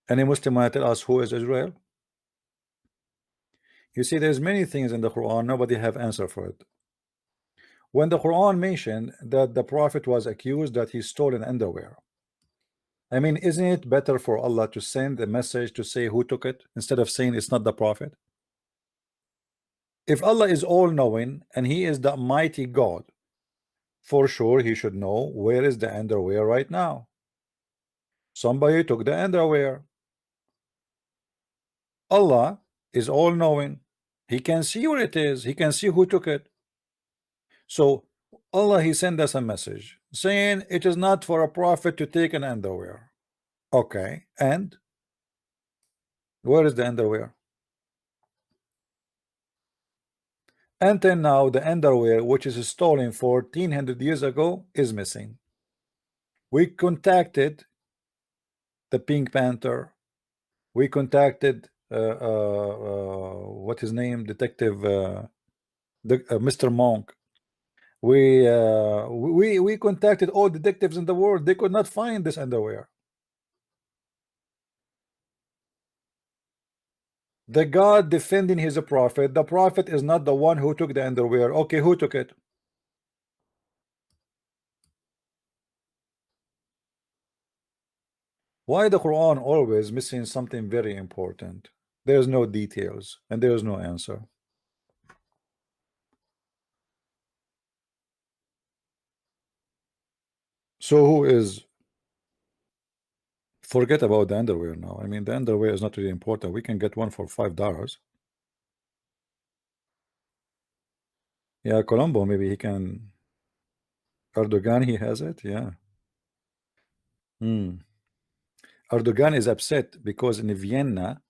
Any Muslim want to tell us who is Israel? You see, there's many things in the Quran, nobody have answer for it. When the Quran mentioned that the Prophet was accused that he stole an underwear, I mean, isn't it better for Allah to send a message to say who took it instead of saying it's not the Prophet? If Allah is all-knowing and He is the mighty God, for sure He should know where is the underwear right now. Somebody took the underwear. Allah is all-knowing. He can see where it is. He can see who took it. So Allah, He sent us a message saying it is not for a prophet to take an underwear. Okay, and where is the underwear? Until now, the underwear which is stolen 1400 years ago is missing. We contacted the Pink Panther. We contacted what his name, Detective Mr. Monk. We contacted all detectives in the world. They could not find this underwear. The God defending his prophet. The prophet is not the one who took the underwear. Okay, who took it? Why the Quran always missing something very important? There's no details and there's no answer. So who is? Forget about the underwear now. I mean, the underwear is not really important. We can get one for $5. Yeah, Colombo, maybe he can. Erdogan, he has it. Yeah. Erdogan is upset because in Vienna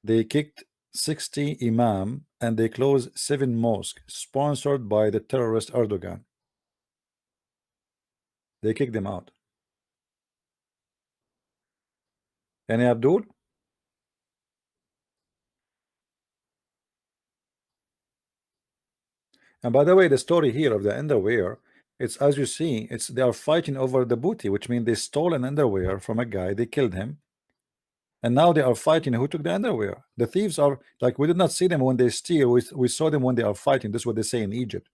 they kicked 60 imam and they closed 7 mosques sponsored by the terrorist Erdogan. They kicked them out. And Abdul? And by the way, the story here of the underwear, it's as you see, it's they are fighting over the booty, which means they stole an underwear from a guy, they killed him, and now they are fighting who took the underwear. The thieves are like, we did not see them when they steal, we saw them when they are fighting. This is what they say in Egypt.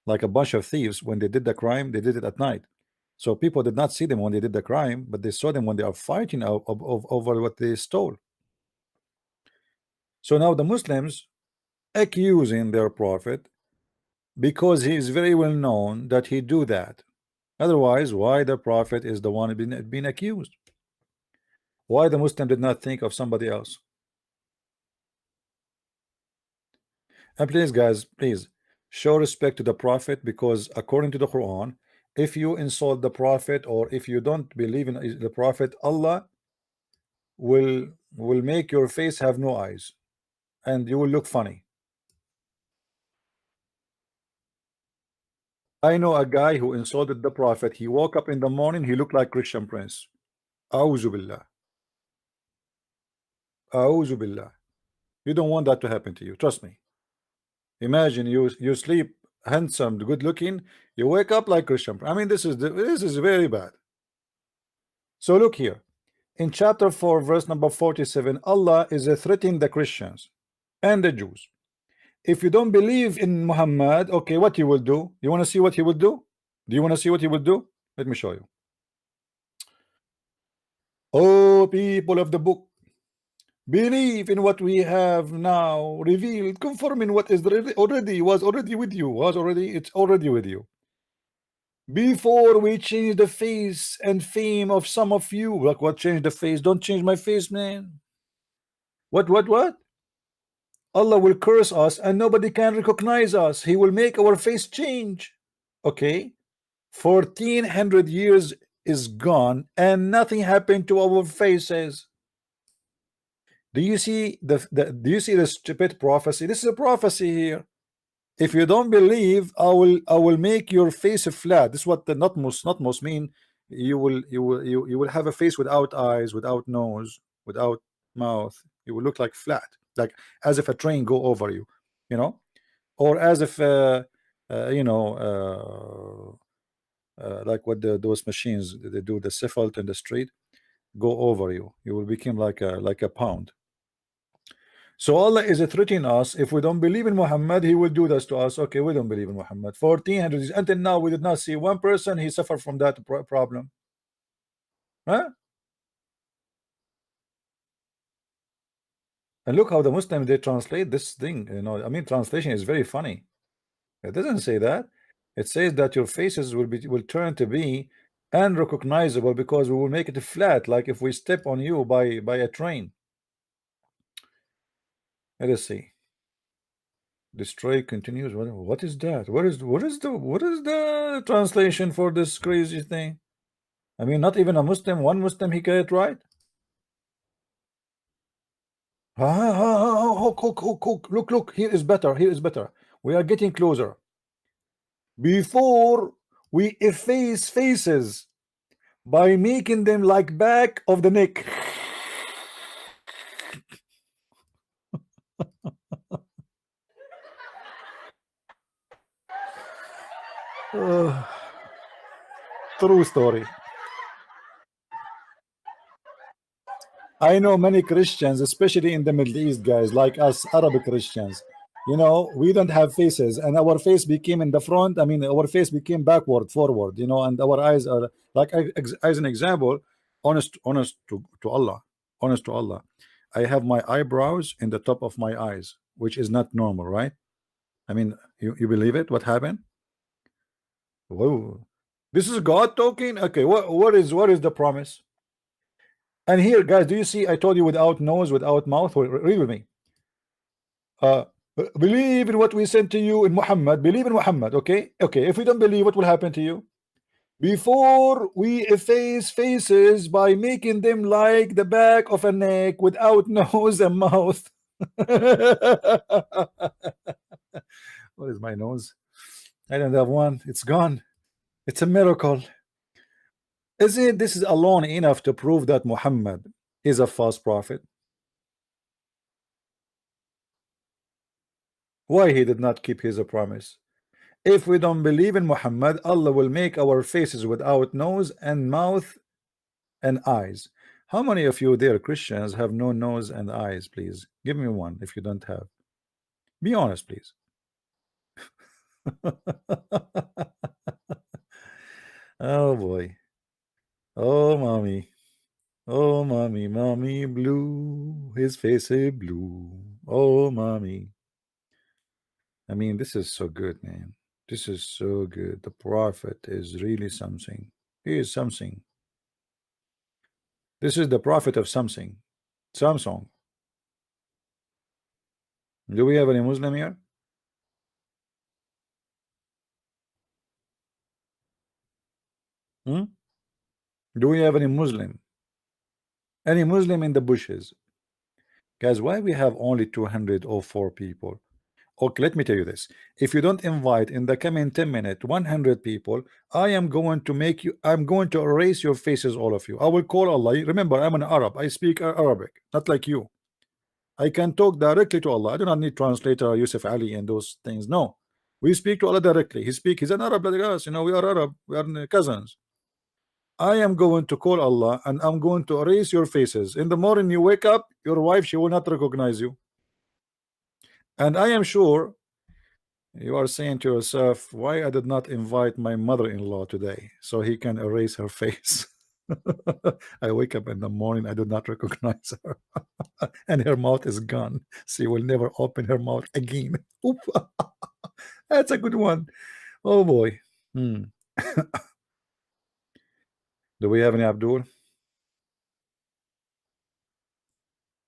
Like a bunch of thieves, when they did the crime, they did it at night. So people did not see them when they did the crime, but they saw them when they are fighting over what they stole. So now the Muslims accusing their prophet because he is very well known that he do that. Otherwise, why the prophet is the one being accused? Why the Muslim did not think of somebody else? And please, guys, please show respect to the prophet, because according to the Quran, if you insult the prophet or if you don't believe in the prophet, Allah will make your face have no eyes and you will look funny. I know a guy who insulted the prophet. He woke up in the morning, he looked like Christian Prince. A'udhu billah. A'udhu billah. You don't want that to happen to you, trust me. Imagine you sleep handsome, good looking, you wake up like Christian. I mean, this is very bad. So look here. In chapter 4, verse number 47, Allah is threatening the Christians and the Jews. If you don't believe in Muhammad, okay, what you will do? You want to see what he will do? Do you want to see what he will do? Let me show you. Oh, people of the book, believe in what we have now revealed, conforming what is already with you, it's already with you. Before we change the face and fame of some of you. Like, what changed the face? Don't change my face, man. What? Allah will curse us and nobody can recognize us. He will make our face change. Okay, 1400 years is gone and nothing happened to our faces. Do you see do you see the stupid prophecy? This is a prophecy here. If you don't believe, I will make your face flat. This is what the not most mean. You will have a face without eyes, without nose, without mouth. You will look like flat, like as if a train go over you, you know, or as if you know, like what those machines they do, the asphalt in the street. go over you. You will become like a pound. So Allah is threatening us. If we don't believe in Muhammad, He will do this to us. Okay, we don't believe in Muhammad. 1400 years until now, we did not see one person he suffered from that problem. Huh? And look how the Muslims they translate this thing. You know, I mean, translation is very funny. It doesn't say that. It says that your faces will turn to be unrecognizable because we will make it flat, like if we step on you by a train. Let us see. Destroy continues. What is that? What is the translation for this crazy thing? I mean, not even a Muslim, one Muslim he got it right. Look, here is better. Here is better. We are getting closer. Before we efface faces by making them like back of the neck. True story. I know many Christians, especially in the Middle East, guys, like us Arabic Christians. You know, we don't have faces, and our face became in the front. I mean, our face became backward, forward. You know, and our eyes are like, as an example, honest to Allah, honest to Allah. I have my eyebrows in the top of my eyes, which is not normal, right? I mean, you believe it? What happened? Whoa, this is God talking. Okay, what is the promise? And here, guys, do you see? I told you without nose, without mouth. Read with me. Uh, believe in what we sent to you in Muhammad. Believe in Muhammad. Okay, okay. If we don't believe, what will happen to you? Before we efface faces by making them like the back of a neck without nose and mouth. What is my nose? I don't have one. It's gone. It's a miracle. Isn't this is alone enough to prove that Muhammad is a false prophet? Why he did not keep his promise? If we don't believe in Muhammad, Allah will make our faces without nose and mouth and eyes. How many of you there Christians have no nose and eyes? Please give me one if you don't have. Be honest, please. Oh boy. Oh mommy. Oh mommy blue. His face is blue. Oh mommy. I mean, this is so good, man. This is so good. The prophet is really something. He is something. This is the prophet of something. Samsung. Do we have any Muslim here? Hmm? Do we have any Muslim? Any Muslim in the bushes? Guys, why we have only 204 people? Okay, let me tell you this. If you don't invite in the coming 10 minutes 100 people, I am going to make you, I'm going to erase your faces, all of you. I will call Allah. Remember, I'm an Arab. I speak Arabic, not like you. I can talk directly to Allah. I do not need translator Yusuf Ali and those things. No, we speak to Allah directly. He's an Arab like us. You know, we are Arab. We are cousins. I am going to call Allah and I'm going to erase your faces. In the morning you wake up, your wife, she will not recognize you. And I am sure you are saying to yourself, why I did not invite my mother-in-law today so he can erase her face. I wake up in the morning, I do not recognize her. And her mouth is gone. She will never open her mouth again. Oop. That's a good one. Oh boy. Hmm. Do we have any Abdul?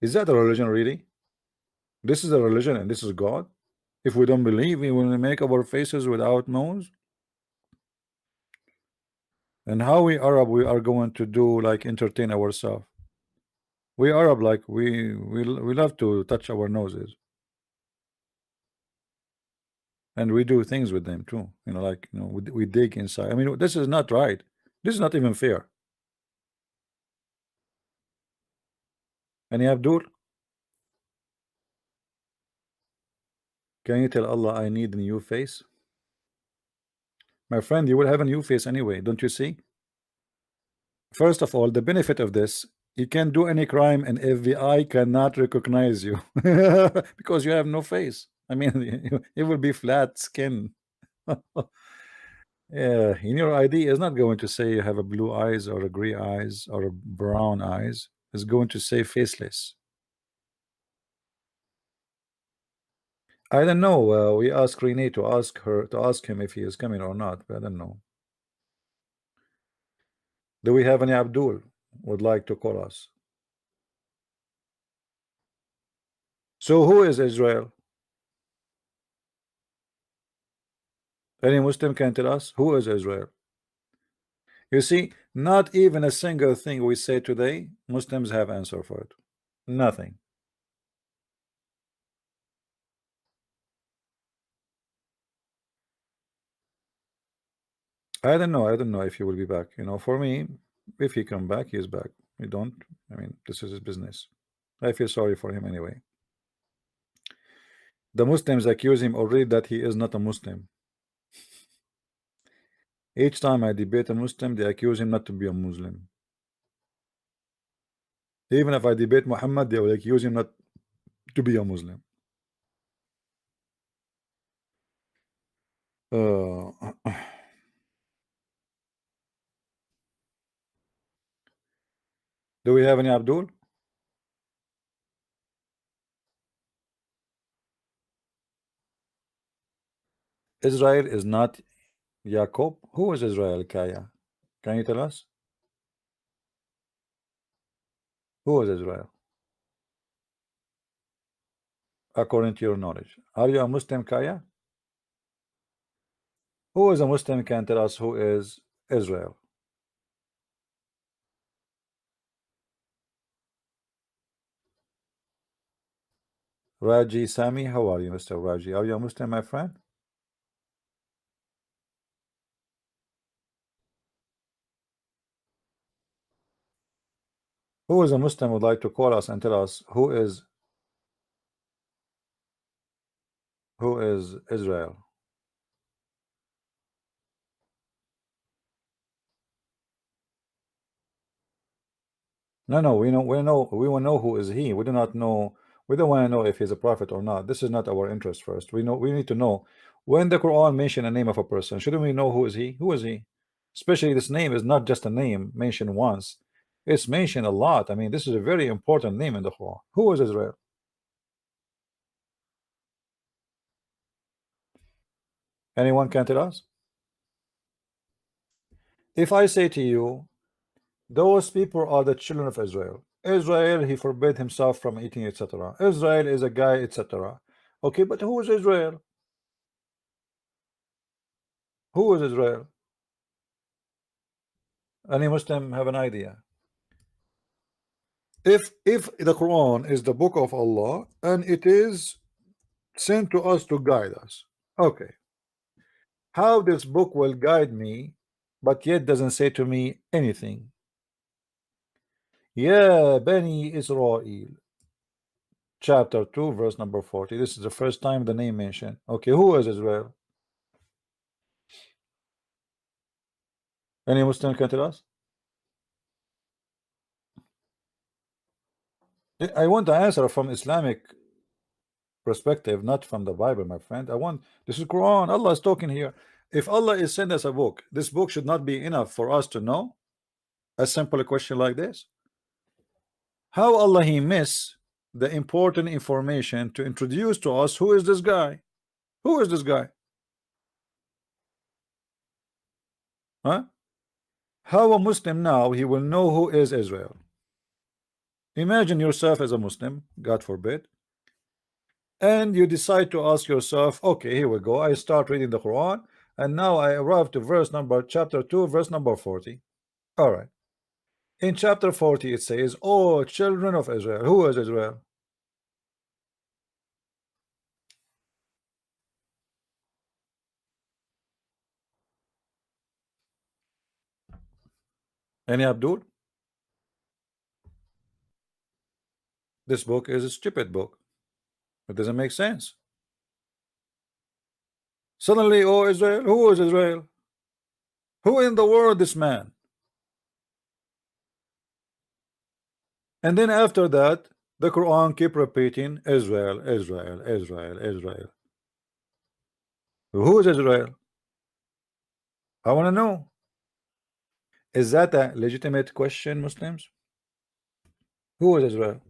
Is that a religion really? This is a religion and this is God? If we don't believe, we will make our faces without nose? And how we Arab we are going to do like entertain ourselves? We Arab like we love to touch our noses. And we do things with them too. You know, like we dig inside. I mean, this is not right. This is not even fair. Any Abdul? Can you tell Allah I need a new face? My friend, you will have a new face anyway, don't you see? First of all, the benefit of this, You can't do any crime and FBI cannot recognize you because you have no face. I mean, it will be flat skin. Yeah, in your ID is not going to say you have a blue eyes or a gray eyes or a brown eyes. It's going to say faceless. I don't know. We asked Renee to ask him if he is coming or not, but I don't know. Do we have any Abdul would like to call us? So who is Israel? Any Muslim can tell us who is Israel? You see, not even a single thing we say today, Muslims have answer for it. Nothing. I don't know. I don't know if he will be back. You know, for me, if he come back, he is back. We don't. I mean, this is his business. I feel sorry for him anyway. The Muslims accuse him already that he is not a Muslim. Each time I debate a Muslim, they accuse him not to be a Muslim. Even if I debate Muhammad, they will accuse him not to be a Muslim. Uh, do we have any Abdul? Israel is not Jacob. Who is Israel, Kaya? Can you tell us? Who is Israel? According to your knowledge. Are you a Muslim, Kaya? Who is a Muslim can tell us who is Israel? Raji Sami, how are you, Mr. Raji? Are you a Muslim, my friend? Who is a Muslim would like to call us and tell us who is Israel? No, no, we will know who is he. We do not know. We don't want to know if he's a prophet or not. This is not our interest first. We need to know when the Quran mention a name of a person. Shouldn't we know who is he? Who is he? Especially this name is not just a name mentioned once. It's mentioned a lot. I mean, this is a very important name in the Quran. Who is Israel? Anyone can tell us? If I say to you, those people are the children of Israel. Israel, he forbade himself from eating, etc. Israel is a guy, etc. Okay, but who is Israel? Who is Israel? Any Muslim have an idea? If the Quran is the book of Allah and it is sent to us to guide us, okay, how this book will guide me, but yet doesn't say to me anything? Yeah, Bani Israel, chapter 2, verse number 40. This is the first time the name mentioned. Okay, who is Israel? Any Muslim can tell us? I want the answer from Islamic perspective, not from the Bible, my friend. I want this is Quran. Allah is talking here. If Allah is sent us a book, this book should not be enough for us to know a simple question like this. How Allah he miss the important information to introduce to us who is this guy? Who is this guy? Huh? How a Muslim now he will know who is Israel? Imagine yourself as a Muslim, God forbid, and you decide to ask yourself, okay, here we go. I start reading the Quran, and now I arrive to chapter 2, verse number 40. All right. In chapter 40, it says, oh, children of Israel. Who is Israel? Any Abdul? This book is a stupid book. It doesn't make sense. Suddenly, oh, Israel. Who is Israel? Who in the world this man? And then after that, the Quran keep repeating Israel, Israel, Israel, Israel. Who is Israel? I want to know. Is that a legitimate question, Muslims? Who is Israel?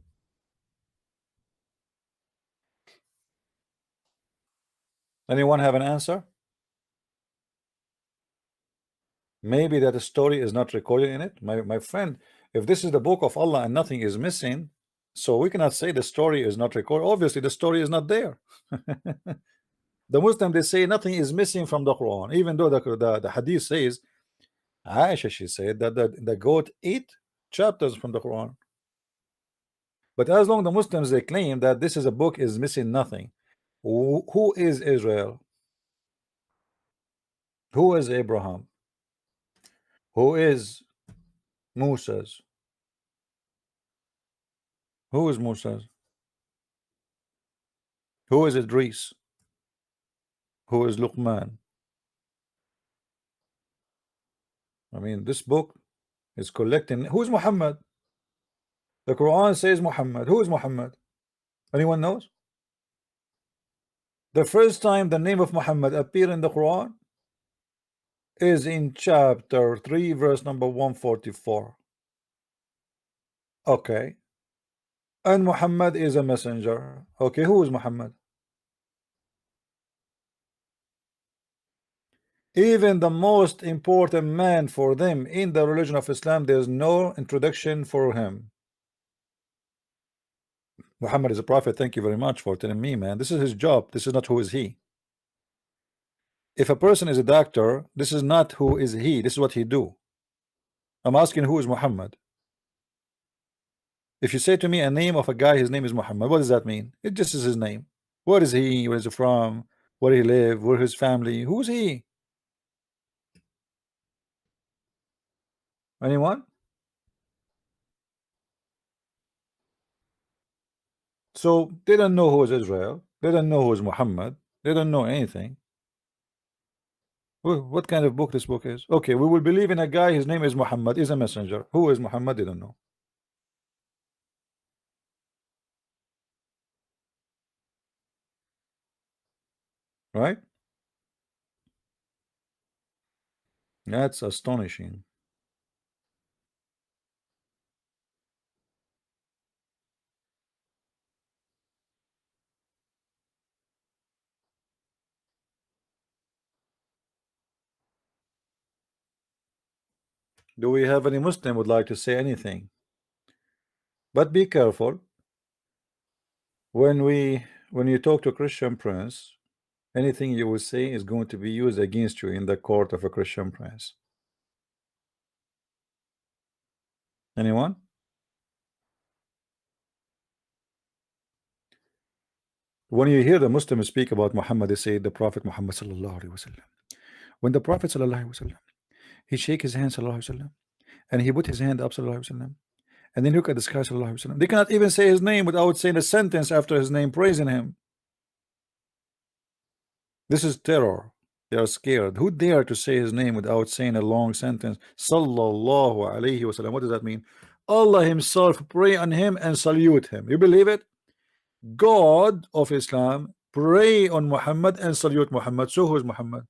Anyone have an answer? Maybe that the story is not recorded in it. My friend, if this is the book of Allah and nothing is missing, so we cannot say the story is not recorded. Obviously, the story is not there. The Muslim, they say nothing is missing from the Quran, even though the hadith says, Aisha, she said that the goat ate chapters from the Quran. But as long the Muslims, they claim that this is a book is missing nothing. Who is Israel? Who is Abraham? Who is Moses? Who is Moses? Who is Idris? Who is Luqman? I mean, this book is collecting. Who is Muhammad? The Quran says Muhammad. Who is Muhammad? Anyone knows? The first time the name of Muhammad appeared in the Quran is in chapter 3, verse number 144. Okay. And Muhammad is a messenger. Okay, who is Muhammad? Even the most important man for them in the religion of Islam, there's no introduction for him. Muhammad is a prophet. Thank you very much for telling me, man. This is his job. This is not who is he. If a person is a doctor, this is not who is he. This is what he do. I'm asking who is Muhammad. If you say to me a name of a guy, his name is Muhammad, what does that mean? It just is his name. What is he? Where is he from? Where he live? Where his family? Who is he? Anyone? So they don't know who is Israel. They don't know who is Muhammad. They don't know anything. What kind of book this book is? Okay, we will believe in a guy, his name is Muhammad, is a messenger. Who is Muhammad? They don't know. Right? That's astonishing. Do we have any Muslim would like to say anything? But be careful when you talk to a Christian prince, anything you will say is going to be used against you in the court of a Christian prince. Anyone? When you hear the Muslims speak about Muhammad, they say the Prophet Muhammad sallallahu alaihi wasallam. When the Prophet sallallahu alaihi wasallam, he shake his hand sallallahu alaihi wasallam, and he put his hand up sallallahu alaihi wasallam, and then look at the sky sallallahu alaihi wasallam. They cannot even say his name without saying a sentence after his name praising him. This is terror. They are scared. Who dare to say his name without saying a long sentence? Sallallahu alaihi wasallam. What does that mean? Allah himself pray on him and salute him. You believe it? God of Islam pray on Muhammad and salute Muhammad. So who is Muhammad?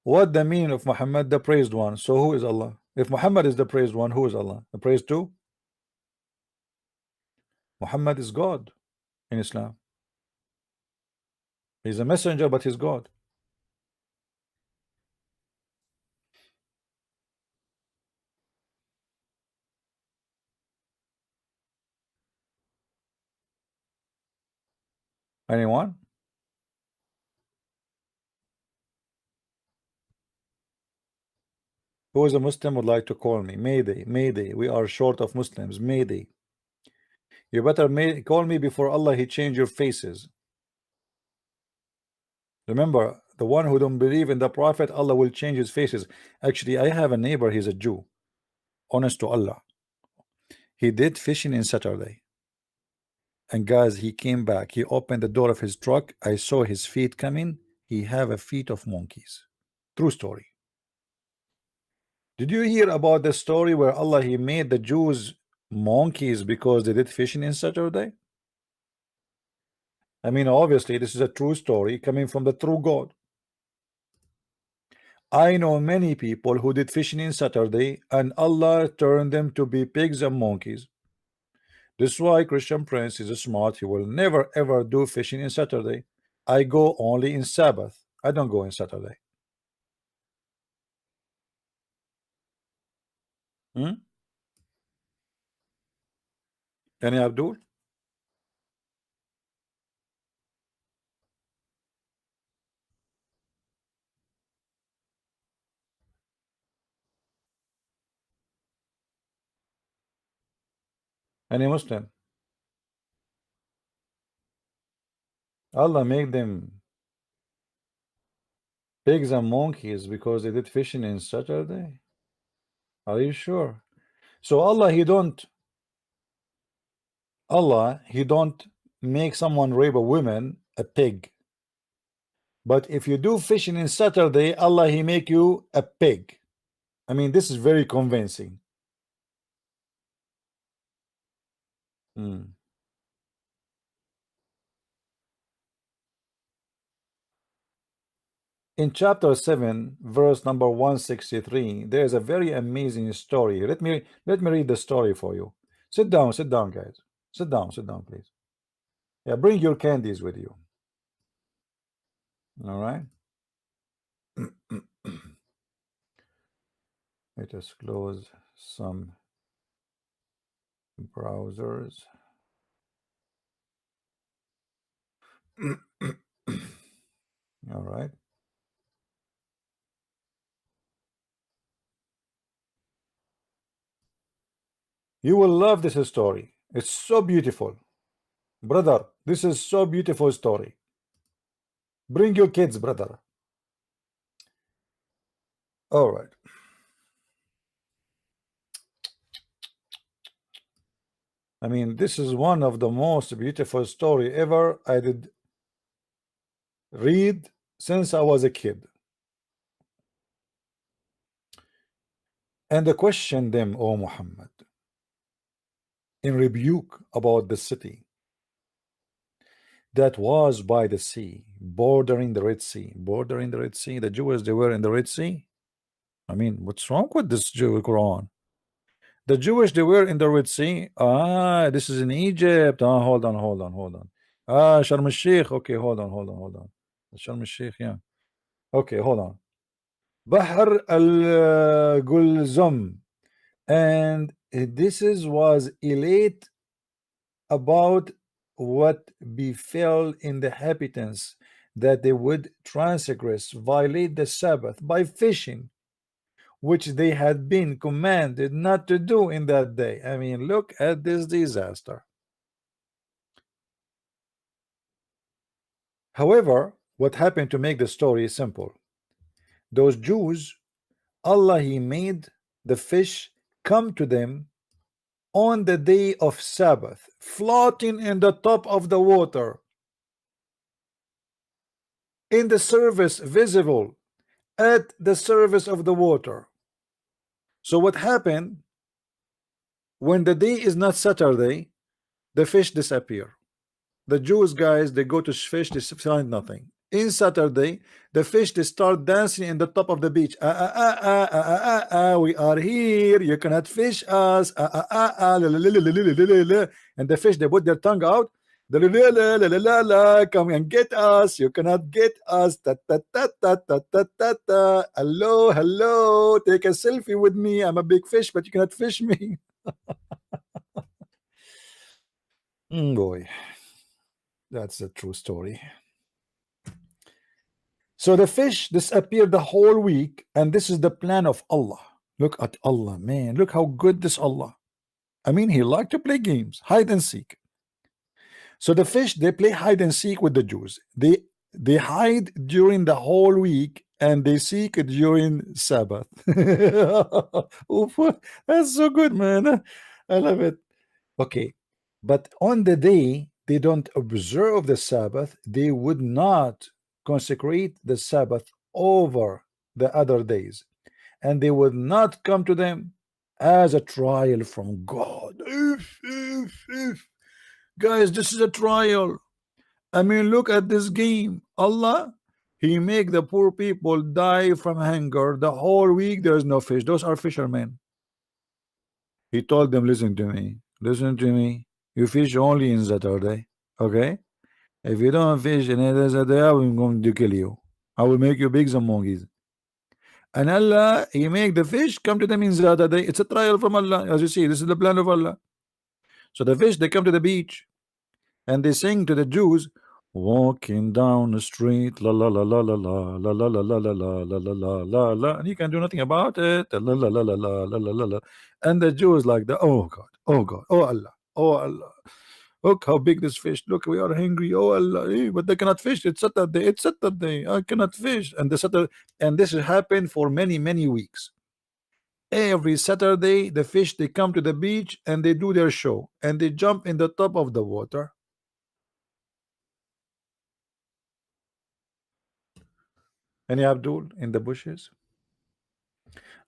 What the meaning of Muhammad? The praised one. So who is Allah? If Muhammad is the praised one, who is Allah? The praised two? Muhammad is God in Islam. He's a messenger, but he's God. Anyone? Who is a Muslim would like to call me? Mayday, Mayday. We are short of Muslims. Mayday. You better call me before Allah he change your faces. Remember, the one who don't believe in the Prophet, Allah will change his faces. Actually, I have a neighbor, he's a Jew. Honest to Allah. He did fishing in Saturday. And guys, he came back. He opened the door of his truck. I saw his feet coming. He have a feet of monkeys. True story. Did you hear about the story where Allah he made the Jews monkeys because they did fishing in Saturday? I mean, obviously, this is a true story coming from the true God. I know many people who did fishing in Saturday, and Allah turned them to be pigs and monkeys. This is why Christian Prince is smart. He will never ever do fishing in Saturday. I go only in Sabbath. I don't go in Saturday. Hmm? Any Abdul? Any Muslim? Allah made them pigs and monkeys because they did fishing in Saturday. Are you sure? So Allah he don't make someone rape a woman a pig. But if you do fishing in Saturday, Allah he make you a pig. I mean, this is very convincing. Hmm. In chapter 7, verse number 163, there is a very amazing story. Let me read the story for you. Sit down, guys. Sit down, please. Yeah, bring your candies with you. All right. Let us close some browsers. All right. You will love this story. It's so beautiful. Brother, this is so beautiful story. Bring your kids, brother. All right. I mean, this is one of the most beautiful story ever I did read since I was a kid. And I questioned them, O Muhammad, in rebuke about the city that was by the sea, bordering the Red Sea. Bordering the Red Sea. The Jews, they were in the Red Sea. I mean, what's wrong with this Jewish Quran? The Jewish, they were in the Red Sea. Ah, this is in Egypt. Ah, hold on, hold on, hold on. Ah, Sharm el-Sheikh. Okay, hold on, hold on, hold on. Sharm el-Sheikh, yeah. Okay, hold on. Bahr al-Gulzum. And this is was elate about what befell in the inhabitants, that they would transgress, violate the Sabbath by fishing, which they had been commanded not to do in that day. I mean, look at this disaster. However, what happened to make the story simple? Those Jews, Allah he made the fish come to them on the day of Sabbath, floating in the top of the water, in the surface, visible at the surface of the water. So what happened when the day is not Saturday? The fish disappear. The Jews guys, they go to fish, they find nothing. In Saturday, the fish they start dancing in the top of the beach. We are here. You cannot fish us. And the fish they put their tongue out. Come and get us. You cannot get us. Hello, hello. Take a selfie with me. I'm a big fish, but you cannot fish me. Boy, that's a true story. So the fish disappeared the whole week, and this is the plan of Allah. Look at Allah, man. Look how good this Allah. I mean, he liked to play games, hide and seek. So the fish, they play hide and seek with the Jews. They hide during the whole week and they seek during Sabbath. Oof, that's so good, man. I love it. Okay, but on the day they don't observe the Sabbath, they would not consecrate the Sabbath over the other days, and they would not come to them as a trial from God. If. Guys, this is a trial. I mean, look at this game. Allah, He make the poor people die from hunger. The whole week there is no fish. Those are fishermen. He told them, listen to me. Listen to me. You fish only in Saturday. Okay? If you don't fish in other Saturday, I'm going to kill you. I will make you big as monkeys. And Allah, He make the fish come to them in Saturday. It's a trial from Allah. As you see, this is the plan of Allah. So the fish, they come to the beach and they sing to the Jews, walking down the street, la la la la la la la la la la la la la la la la la, and you can do nothing about it, la la la la la la la la la. And the Jews like the, oh God, oh God, oh Allah, oh Allah. Look how big this fish. Look, we are hungry. Oh Allah, but they cannot fish. It's Saturday. It's Saturday. I cannot fish. And the Saturday, and this has happened for many weeks. Every Saturday, the fish, they come to the beach and they do their show and they jump in the top of the water. Any Abdul in the bushes?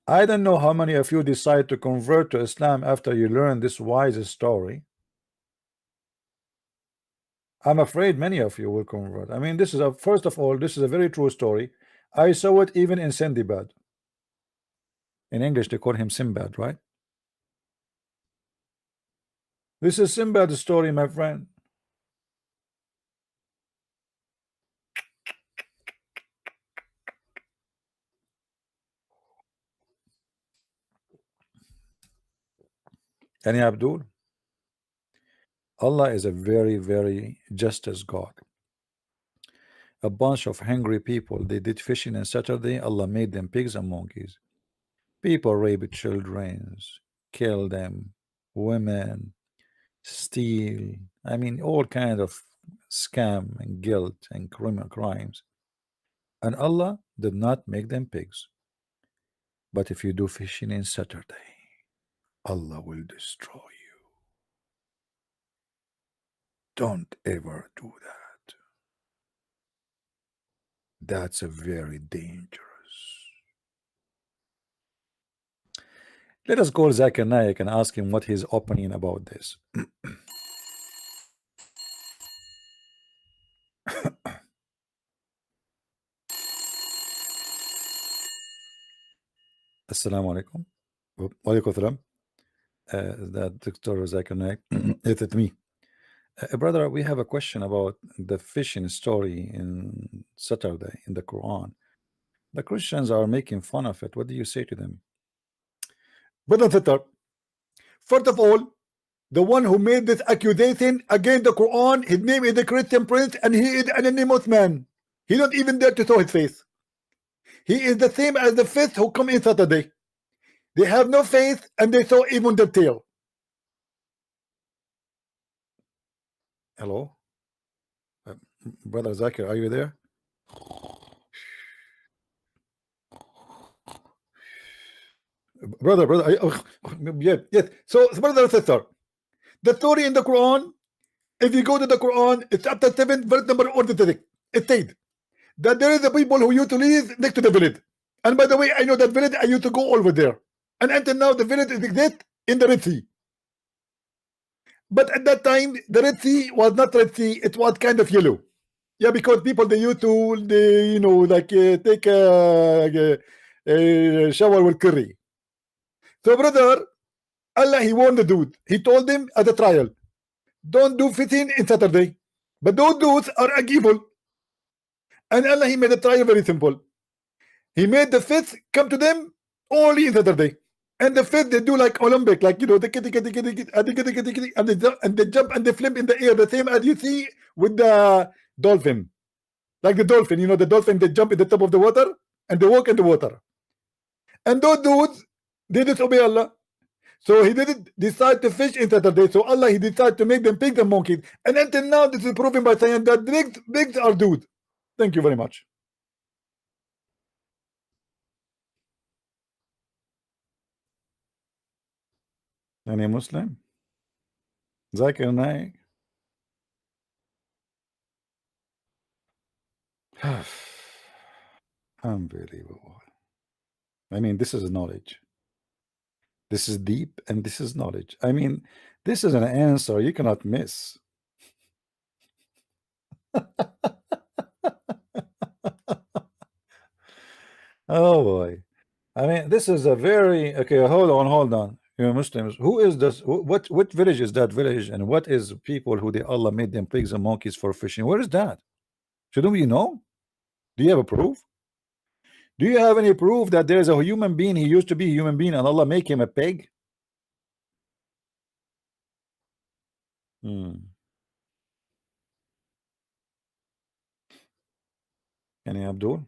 I don't know how many of you decide to convert to Islam after you learn this wise story. I'm afraid many of you will convert. I mean, this is a, first of all, this is a very true story. I saw it even in Sindibad. In English, they call him Simbad, right? This is Simbad's story, my friend. Any Abdul? Allah is a very justice God. A bunch of hungry people, they did fishing on Saturday. Allah made them pigs and monkeys. People rape children, kill them, women, steal. I mean, all kind of scam and guilt and criminal crimes. And Allah did not make them pigs. But if you do fishing in Saturday, Allah will destroy you. Don't ever do that. That's a very dangerous. Let us call Zakir Naik and ask him what his opinion about this. Assalamu alaikum. Wa alaikum salam. That Dr. Zakir Naik. It's me. Brother, we have a question about the fishing story in Saturday in the Quran. The Christians are making fun of it. What do you say to them? Brother Sitter, first of all, the one who made this accusation against the Quran, his name is the Christian Prince, and he is an anonymous man. He don't even dare to show his face. He is the same as the fish who come in Saturday. They have no faith and they show even the tail. Hello? Brother Zakir, are you there? Brother, yes. So, brother and sister, the story in the Quran, if you go to the Quran, it's chapter 7, verse number 46. It said that there is a people who used to live next to the village. And by the way, I know that village, I used to go over there. And until now, the village exists in the Red Sea. But at that time, the Red Sea was not Red Sea, it was kind of yellow. Yeah, because people, they used to, they, you know, like take a shower with curry. So, brother, Allah, He warned the dude. He told him at the trial, don't do fishing in Saturday. But those dudes are evil. And Allah, He made the trial very simple. He made the fish come to them only in Saturday. And the fish, they do like Olympic, like, you know, the kitty, and they jump and they flip in the air, the same as you see with the dolphin. Like the dolphin, you know, the dolphin, they jump in the top of the water and they walk in the water. And those dudes, they disobey Allah. So He didn't decide to fish in Saturday. So Allah, He decided to make them pigs and monkeys. And until now, this is proven by saying that pigs are dudes. Thank you very much. Any Muslim? Zakir Naik? Unbelievable. I mean, this is knowledge. This is deep, and this is knowledge. I mean, this is an answer you cannot miss. Oh boy. I mean, this is a very okay. Hold on. You Muslims, who is this? What village is that village? And what is people who the Allah made them pigs and monkeys for fishing? Where is that? Shouldn't we know? Do you have a proof? Do you have any proof that there is a human being? He used to be a human being, and Allah make him a pig? Hmm. Any Abdul?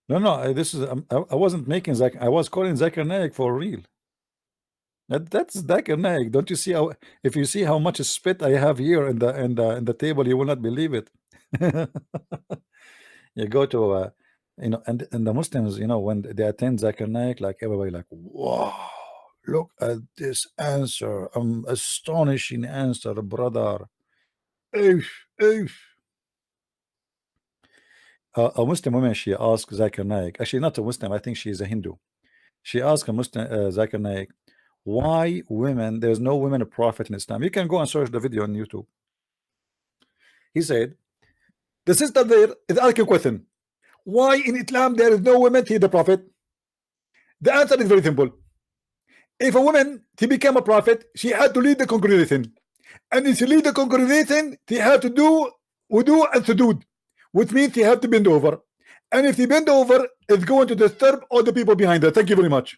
No, no. This is I wasn't making Zak. I was calling Zakir Naik for real. That's Zakir Naik. Don't you see how? If you see how much spit I have here in the table, you will not believe it. You go to and the Muslims, when they attend Zakir Naik, like everybody like, wow, look at this answer, astonishing answer, brother. Oof, oof. A Muslim woman, she asked Zakir Naik, actually not a Muslim, I think she is a Hindu. She asked a Muslim, Zakir Naik, why women, there's no women prophet in Islam. You can go and search the video on YouTube. He said, the sister there is asking a question. Why in Islam there is no women to the prophet? The answer is very simple. If a woman to become a prophet, she had to lead the congregation. And if she lead the congregation, she had to do wudu and sujood, which means she had to bend over. And if she bend over, it's going to disturb all the people behind her. Thank you very much.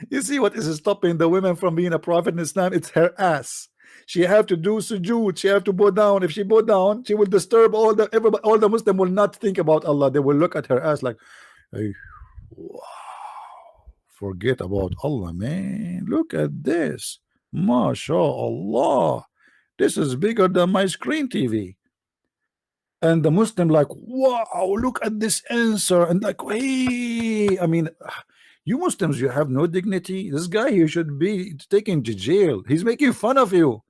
You see what is stopping the women from being a prophet in Islam? It's her ass. She have to do sujood. She have to bow down. If she bow down, she will disturb everybody. All the Muslim will not think about Allah. They will look at her ass like, hey, wow, forget about Allah, man. Look at this. MashaAllah. This is bigger than my screen TV. And the Muslim like, wow, look at this answer. And like, hey, I mean, you Muslims, you have no dignity. This guy here should be taken to jail. He's making fun of you.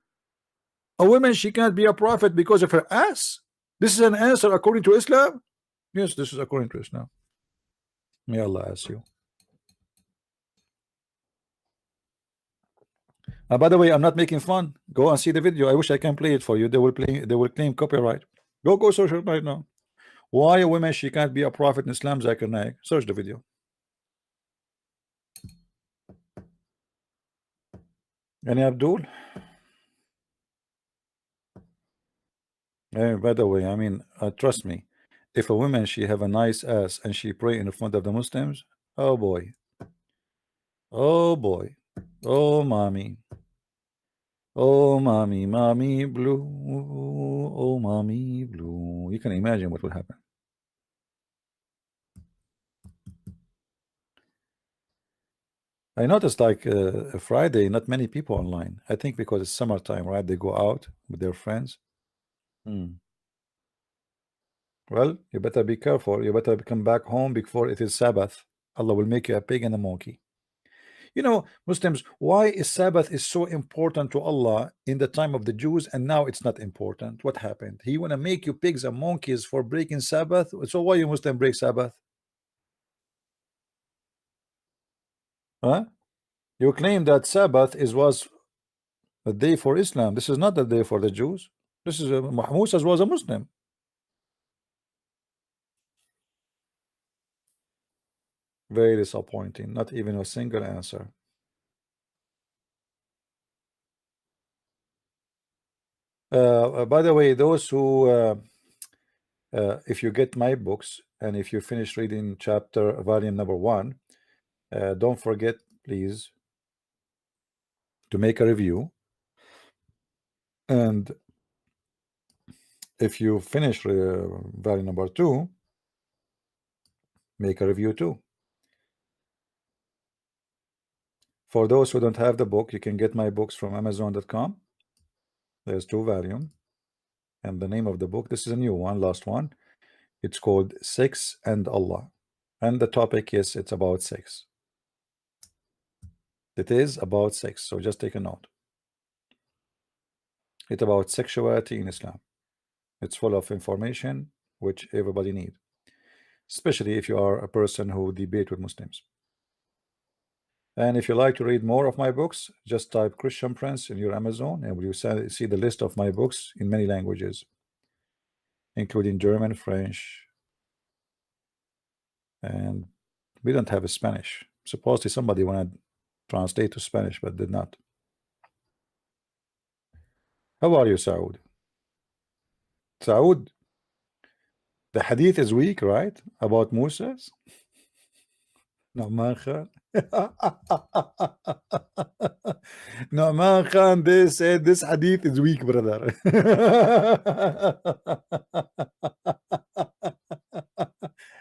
A woman, she can't be a prophet because of her ass. This is an answer according to Islam. Yes, this is according to Islam. May Allah ask you. By the way, I'm not making fun. Go and see the video. I wish I can play it for you. They will claim copyright. Go search it right now. Why a woman, she can't be a prophet in Islam, Zakir Naik. Search the video. Any Abdul? By the way, I mean, trust me, if a woman, she have a nice ass and she pray in front of the Muslims, oh boy, oh boy, oh mommy, oh mommy blue, oh mommy blue. You can imagine what will happen. I noticed like Friday, not many people online. I think because it's summertime, right? They go out with their friends. Well, you better be careful. You better come back home before it is Sabbath. Allah will make you a pig and a monkey. Muslims, why is Sabbath is so important to Allah in the time of the Jews and now it's not important? What happened? He want to make you pigs and monkeys for breaking Sabbath. So why you Muslim break Sabbath? Huh? You claim that Sabbath was a day for Islam. This is not the day for the Jews. This is Musa was a Muslim. Very disappointing. Not even a single answer. By the way, those who if you get my books and if you finish reading volume number 1, don't forget, please, to make a review. And if you finish volume number 2, make a review too. For those who don't have the book, you can get my books from Amazon.com. There's 2 volumes. And the name of the book, this is a new one, last one. It's called Sex and Allah. And the topic is, it's about sex. It is about sex, so just take a note. It's about sexuality in Islam. It's full of information which everybody need, especially if you are a person who debate with Muslims. And if you like to read more of my books, just type Christian Prince in your Amazon and you see the list of my books in many languages, including German, French, and we don't have a Spanish. Supposedly somebody wanted to translate to Spanish but did not. How are you, Saud? Saud, the hadith is weak, right? About Moses? Nu'man Khan. Nu'man Khan, they said this hadith is weak, brother.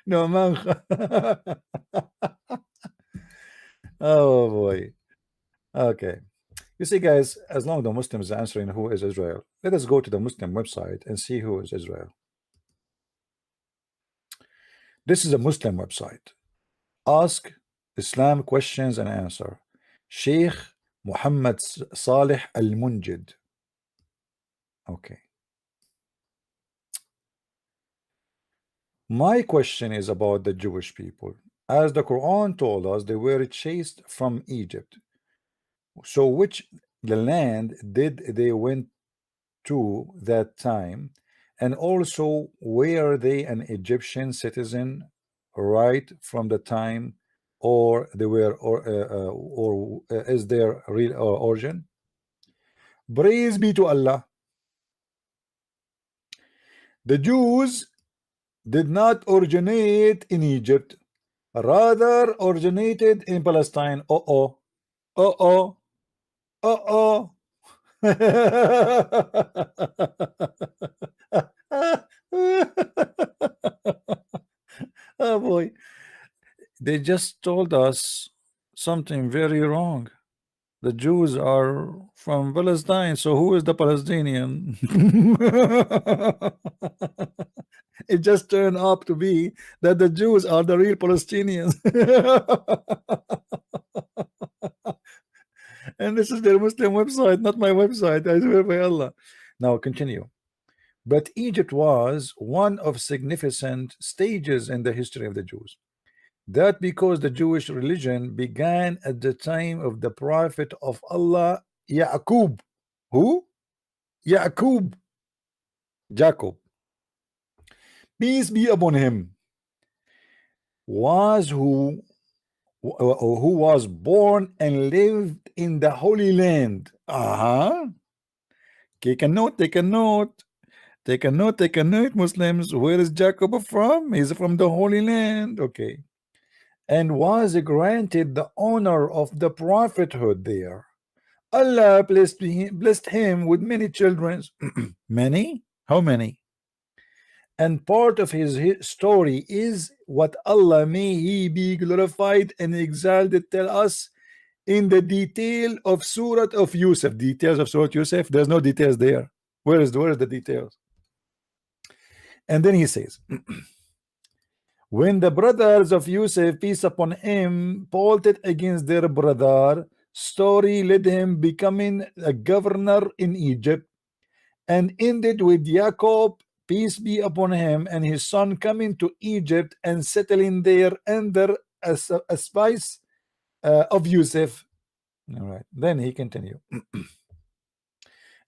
Nu'man Khan. Oh boy. Okay. You see, guys, as long as the Muslims are answering who is Israel, let us go to the Muslim website and see who is Israel. This is a Muslim website. Ask Islam questions and answer. Sheikh Muhammad Salih Al-Munjid. Okay. My question is about the Jewish people. As the Quran told us, they were chased from Egypt. So which the land did they went to that time? And also, were they an Egyptian citizen right from the time, or they were, or is their real origin? Praise be to Allah. The Jews did not originate in Egypt, rather originated in Palestine. Uh-oh. Uh-oh. Uh-oh. Oh boy. They just told us something very wrong. The Jews are from Palestine, so who is the Palestinian? It just turned out to be that the Jews are the real Palestinians. And this is their Muslim website, not my website, I swear by Allah. Now continue. But Egypt was one of significant stages in the history of the Jews. That because the Jewish religion began at the time of the prophet of Allah, Yaqub. Who? Yaqub. Jacob. Peace be upon him. Was who was born and lived in the Holy Land. Take a note, take a note. Take a note, take a note, Muslims. Where is Jacob from? He's from the Holy Land. Okay. And was granted the honor of the prophethood there. Allah blessed him with many children. Many? How many? And part of his story is what Allah, may he be glorified and exalted, tell us in the detail of Surah of Yusuf. Details of Surah Yusuf, there's no details there. Where is the details? And then he says, when the brothers of Yusuf, peace upon him, plotted against their brother, story led him becoming a governor in Egypt, and ended with Jacob, peace be upon him, and his son coming to Egypt and settling there under a spice of Yusuf. All right, then he continued.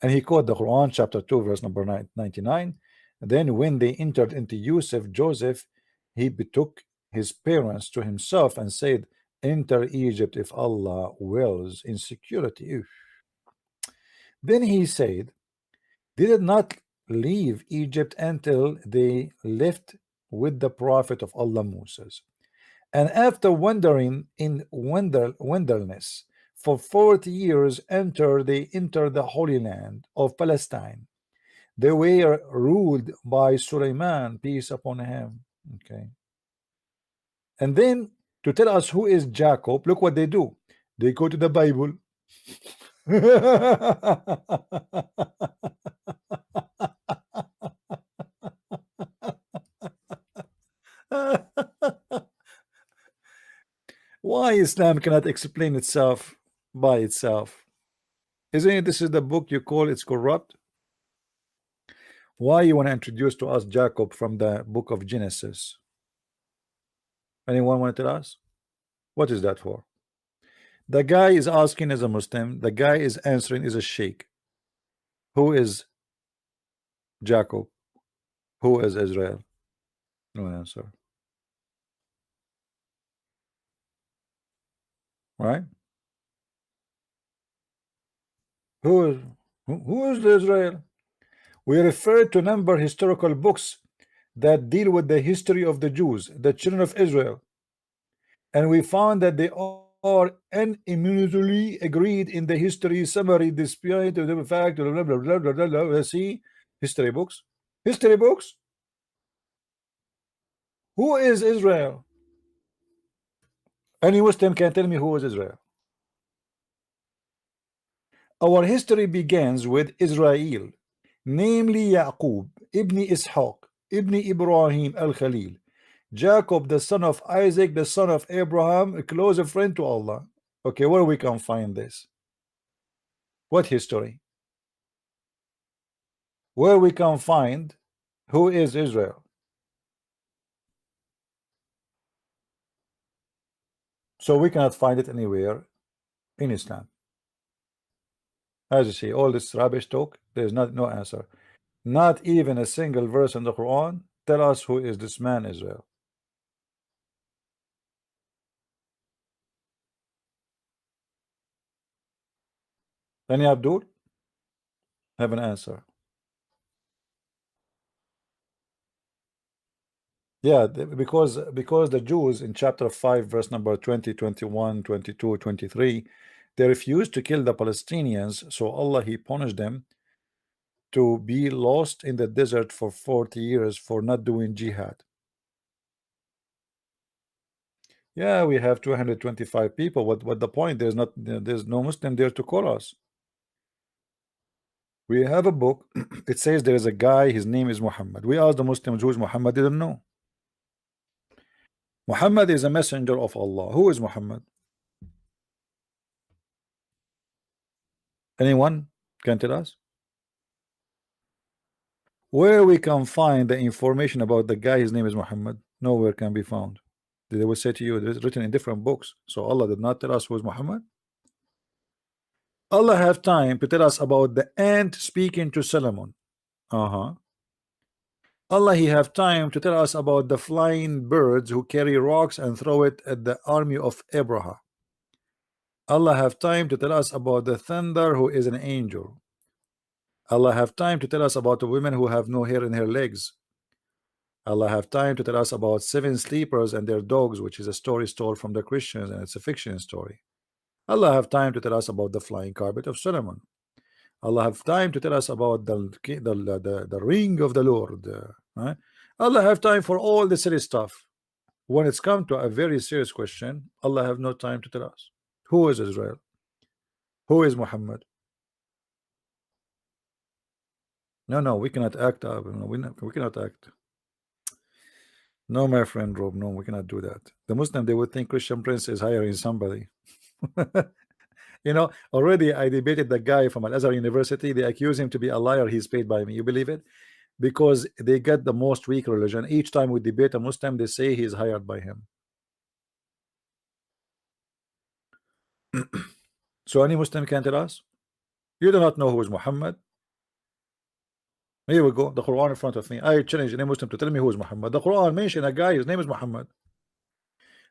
And he quoted the Quran, chapter 2, verse number 99. Then when they entered into Joseph, he betook his parents to himself and said, enter Egypt if Allah wills, in security. Then he said, did not leave Egypt until they left with the prophet of Allah, Moses. And after wandering in wilderness for 40 years, they entered the Holy Land of Palestine. They were ruled by Sulaiman, peace upon him. Okay. And then to tell us who is Jacob, look what they do. They go to the Bible. Why Islam cannot explain itself? by itself. Isn't it? This is the book you call it's corrupt. Why you want to introduce to us Jacob from the book of Genesis? Anyone want to tell us? What is that for? The guy is asking as a Muslim. The guy is answering as a sheikh. Who is Jacob? Who is Israel? No answer. Right? Who is Israel? We refer to number historical books that deal with the history of the Jews, the children of Israel, and we found that they are unanimously agreed in the history summary despite the fact blah, blah, blah, blah, blah, blah. See history books. History books. Who is Israel? Any Muslim can tell me who is Israel. Our history begins with Israel, namely Yaqub, Ibn Ishaq, Ibn Ibrahim al-Khalil, Jacob, the son of Isaac, the son of Abraham, a close friend to Allah. Okay, where we can find this? What history? Where we can find who is Israel? So we cannot find it anywhere in Islam. As you see, all this rubbish talk, there's no answer. Not even a single verse in the Quran tell us who is this man Israel. Any Abdul have an answer? Yeah, because the Jews in chapter 5 verse number 20, 21, 22, 23, they refused to kill the Palestinians, so Allah he punished them to be lost in the desert for 40 years for not doing jihad. Yeah, we have 225 people. What the point? There's no Muslim there to call us. We have a book. It says there is a guy, his name is Muhammad. We asked the Muslims who is Muhammad, didn't know. Muhammad is a messenger of Allah. Who is Muhammad? Anyone can tell us? Where we can find the information about the guy, his name is Muhammad? Nowhere can be found. They will say to you, it is written in different books. So Allah did not tell us who is Muhammad. Allah have time to tell us about the ant speaking to Solomon. Allah he have time to tell us about the flying birds who carry rocks and throw it at the army of Abraham. Allah have time to tell us about the thunder who is an angel. Allah have time to tell us about the women who have no hair in her legs. Allah have time to tell us about 7 sleepers and their dogs, which is a story stole from the Christians, and it's a fiction story. Allah have time to tell us about the flying carpet of Solomon. Allah have time to tell us about the ring of the Lord. Right? Allah have time for all the silly stuff. When it's come to a very serious question, Allah have no time to tell us. Who is Israel? Who is Muhammad? No, we cannot act. We cannot act. No, my friend Rob, no, we cannot do that. The Muslim, they would think Christian Prince is hiring somebody. You know, already I debated the guy from Al-Azhar University. They accuse him to be a liar. He's paid by me. You believe it? Because they get the most weak religion. Each time we debate a Muslim, they say he's hired by him. So any Muslim can tell us? You do not know who is Muhammad? Here we go. The Quran in front of me. I challenge any Muslim to tell me who is Muhammad. The Quran mentioned a guy, his name is Muhammad.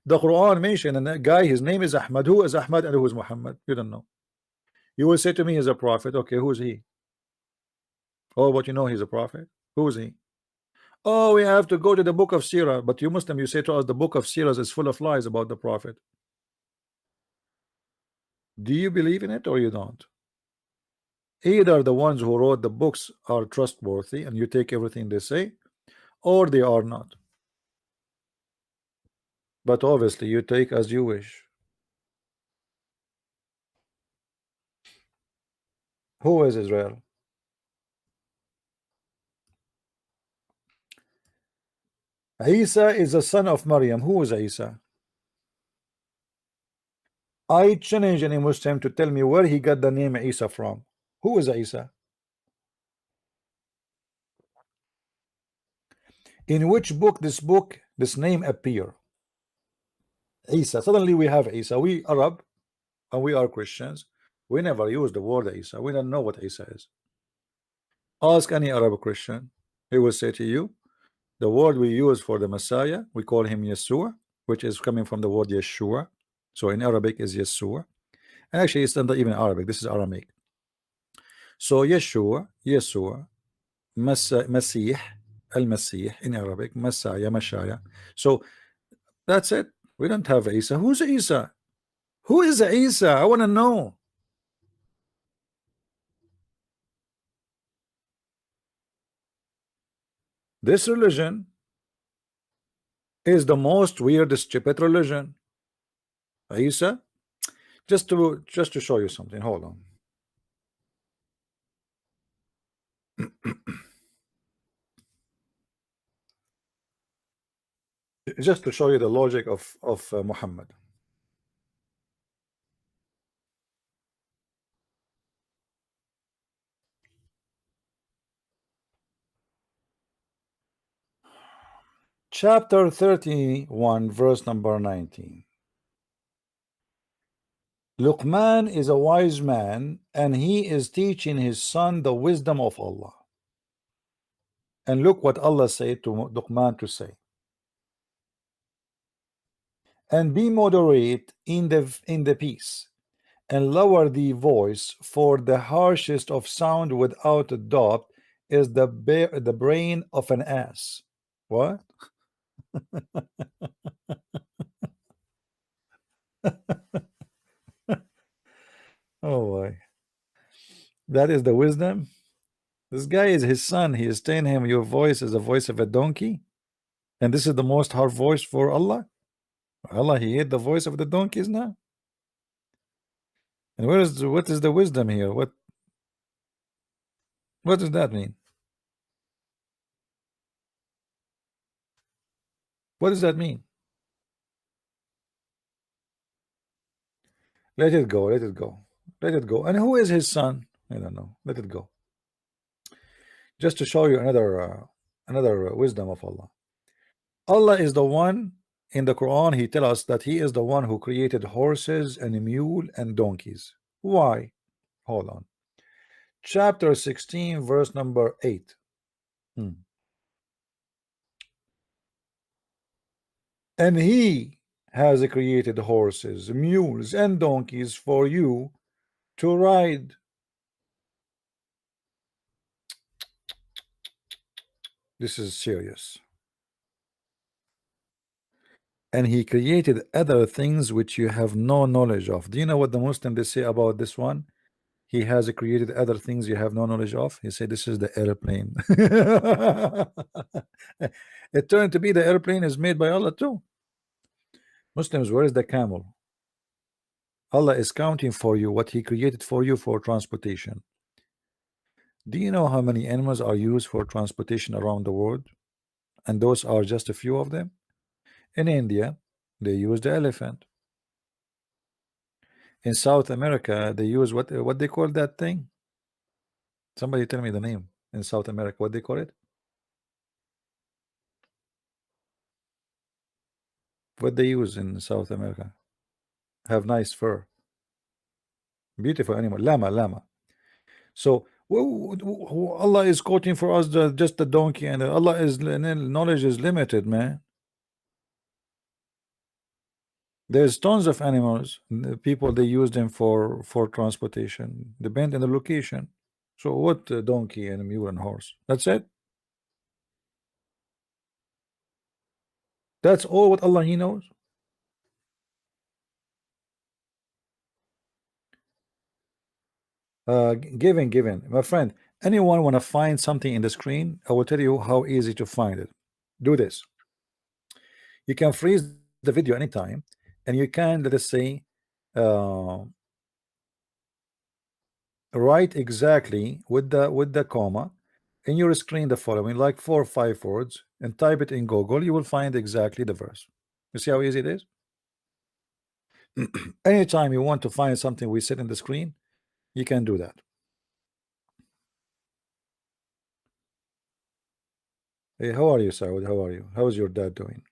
The Quran mentioned a guy, his name is Ahmad. Who is Ahmad and who is Muhammad? You don't know. You will say to me he's a prophet. Okay, who is he? Oh, but you know he's a prophet. Who is he? Oh, we have to go to the book of Sirah. But you Muslim, you say to us the book of Sirah is full of lies about the prophet. Do you believe in it or you don't? Either the ones who wrote the books are trustworthy and you take everything they say, or they are not. But obviously you take as you wish. Who is Israel? Isa is the son of Maryam. Who is Isa? I challenge any Muslim to tell me where he got the name Isa from. Who is Isa? In which book this name appear? Isa. Suddenly we have Isa. We Arab and we are Christians. We never use the word Isa. We don't know what Isa is. Ask any Arab Christian. He will say to you, the word we use for the Messiah, we call him Yeshua, which is coming from the word Yeshua. So in Arabic is Yeshua. And actually it's not even Arabic. This is Aramaic. So Yeshua, Masih, Al-Masih in Arabic, Messiah, Messiah. So that's it. We don't have Isa. Who's Isa? Who is Isa? I want to know. This religion is the most weird, stupid religion. Isa, just to show you something. Hold on. Just to show you the logic of Muhammad. Chapter 31, verse number 19. Luqman is a wise man, and he is teaching his son the wisdom of Allah. And look what Allah said to Luqman to say. And be moderate in the peace, and lower the voice, for the harshest of sound without a doubt is the brain of an ass. What? Oh boy. That is the wisdom. This guy is his son. He is telling him your voice is the voice of a donkey. And this is the most hard voice for Allah. Allah, he hid the voice of the donkeys now. And what is the wisdom here? What does that mean? What does that mean? Let it go, let it go, let it go. And who is his son? I don't know. Let it go. Just to show you another wisdom of Allah. Allah is the one in the Quran. He tells us that he is the one who created horses and a mule and donkeys. Why? Hold on. Chapter 16, verse number 8. And he has created horses, mules, and donkeys for you to ride. This is serious. And he created other things which you have no knowledge of. Do you know what the Muslim they say about this one? He has created other things you have no knowledge of. He said this is the airplane. It turned to be the airplane is made by Allah too. Muslims, where is the camel? Allah is counting for you what he created for you for transportation. Do you know how many animals are used for transportation around the world? And those are just a few of them. In India, they use the elephant. In South America, they use what they call that thing? Somebody tell me the name. In South America, what they call it? What they use in South America? Have nice fur. Beautiful animal. Llama. So Allah is quoting for us just the donkey, and Allah is knowledge is limited, man. There's tons of animals. People they use them for transportation. Depend on the location. So what donkey and mule and horse? That's it. That's all what Allah He knows. Given, my friend. Anyone want to find something in the screen? I will tell you how easy to find it. Do this. You can freeze the video anytime, and you can, let us say, write exactly with the comma in your screen the following, like 4 or 5 words, and type it in Google. You will find exactly the verse. You see how easy it is? Anytime you want to find something we said in the screen, you can do that. Hey, how are you, Saud? How are you? How is your dad doing?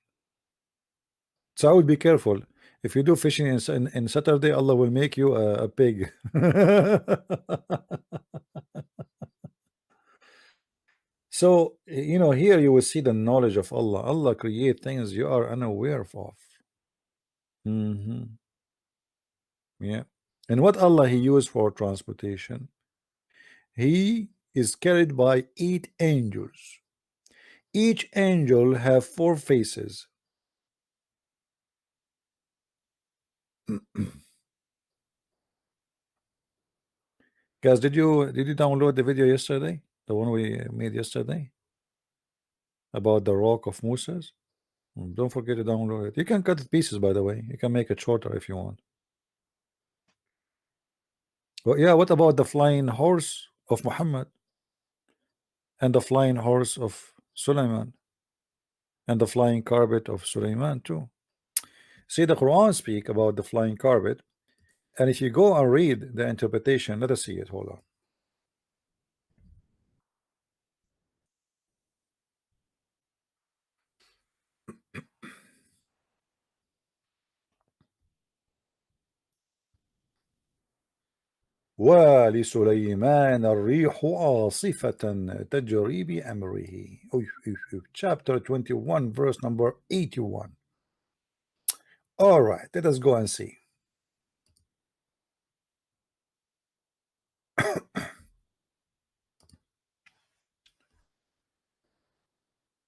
Saud, be careful. If you do fishing in Saturday, Allah will make you a pig. So, here you will see the knowledge of Allah. Allah create things you are unaware of. Yeah. And what Allah He used for transportation? He is carried by 8 angels. Each angel have 4 faces. Guys, did you download the video yesterday? The one we made yesterday about the rock of Moses? Don't forget to download it. You can cut it pieces, by the way. You can make it shorter if you want. Well, yeah, what about the flying horse of Muhammad and the flying horse of Sulaiman and the flying carpet of Sulaiman too? See, the Quran speak about the flying carpet, and if you go and read the interpretation, let us see it. Hold on. وَلِسُلَيْمَانَ الرِّيحُ عَاصِفَةً تَجْرِي بِأَمْرِهِ. Chapter 21, verse number 81. All right, let us go and see.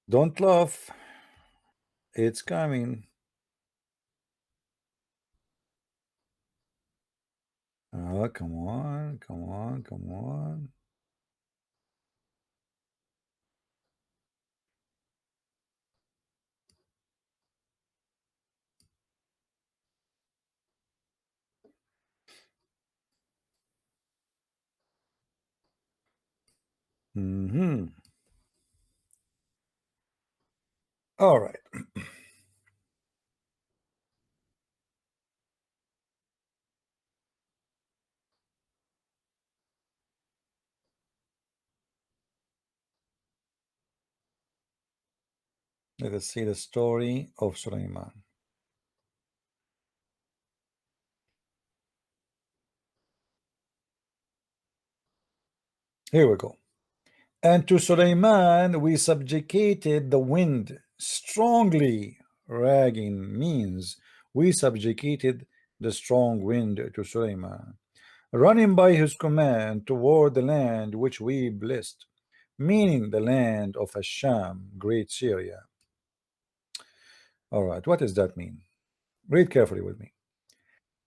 Don't laugh. It's coming. Oh, come on, come on, come on. All right. Let us see the story of Sulaiman. Here we go. And to Sulaiman we subjugated the wind strongly. Ragging means we subjugated the strong wind to Sulaiman, running by his command toward the land which we blessed, meaning the land of Asham, great Syria. All right, what does that mean? Read carefully with me.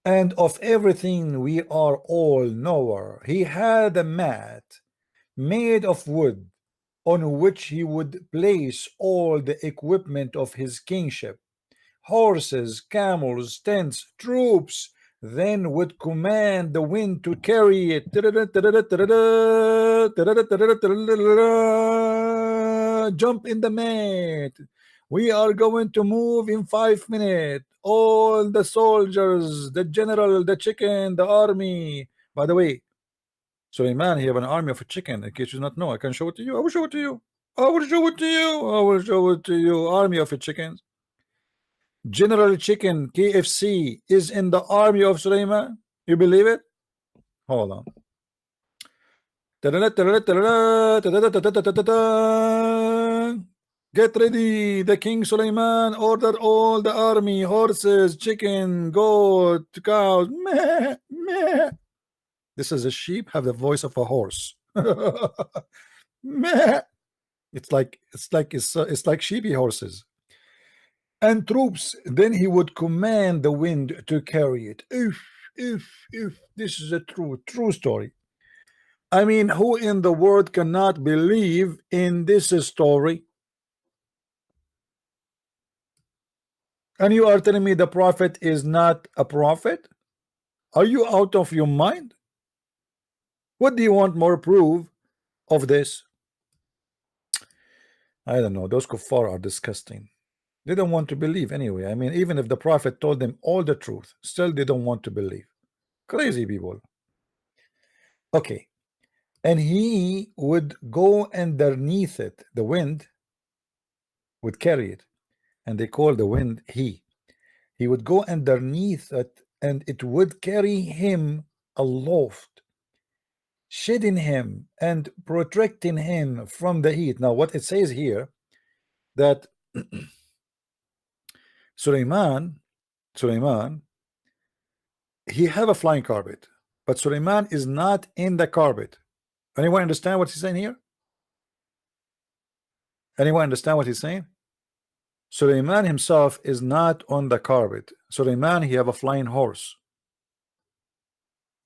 And of everything we are all knower. He had a mat made of wood on which he would place all the equipment of his kingship, horses, camels, tents, troops, then would command the wind to carry it. Jump in the mat. We are going to move in 5 minutes. All the soldiers, the general, the chicken, the army. By the way, Suleiman, he have an army of a chicken. In case you not know, I can show it to you. I will show it to you. I will show it to you. I will show it to you. Army of a chickens. General Chicken KFC is in the army of Suleiman. You believe it? Hold on. Get ready. The King Suleiman ordered all the army, horses, chicken, goat, cows. Meh, meh. This is a sheep have the voice of a horse. Meh. It's like sheepy horses. And troops, then he would command the wind to carry it. If this is a true story. I mean, who in the world cannot believe in this story? And you are telling me the prophet is not a prophet? Are you out of your mind? What do you want more proof of this? I don't know. Those kuffar are disgusting. They don't want to believe anyway. I mean, even if the prophet told them all the truth, still they don't want to believe. Crazy people. Okay. And he would go underneath it. The wind would carry it. And they call the wind he. He would go underneath it, and it would carry him aloft, shading him and protecting him from the heat. Now, what it says here, that Suleiman, he have a flying carpet, but Suleiman is not in the carpet. Anyone understand what he's saying here? Anyone understand what he's saying? Suleiman himself is not on the carpet. Suleiman, he have a flying horse.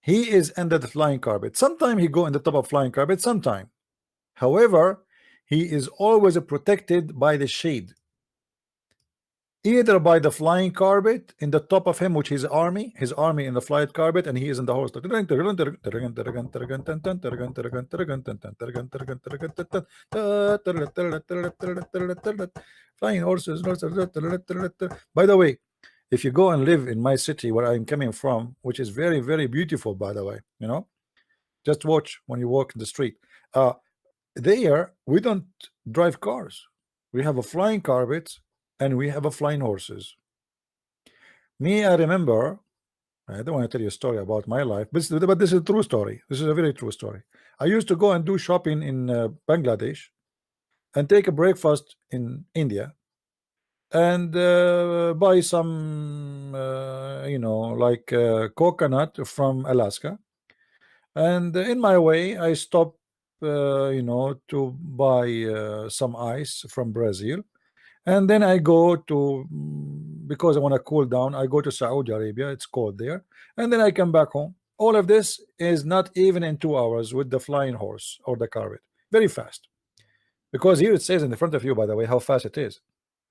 He is under the flying carpet. Sometime he go in the top of flying carpet, sometime. However, he is always protected by the shade, either by the flying carpet in the top of him, which is his army in the flight carpet, and he is in the horse. Flying horses. By the way, if you go and live in my city where I'm coming from, which is very, very beautiful, by the way, you know, just watch when you walk in the street. There we don't drive cars. We have a flying carpet and we have a flying horses. Me, I remember, I don't want to tell you a story about my life, but this is a true story. This is a very true story. I used to go and do shopping in Bangladesh and take a breakfast in India and buy some you know, like coconut from Alaska. And in my way I stopped you know, to buy some ice from Brazil, and then I go to, because I want to cool down, I go to Saudi Arabia, it's cold there, and then I come back home. All of this is not even in 2 hours with the flying horse or the carpet. Very fast, because here it says in the front of you, by the way, how fast it is.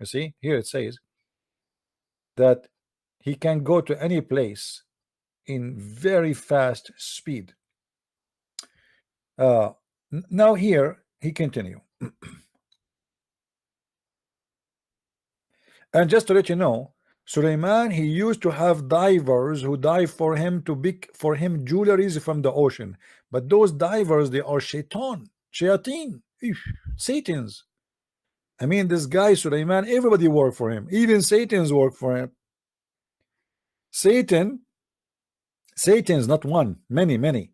You see here it says that he can go to any place in very fast speed. Now here he continue. And just to let you know, Suleiman, he used to have divers who dive for him to pick for him jewelries from the ocean. But those divers, they are shayateen, Satans. I mean, this guy Suleiman, everybody work for him. Even Satans work for him. Satans, not one, many.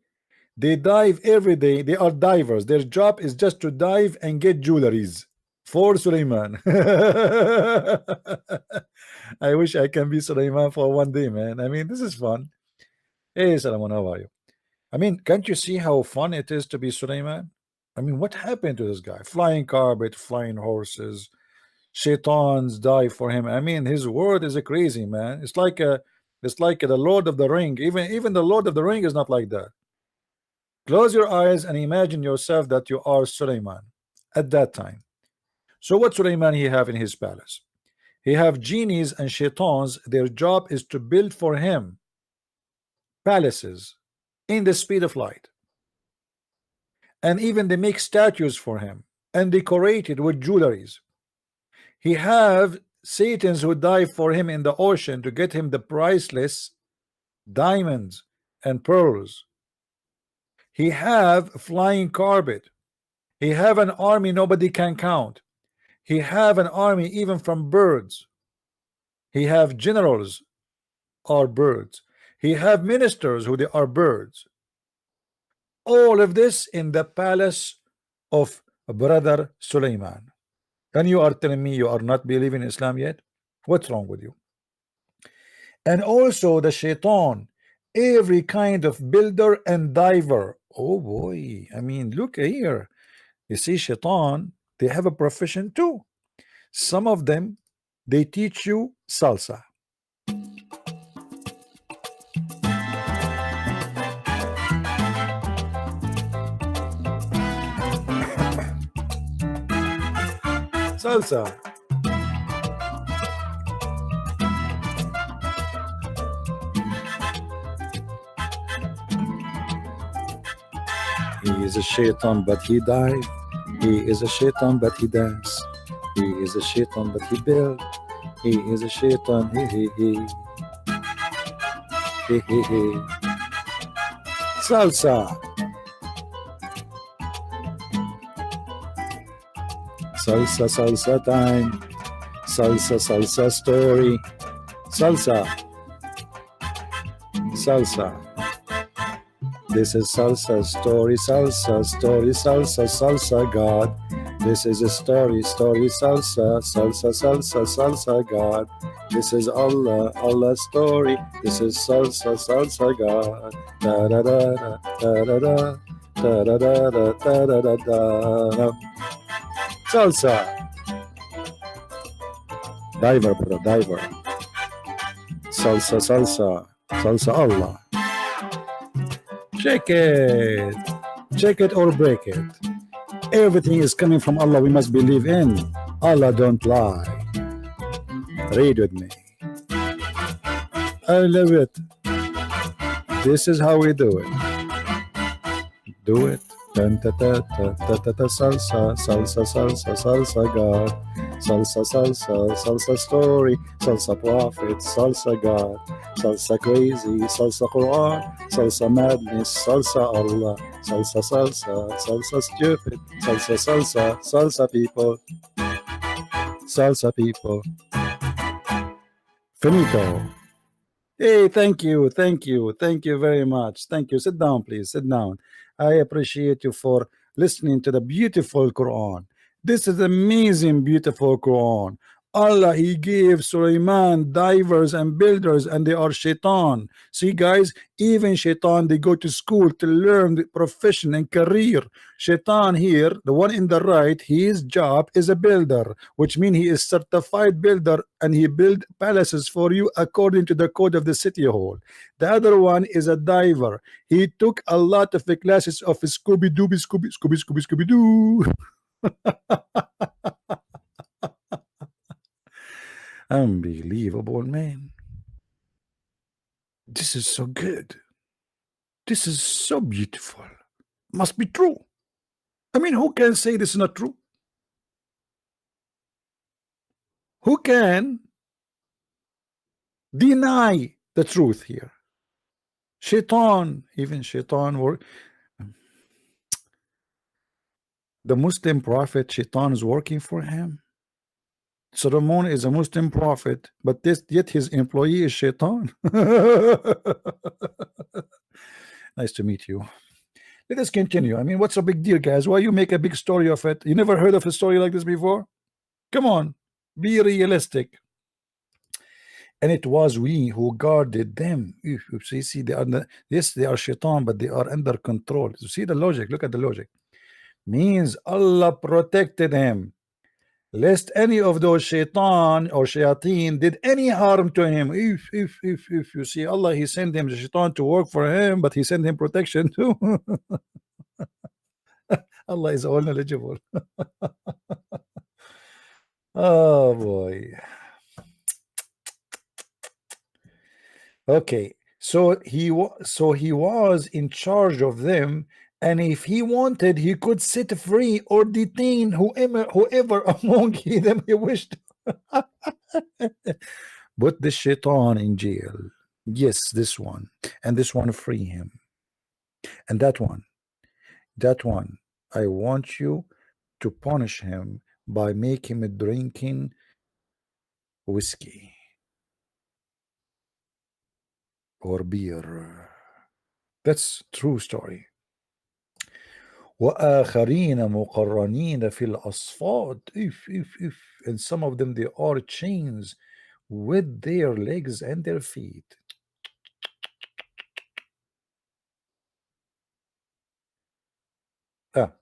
They dive every day. They are divers. Their job is just to dive and get jewelries for Suleiman. I wish I can be Suleiman for one day, man. I mean, this is fun. Hey, Salaman, how are you? I mean, can't you see how fun it is to be Suleiman? I mean, what happened to this guy? Flying carpet, flying horses, shaitans die for him. I mean, his word is a crazy, man. It's like the Lord of the Ring. Even the Lord of the Ring is not like that. Close your eyes and imagine yourself that you are Suleiman at that time. So what Suleiman he have in his palace? He have genies and shaitans. Their job is to build for him palaces in the speed of light, and even they make statues for him and decorate it with jewelries. He have Satans who dive for him in the ocean to get him the priceless diamonds and pearls. He have flying carpet. He have an army nobody can count. He have an army even from birds. He have generals are birds. He have ministers who they are birds. All of this in the palace of brother Suleiman. And you are telling me you are not believing in Islam yet? What's wrong with you? And also the shaitan, every kind of builder and diver. Oh boy, I mean, look here. You see, shaitan, they have a profession too. Some of them, they teach you salsa. Salsa. He is a shaitan, but he died. He is a shaitan, but he dance. He is a shaitan, but he built. He is a shaitan. Salsa. Salsa, salsa time. Salsa, salsa story. Salsa. Salsa. This is salsa story, salsa story, salsa, salsa God. This is a story, story, salsa, salsa, salsa, salsa God. This is Allah, Allah story. This is salsa, salsa God. Da da da da da da da da da da da da da da. Salsa. Diver, brother, diver. Salsa, salsa, salsa Allah. Check it. Check it or break it. Everything is coming from Allah. We must believe in. Allah don't lie. Read with me. I love it. This is how we do it. Do it. Ta ta ta ta ta ta salsa, salsa, salsa, salsa God. Salsa, salsa, salsa story, salsa prophet, salsa God, salsa crazy, salsa Quran, salsa madness, salsa Allah, salsa, salsa, salsa stupid, salsa, salsa, salsa people, salsa people. Finito. Hey, thank you very much. Thank you. Sit down, please. Sit down. I appreciate you for listening to the beautiful Quran. This is amazing, beautiful Quran. Allah, He gave Sulaiman divers and builders, and they are shaitan. See, guys, even shaitan, they go to school to learn the profession and career. Shaitan here, the one in the right, his job is a builder, which means he is certified builder, and he build palaces for you according to the code of the city hall. The other one is a diver. He took a lot of the classes of Scooby-Dooby, Scooby-Doo. Unbelievable, man. This is so good. This is so beautiful. Must be true. I mean, who can say this is not true? Who can deny the truth here? Shaitan, even Shaitan work. The Muslim prophet, Shaitan is working for him. Solomon is a Muslim prophet, but yet his employee is Shaitan. Nice to meet you. Let us continue. I mean, what's a big deal, guys? Why you make a big story of it? You never heard of a story like this before? Come on, be realistic. And it was we who guarded them. You see, they are yes, they are Shaitan, but they are under control. You see the logic? Look at the logic. Means Allah protected him, lest any of those shaitan or shayateen did any harm to him. If you see, Allah, He sent him the shaitan to work for him, but He sent him protection too. Allah is all knowledgeable. Oh boy. Okay, so he was in charge of them, and if he wanted, he could set free or detain whoever among them he wished. Put the shaitan in jail. Yes, this one, and this one, free him, and that one, I want you to punish him by making him drinking whiskey or beer. That's true story. وآخرين مقرنين في الأصفاد. If and some of them, they are chains with their legs and their feet.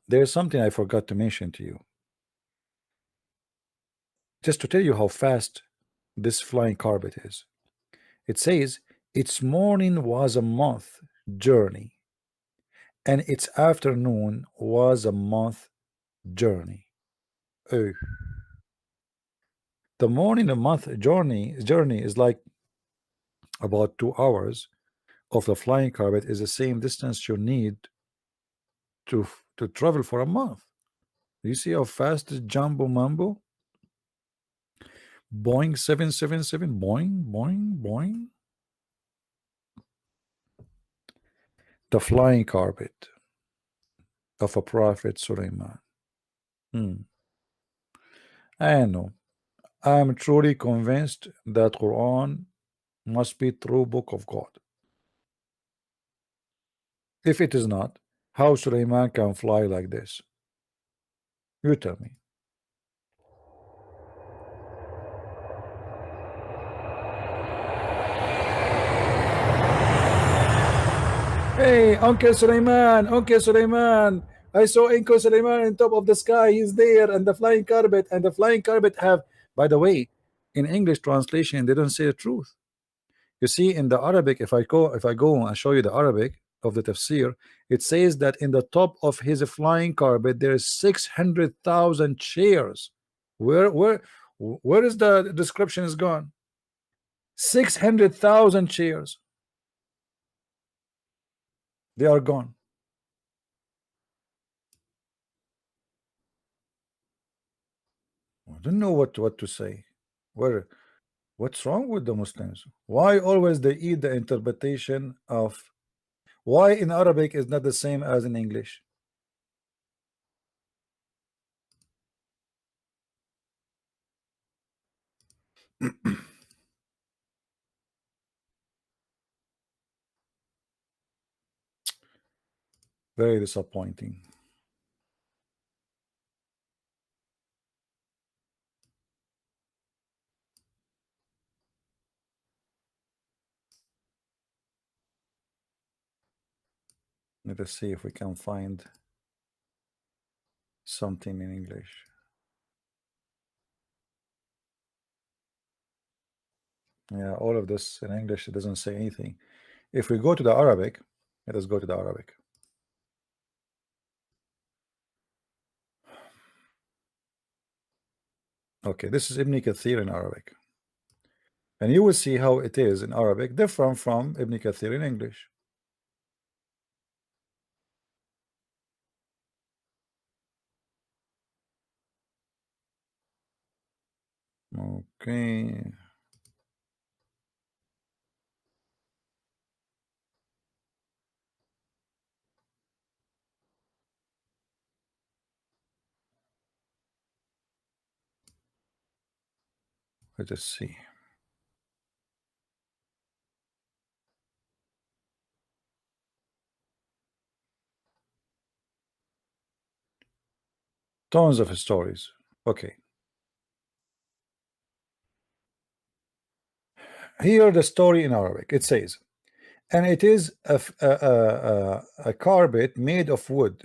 There's something I forgot to mention to you. Just to tell you how fast this flying carpet is. It says its morning was a month journey, and its afternoon was a month journey. Oh. The morning a month journey is like about 2 hours of the flying carpet is the same distance you need to travel for a month. You see how fast is Jumbo Mambo? Boeing 777, Boeing, Boeing, Boeing. The flying carpet of a prophet Suleiman. Hmm. I know. I am truly convinced that Quran must be true book of God. If it is not, how Suleiman can fly like this? You tell me. Hey, Uncle Suleiman, Uncle Suleiman. I saw Uncle Suleiman on top of the sky. He's there, and the flying carpet, and the flying carpet have, by the way, in English translation, they don't say the truth. You see, in the Arabic, if I go and show you the Arabic of the tafsir, it says that in the top of his flying carpet there is 600,000 chairs. Where is the description is gone? 600,000 chairs. They are gone. I don't know what to say. What's wrong with the Muslims? Why always they eat the interpretation of why in Arabic is not the same as in English? Very disappointing. Let us see if we can find something in English. Yeah, all of this in English, it doesn't say anything. If we go to the Arabic, let us go to the Arabic. Okay, this is Ibn Kathir in Arabic. And you will see how it is in Arabic, different from Ibn Kathir in English. Okay. Let us see. Tons of stories. Okay. Here the story in Arabic. It says, and it is a carpet made of wood.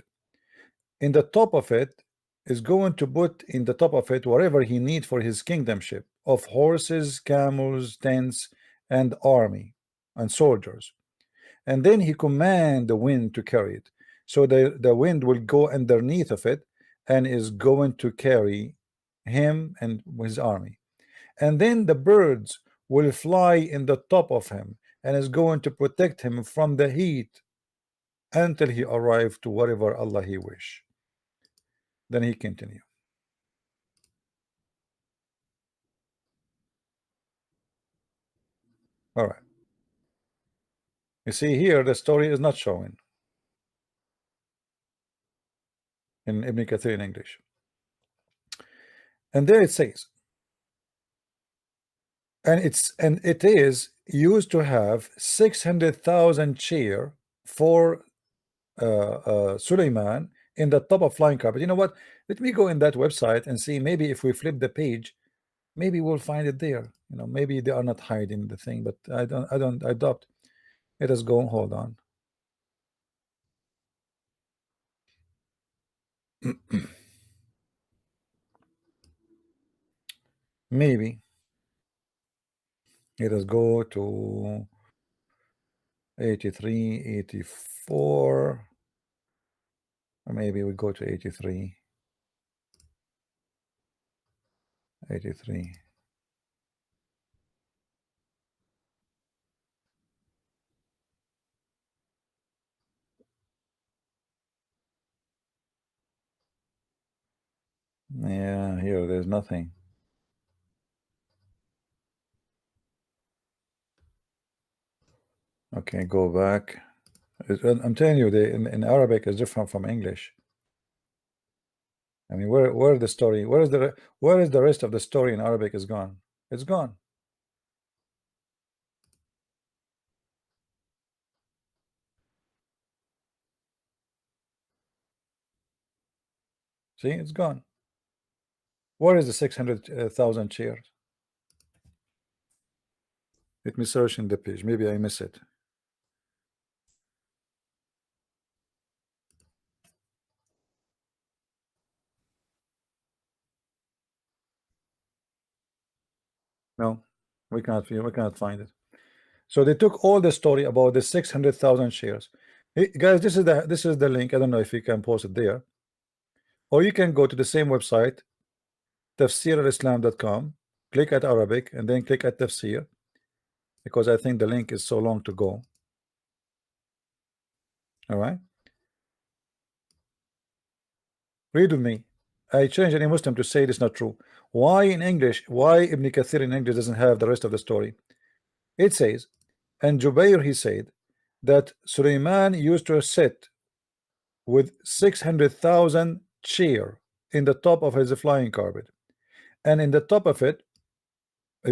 In the top of it is going to put in the top of it whatever he need for his kingdomship of horses, camels, tents, and army and soldiers. And then he command the wind to carry it. So the wind will go underneath of it and is going to carry him and his army. And then the birds will fly in the top of him and is going to protect him from the heat until he arrive to whatever Allah he wish. Then he continue. All right. You see here the story is not showing in Ibn Kathir in English. And there it says, and it is used to have 600,000 chair for Suleiman in the top of flying carpet. You know what? Let me go in that website and see. Maybe if we flip the page, maybe we'll find it there. You know, maybe they are not hiding the thing, but I doubt. Let us go. Hold on. Maybe let us go to 83, 84. Or maybe we go to 83. 83. Yeah, here there's nothing. Okay, go back. I'm telling you, in Arabic is different from English. I mean, where the story? Where is the rest of the story in Arabic is gone? It's gone. See, it's gone. Where is the 600,000 shares? Let me search in the page. Maybe I miss it. No, we cannot find it. So they took all the story about the 600,000 shares. Hey, guys, this is the link. I don't know if you can post it there, or you can go to the same website, tafsiralislam.com, click at Arabic, and then click at tafsir, because I think the link is so long to go. All right, read with me. I challenge any Muslim to say this not true. Why in English? Why Ibn Kathir in English doesn't have the rest of the story? It says, and Jubair, he said that Suleiman used to sit with 600,000 chair in the top of his flying carpet, and in the top of it,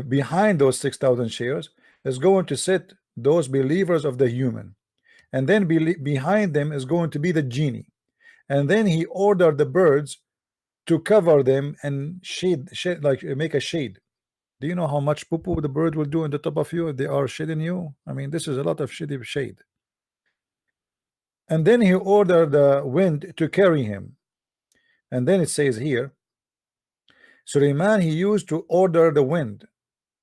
behind those 6,000 chairs, is going to sit those believers of the human, and then behind them is going to be the genie, and then he ordered the birds to cover them and shade like make a shade. Do you know how much poo-poo the bird will do in the top of you if they are shading you? I mean, this is a lot of shade. And then he ordered the wind to carry him. And then it says here, Suleiman, he used to order the wind,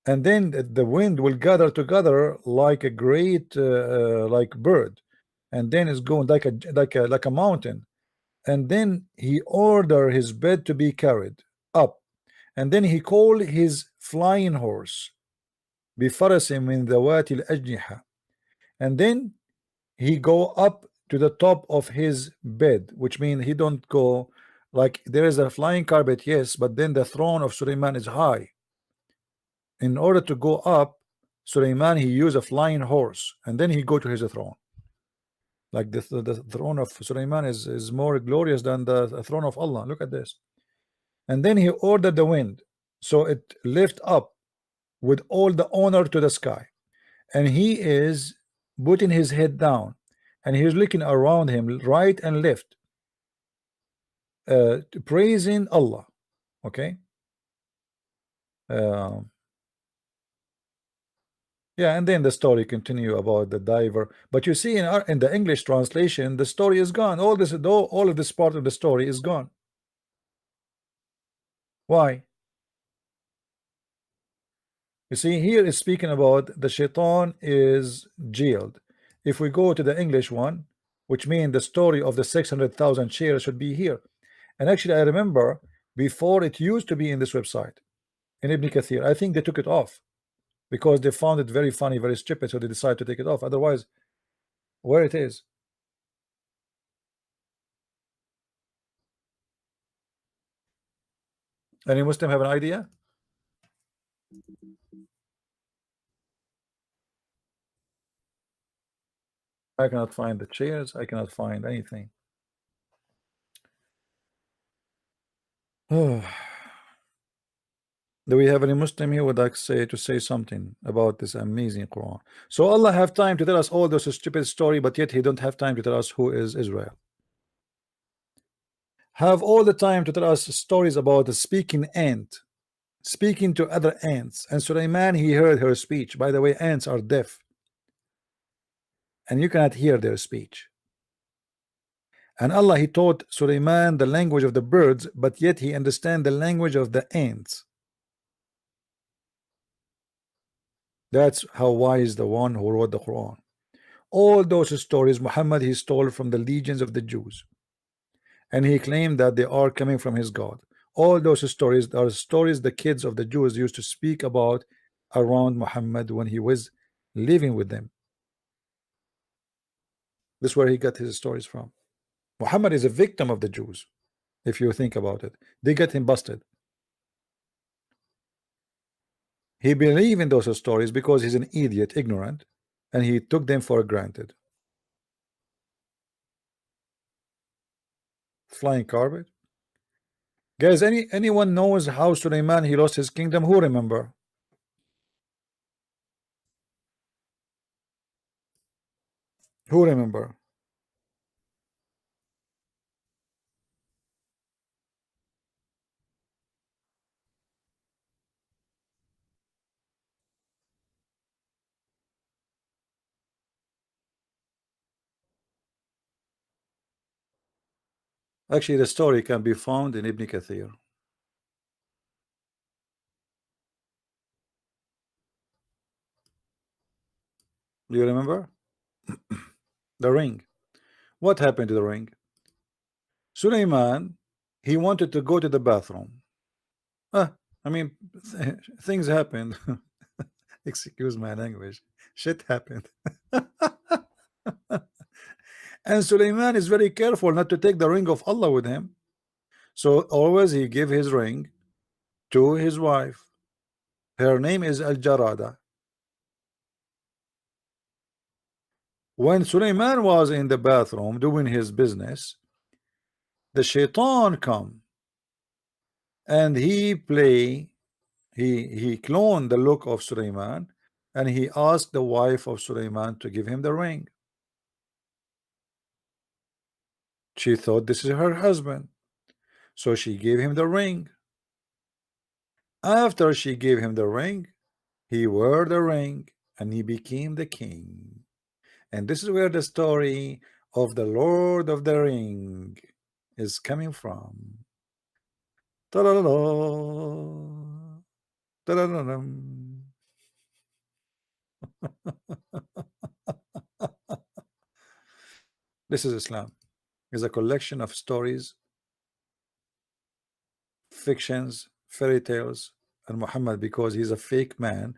and then the wind will gather together like a great like bird, and then it's going like a mountain, and then he ordered his bed to be carried up, and then he called his flying horse بفرس من ذوات الأجنحة, and then he go up to the top of his bed, which means he don't go like there is a flying carpet, yes, but then the throne of Suleiman is high. In order to go up, Suleiman, he used a flying horse, and then he go to his throne. Like the throne of Suleiman is more glorious than the throne of Allah. Look at this. And then he ordered the wind, so it lift up with all the honor to the sky, and he is putting his head down, and he's looking around him right and left, praising Allah. Okay. Yeah, and then the story continue about the diver. But you see, in the English translation, the story is gone. All of this part of the story is gone. Why? You see, here is speaking about the shaitan is jailed. If we go to the English one, which means the story of the 600,000 shares should be here. And actually, I remember before it used to be in this website in Ibn Kathir. I think they took it off because they found it very funny, very stupid, so they decided to take it off. Otherwise, where it is. Any Muslim have an idea? I cannot find the chairs. I cannot find anything. Do we have any Muslim here would like to say something about this amazing Quran? So Allah have time to tell us all those stupid story, but yet He don't have time to tell us who is Israel. Have all the time to tell us stories about the speaking ant, speaking to other ants, and Suleiman, he heard her speech. By the way, ants are deaf, and you cannot hear their speech. And Allah, He taught Suleiman the language of the birds, but yet he understand the language of the ants. That's how wise the one who wrote the Quran. All those stories Muhammad he stole from the legions of the Jews, and he claimed that they are coming from his God. All those stories are stories the kids of the Jews used to speak about around Muhammad when he was living with them. This is where he got his stories from. Muhammad is a victim of the Jews. If you think about it, they get him busted. He believed in those stories because he's an idiot, ignorant, and he took them for granted. Flying carpet. Guys, anyone knows how Suleiman he lost his kingdom? Who remember? Who remember? Actually, the story can be found in Ibn Kathir. Do you remember? The ring. What happened to the ring? Suleiman, he wanted to go to the bathroom. I mean, things happened. Excuse my language. Shit happened. And Suleiman is very careful not to take the ring of Allah with him. So always he give his ring to his wife. Her name is Al-Jarada. When Suleiman was in the bathroom doing his business, the shaitan come and he cloned the look of Suleiman, and he asked the wife of Suleiman to give him the ring. She thought this is her husband, so she gave him the ring. After she gave him the ring, he wore the ring and he became the king. And this is where the story of the Lord of the Ring is coming from. Ta-da-da-da. Ta-da-da-dum. This is Islam. It's a collection of stories, fictions, fairy tales, and Muhammad, because he's a fake man,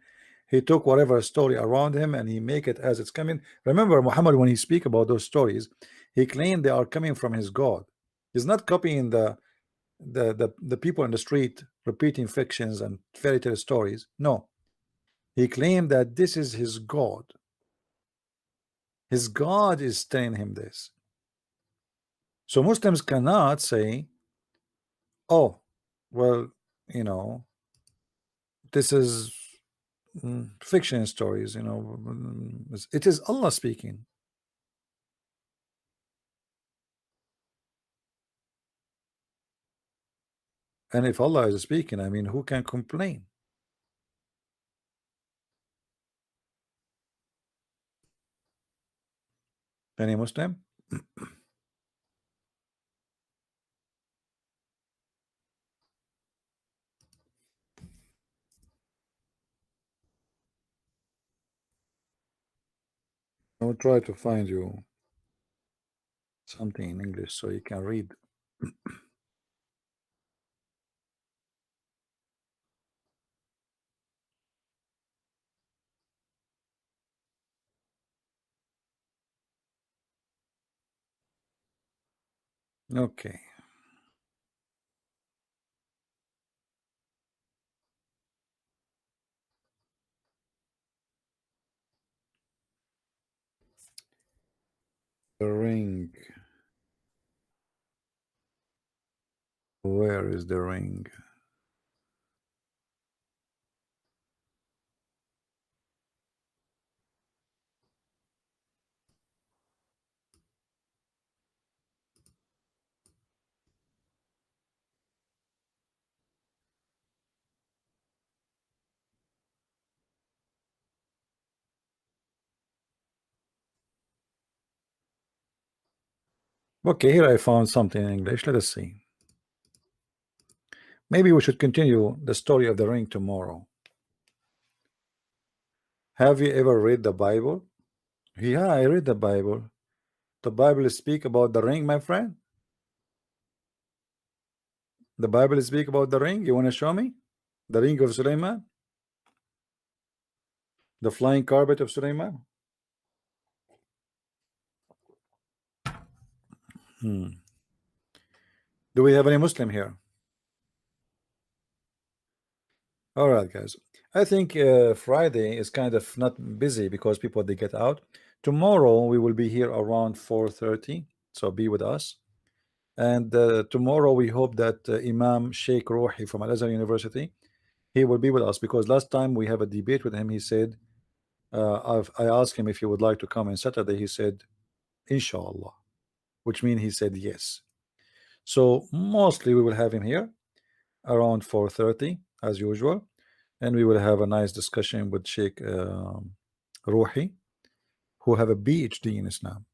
he took whatever story around him and he make it as it's coming. Remember, Muhammad, when he speak about those stories, he claimed they are coming from his God. He's not copying the people in the street repeating fictions and fairy tale stories. No, he claimed that this is his God. His God is telling him this. So Muslims cannot say, oh, well, you know, this is fiction stories, you know, it is Allah speaking. And if Allah is speaking, I mean, who can complain? Any Muslim? I will try to find you something in English so you can read. Okay. The ring. Where is the ring? Okay, here I found something in English. Let us see. Maybe we should continue the story of the ring tomorrow. Have you ever read the Bible? Yeah, I read the Bible. The Bible speak about the ring, my friend. The Bible speak about the ring. You want to show me the ring of Suleiman, the flying carpet of Suleiman? Do we have any Muslim here? All right, guys. I think Friday is kind of not busy because people they get out. Tomorrow we will be here around 4:30, so be with us. And tomorrow we hope that Imam Sheikh Rohi from Al Azhar University he will be with us because last time we have a debate with him. He said I asked him if he would like to come on Saturday. He said Inshallah, which means he said yes. So mostly we will have him here around 4:30 as usual, and we will have a nice discussion with Sheikh Ruhi, who have a PhD in Islam.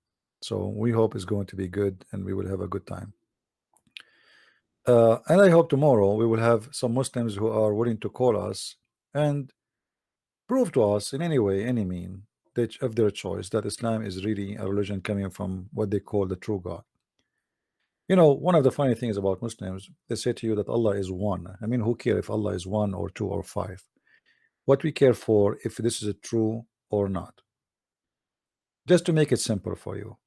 So we hope it's going to be good, and we will have a good time. And I hope tomorrow we will have some Muslims who are willing to call us and prove to us in any way, any mean, that of their choice, that Islam is really a religion coming from what they call the true God. You know, one of the funny things about Muslims, they say to you that Allah is one. I mean, who care if Allah is one or two or five? What we care for if this is true or not. Just to make it simple for you.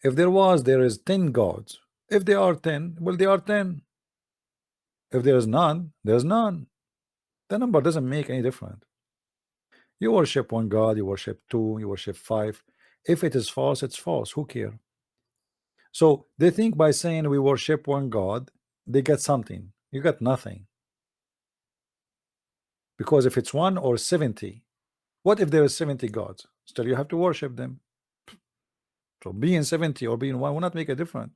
If there is 10 gods. If they are 10, well, they are 10. If there is none, there's none. The number doesn't make any difference. You worship one God, you worship two, you worship five. If it is false, it's false. Who cares? So they think by saying we worship one God, they get something. You got nothing. Because if it's one or 70, what if there is 70 gods? Still, you have to worship them. So being 70 or being one will not make a difference.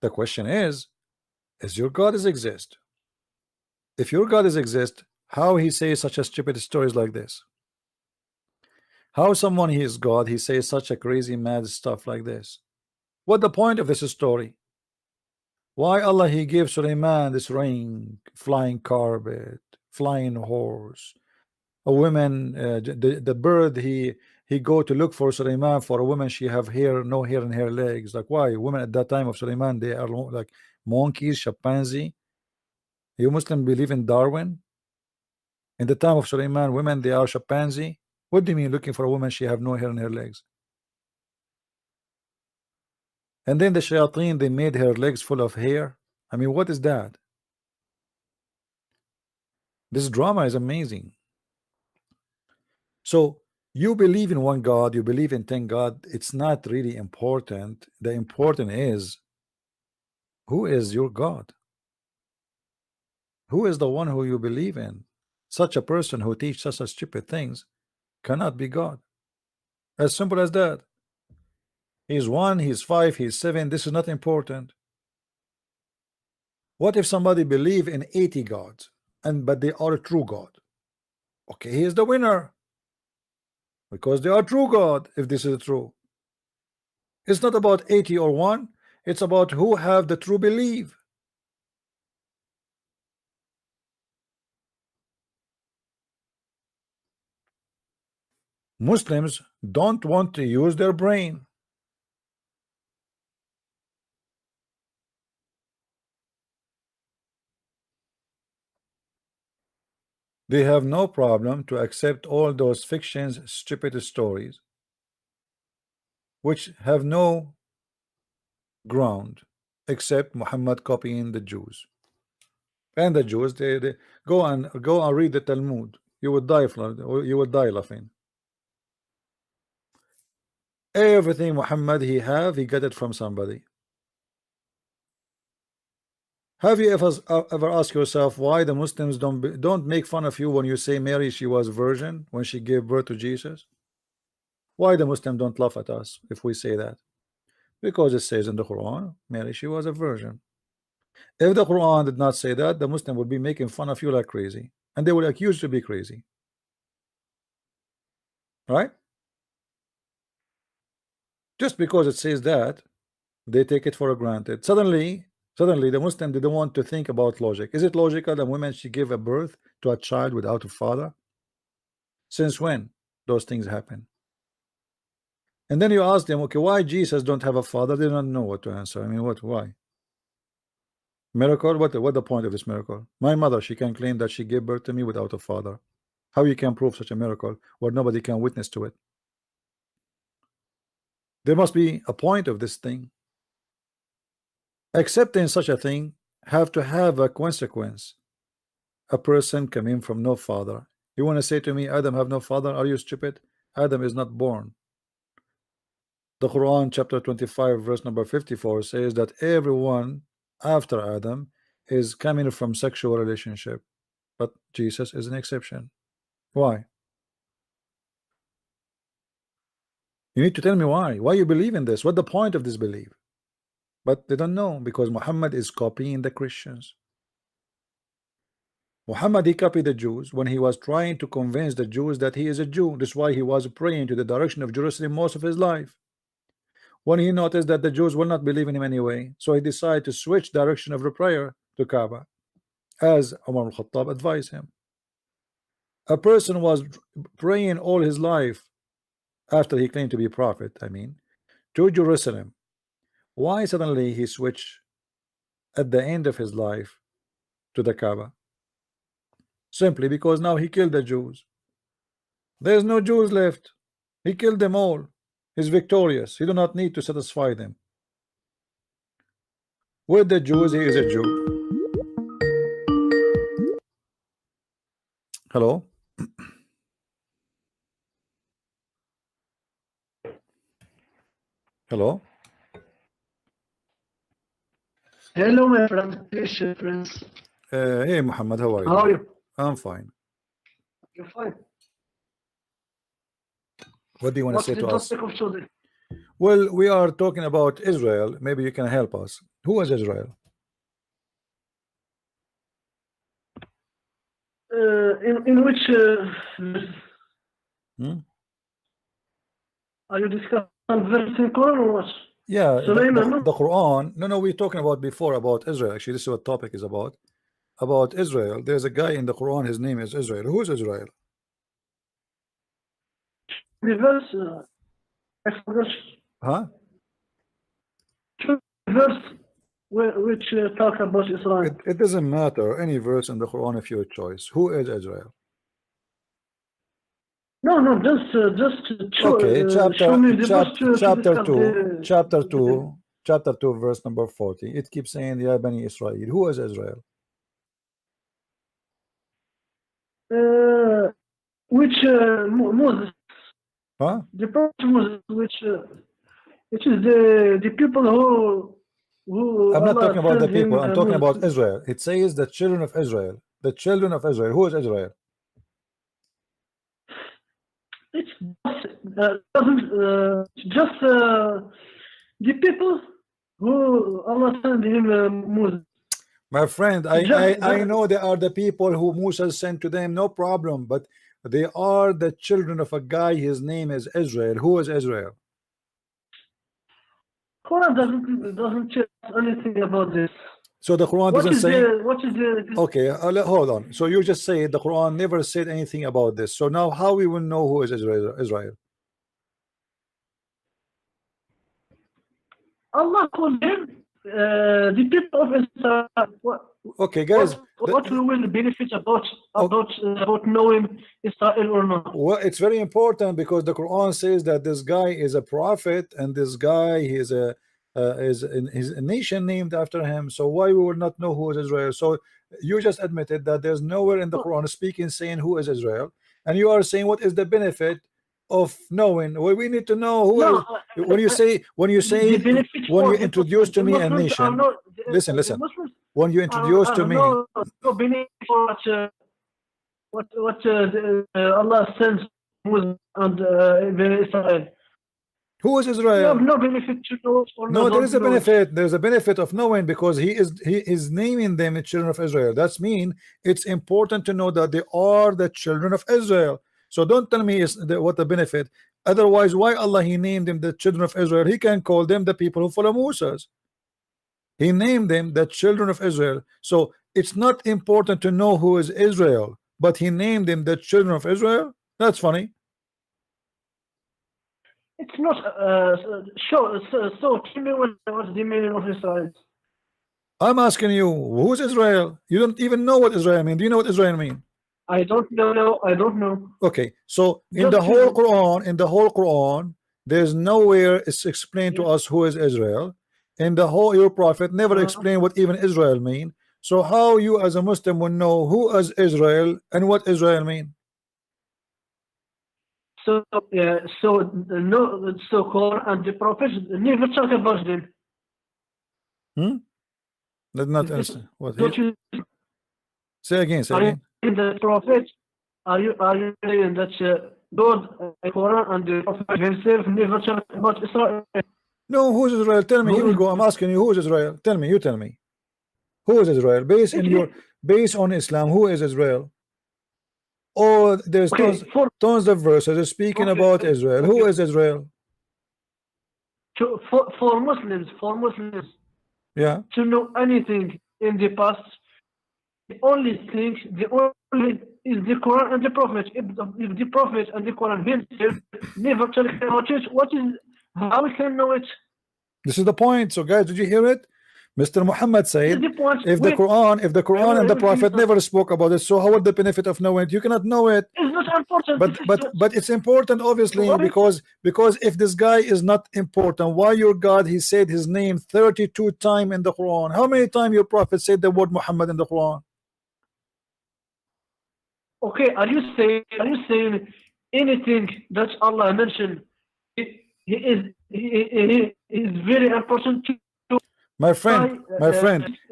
The question is your God is exist? If your God is exist, how he says such a stupid stories like this? How someone he is God, he says such a crazy mad stuff like this? What the point of this story? Why Allah he gives Suleiman this ring, flying carpet, flying horse, a woman, the bird he go to look for Suleiman for a woman she have hair, no hair in her legs. Like why? Women at that time of Suleiman they are like monkeys, chimpanzee. You Muslim believe in Darwin? In the time of Suleiman, women they are chimpanzee. What do you mean looking for a woman she have no hair in her legs? And then the shayateen they made her legs full of hair. I mean, what is that? This drama is amazing. So you believe in one God, you believe in 10 God. It's not really important. The important is who is your God? Who is the one who you believe in? Such a person who teaches such stupid things cannot be God. As simple as that. He's one, he's five, he's seven. This is not important. What if somebody believe in 80 gods but they are a true God? Okay, he is the winner because they are true God. If this is true, it's not about 80 or one. It's about who have the true belief. Muslims don't want to use their brain. They have no problem to accept all those fictions, stupid stories, which have no ground except Muhammad copying the Jews. And the Jews, they go and read the Talmud. You would die laughing. Everything Muhammad he got it from somebody. Have you ever asked yourself why the Muslims don't make fun of you when you say Mary she was virgin when she gave birth to Jesus? Why the Muslim don't laugh at us if we say that? Because it says in the Quran, Mary she was a virgin. If the Quran did not say that, the Muslim would be making fun of you like crazy, and they would accuse you to be crazy, right? Just because it says that, they take it for granted. Suddenly, the Muslim didn't want to think about logic. Is it logical that women should give a birth to a child without a father? Since when those things happen? And then you ask them, okay, why Jesus don't have a father? They don't know what to answer. I mean, why? Miracle? What the point of this miracle? My mother, she can claim that she gave birth to me without a father. How you can prove such a miracle where nobody can witness to it? There must be a point of this thing. Accepting such a thing have to have a consequence. A person coming from no father. You want to say to me Adam have no father? Are you stupid? Adam is not born. The Quran chapter 25 verse number 54 says that everyone after Adam is coming from sexual relationship, but Jesus is an exception. Why? You need to tell me why you believe in this. What the point of this belief? But they don't know, because Muhammad is copying the Christians. Muhammad, he copied the Jews when he was trying to convince the Jews that he is a Jew. That's why he was praying to the direction of Jerusalem most of his life. When he noticed that the Jews will not believe in him anyway, so he decided to switch direction of the prayer to Kaaba, as Umar al-Khattab advised him. A person was praying all his life after he claimed to be a prophet, to Jerusalem. Why suddenly he switched at the end of his life to the Kaaba? Simply because now he killed the Jews. There's no Jews left. He killed them all. He's victorious. He do not need to satisfy them. With the Jews, he is a Jew. Hello? Hello? Hello, my friend. Prince. Hey, Muhammad, how are you? How are you? I'm fine. You're fine. What do you want to say to us? Of today? Well, we are talking about Israel. Maybe you can help us. Who is Israel? In which are you discussing verse in Quran or what? Yeah, Sulaiman, the Quran. No, we're talking about before about Israel. Actually, this is what topic is about. About Israel. There's a guy in the Quran. His name is Israel. Who is Israel? The verse, I forgot. Huh? Verse which talk about Israel. It doesn't matter. Any verse in the Quran of your choice. Who is Israel? No, just okay. Chapter 2, verse number 40. It keeps saying, Ya Bani Israel. Who is Israel? Which Moses? Huh? The prophet Moses, which it is the people who I'm not Allah talking about the sent him, people. I'm talking Moses. about Israel. It says the children of Israel. The children of Israel. Who is Israel? It's just the people who Allah sent him Moses. My friend, I know they are the people who Musa sent to them, no problem, but they are the children of a guy. His name is Israel. Who is Israel? Quran doesn't tell us anything about this. So the Quran doesn't say. What is the? Okay, hold on. So you just say the Quran never said anything about this. So now how we will know who is Israel? Allah called him the people of Israel. Okay, guys. What will benefit about knowing Israel or not? Well, it's very important because the Quran says that this guy is a prophet, and this guy is a nation named after him. So why we will not know who is Israel? So you just admitted that there's nowhere in the Quran speaking saying who is Israel, and you are saying what is the benefit of knowing? Well, we need to know who is, when you introduce to me a nation. Listen. When you introduce to me what Allah sends and Israel. Who is Israel? You have no benefit to know. No, there is a benefit. There's a benefit of knowing, because he is naming them the children of Israel. That's mean it's important to know that they are the children of Israel. So don't tell me what the benefit. Otherwise, why Allah he named them the children of Israel? He can call them the people who follow Moses. He named them the children of Israel. So it's not important to know who is Israel, but he named them the children of Israel. That's funny. It's not sure. So tell me what's the meaning of Israel. I'm asking you, who's Israel? You don't even know what Israel means. Do you know what Israel means? I don't know. I don't know. Okay, so in the whole Quran, there's nowhere it's explained to us who is Israel. In the whole, your prophet never explained what even Israel mean. So how you as a Muslim will know who is Israel and what Israel mean? So Quran and the prophets never talk about them. Did not understand what Don't he you? say again. Say Are you again. saying the prophets? Are you saying that God, Quran, and the prophet himself never talk about Israel? No, who's Israel? Tell me. Here we go. I'm asking you, who is Israel? Tell me. You tell me. Who is Israel? Based on Islam, who is Israel? Oh, there's Okay, tons of verses speaking about Israel. Who is Israel? For Muslims, Yeah. to know anything in the past, the only is the Quran and the Prophet. If the Prophet and the Quran himself never talk about it, how we can know it? This is the point. So guys, did you hear it? Mr. Muhammad said, if the Quran and the Prophet never spoke about it, so how would the benefit of knowing it? You cannot know it. It's not important. But it's important, obviously, because if this guy is not important, why your God, he said his name 32 times in the Quran? How many times your Prophet said the word Muhammad in the Quran? Okay, are you saying anything that Allah mentioned? He is very important to. My friend,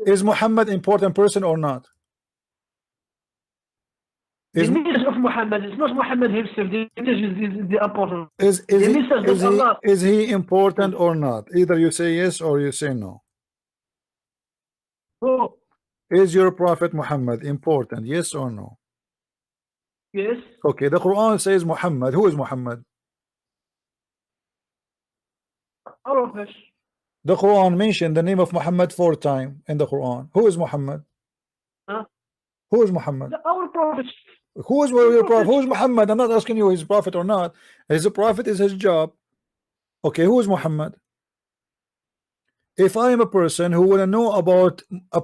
is Muhammad important person or not? The message of Muhammad is not Muhammad himself. The message is the important. Is he important or not? Either you say yes or you say no. Oh. Is your Prophet Muhammad important? Yes or no? Yes. Okay, the Quran says Muhammad. Who is Muhammad? All of us. The Quran mentioned the name of Muhammad 4 times in the Quran. Who is Muhammad? Who is Muhammad? Our prophet. Who is your prophet? Who is Muhammad? I'm not asking you his prophet or not. His prophet is his job. Okay, who is Muhammad? If I am a person who want to know about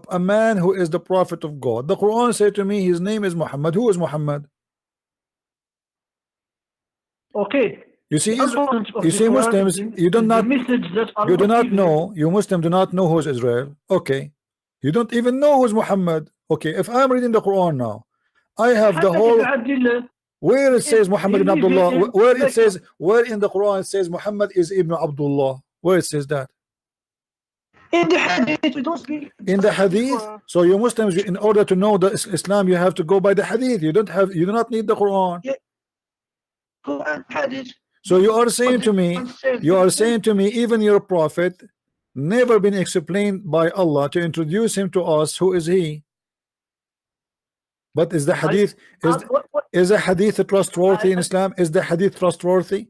a man who is the prophet of God, the Quran said to me his name is Muhammad. Who is Muhammad? Okay. You see, Muslims, you do not know. You Muslims do not know who is Israel. Okay, you don't even know who is Muhammad. Okay, if I'm reading the Quran now, I have the whole. Where it says Muhammad ibn Abdullah, where in the Quran it says Muhammad is Ibn Abdullah, where it says that? In the Hadith, we don't speak. In the Hadith. So you Muslims, in order to know the Islam, you have to go by the Hadith. You do not need the Quran. Yeah. Quran, Hadith. So you are saying to me, even your prophet never been explained by Allah to introduce him to us. Who is he? But is the hadith is the hadith trustworthy in Islam? Is the hadith trustworthy?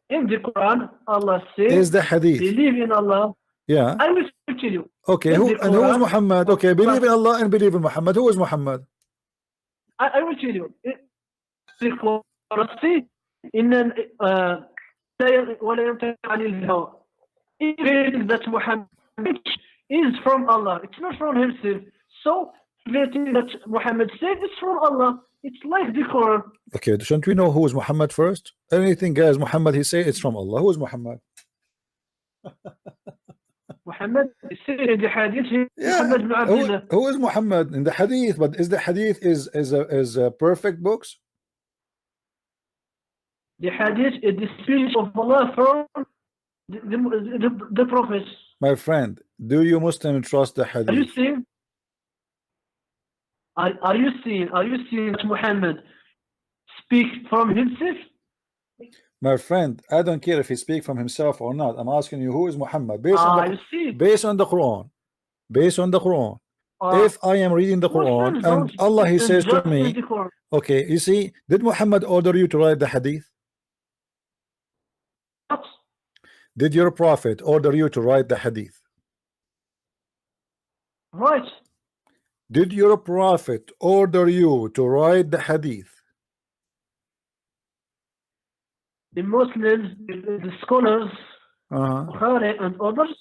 In the Quran, Allah says, is the hadith believe in Allah. Yeah. I will tell you. Okay, who is Muhammad? Okay, believe in Allah and believe in Muhammad. Who is Muhammad? I will tell you. The Quran in even that Muhammad is from Allah. It's not from himself. So everything that Muhammad said is from Allah. It's like the Quran. Okay, shouldn't we know who is Muhammad first? Anything guys Muhammad he say it's from Allah. Who is Muhammad? Muhammad said in the hadith, Muhammad ibn Abdullah. Who is Muhammad in the hadith? But is the hadith is a perfect books? The hadith is the speech of Allah from the prophets. My friend, do you Muslim trust the hadith? Are you saying? Are you seeing that Muhammad speak from himself? My friend, I don't care if he speaks from himself or not. I'm asking you, who is Muhammad? Based on the Quran. Based on the Quran. If I am reading the Quran and Allah he says to me, okay, you see, did Muhammad order you to write the hadith? What? Did your prophet order you to write the hadith? Right. Did your prophet order you to write the hadith? The Muslims, the scholars, Bukhari and others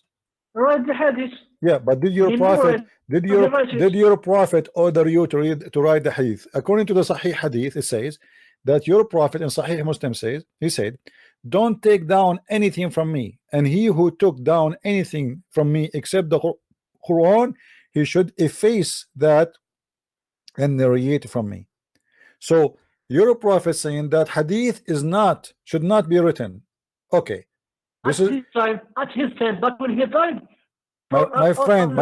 write the hadith. Yeah, but did your prophet order you to write the hadith? According to the Sahih hadith, it says that your prophet in Sahih Muslim he said, don't take down anything from me, and he who took down anything from me except the Quran, he should efface that and narrate from me. So your prophet saying that hadith is not, should not be written. Okay, this is at his time, but when he died, my friend,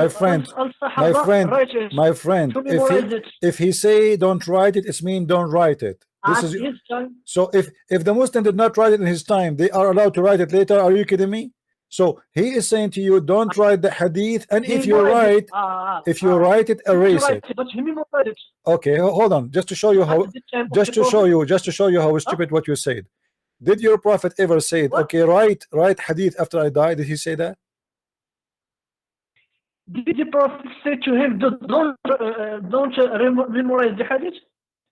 if he say don't write it, it's mean don't write it. This is his time. So if the Muslim did not write it in his time, they are allowed to write it later. Are you kidding me? So he is saying to you, don't write the hadith, and if you write, write it, erase it. But he memorized it. Okay, hold on, just to show you how, just to show you how stupid what you said. Did your prophet ever say, okay, write hadith after I die? Did he say that? Did the prophet say to him, don't memorize the hadith?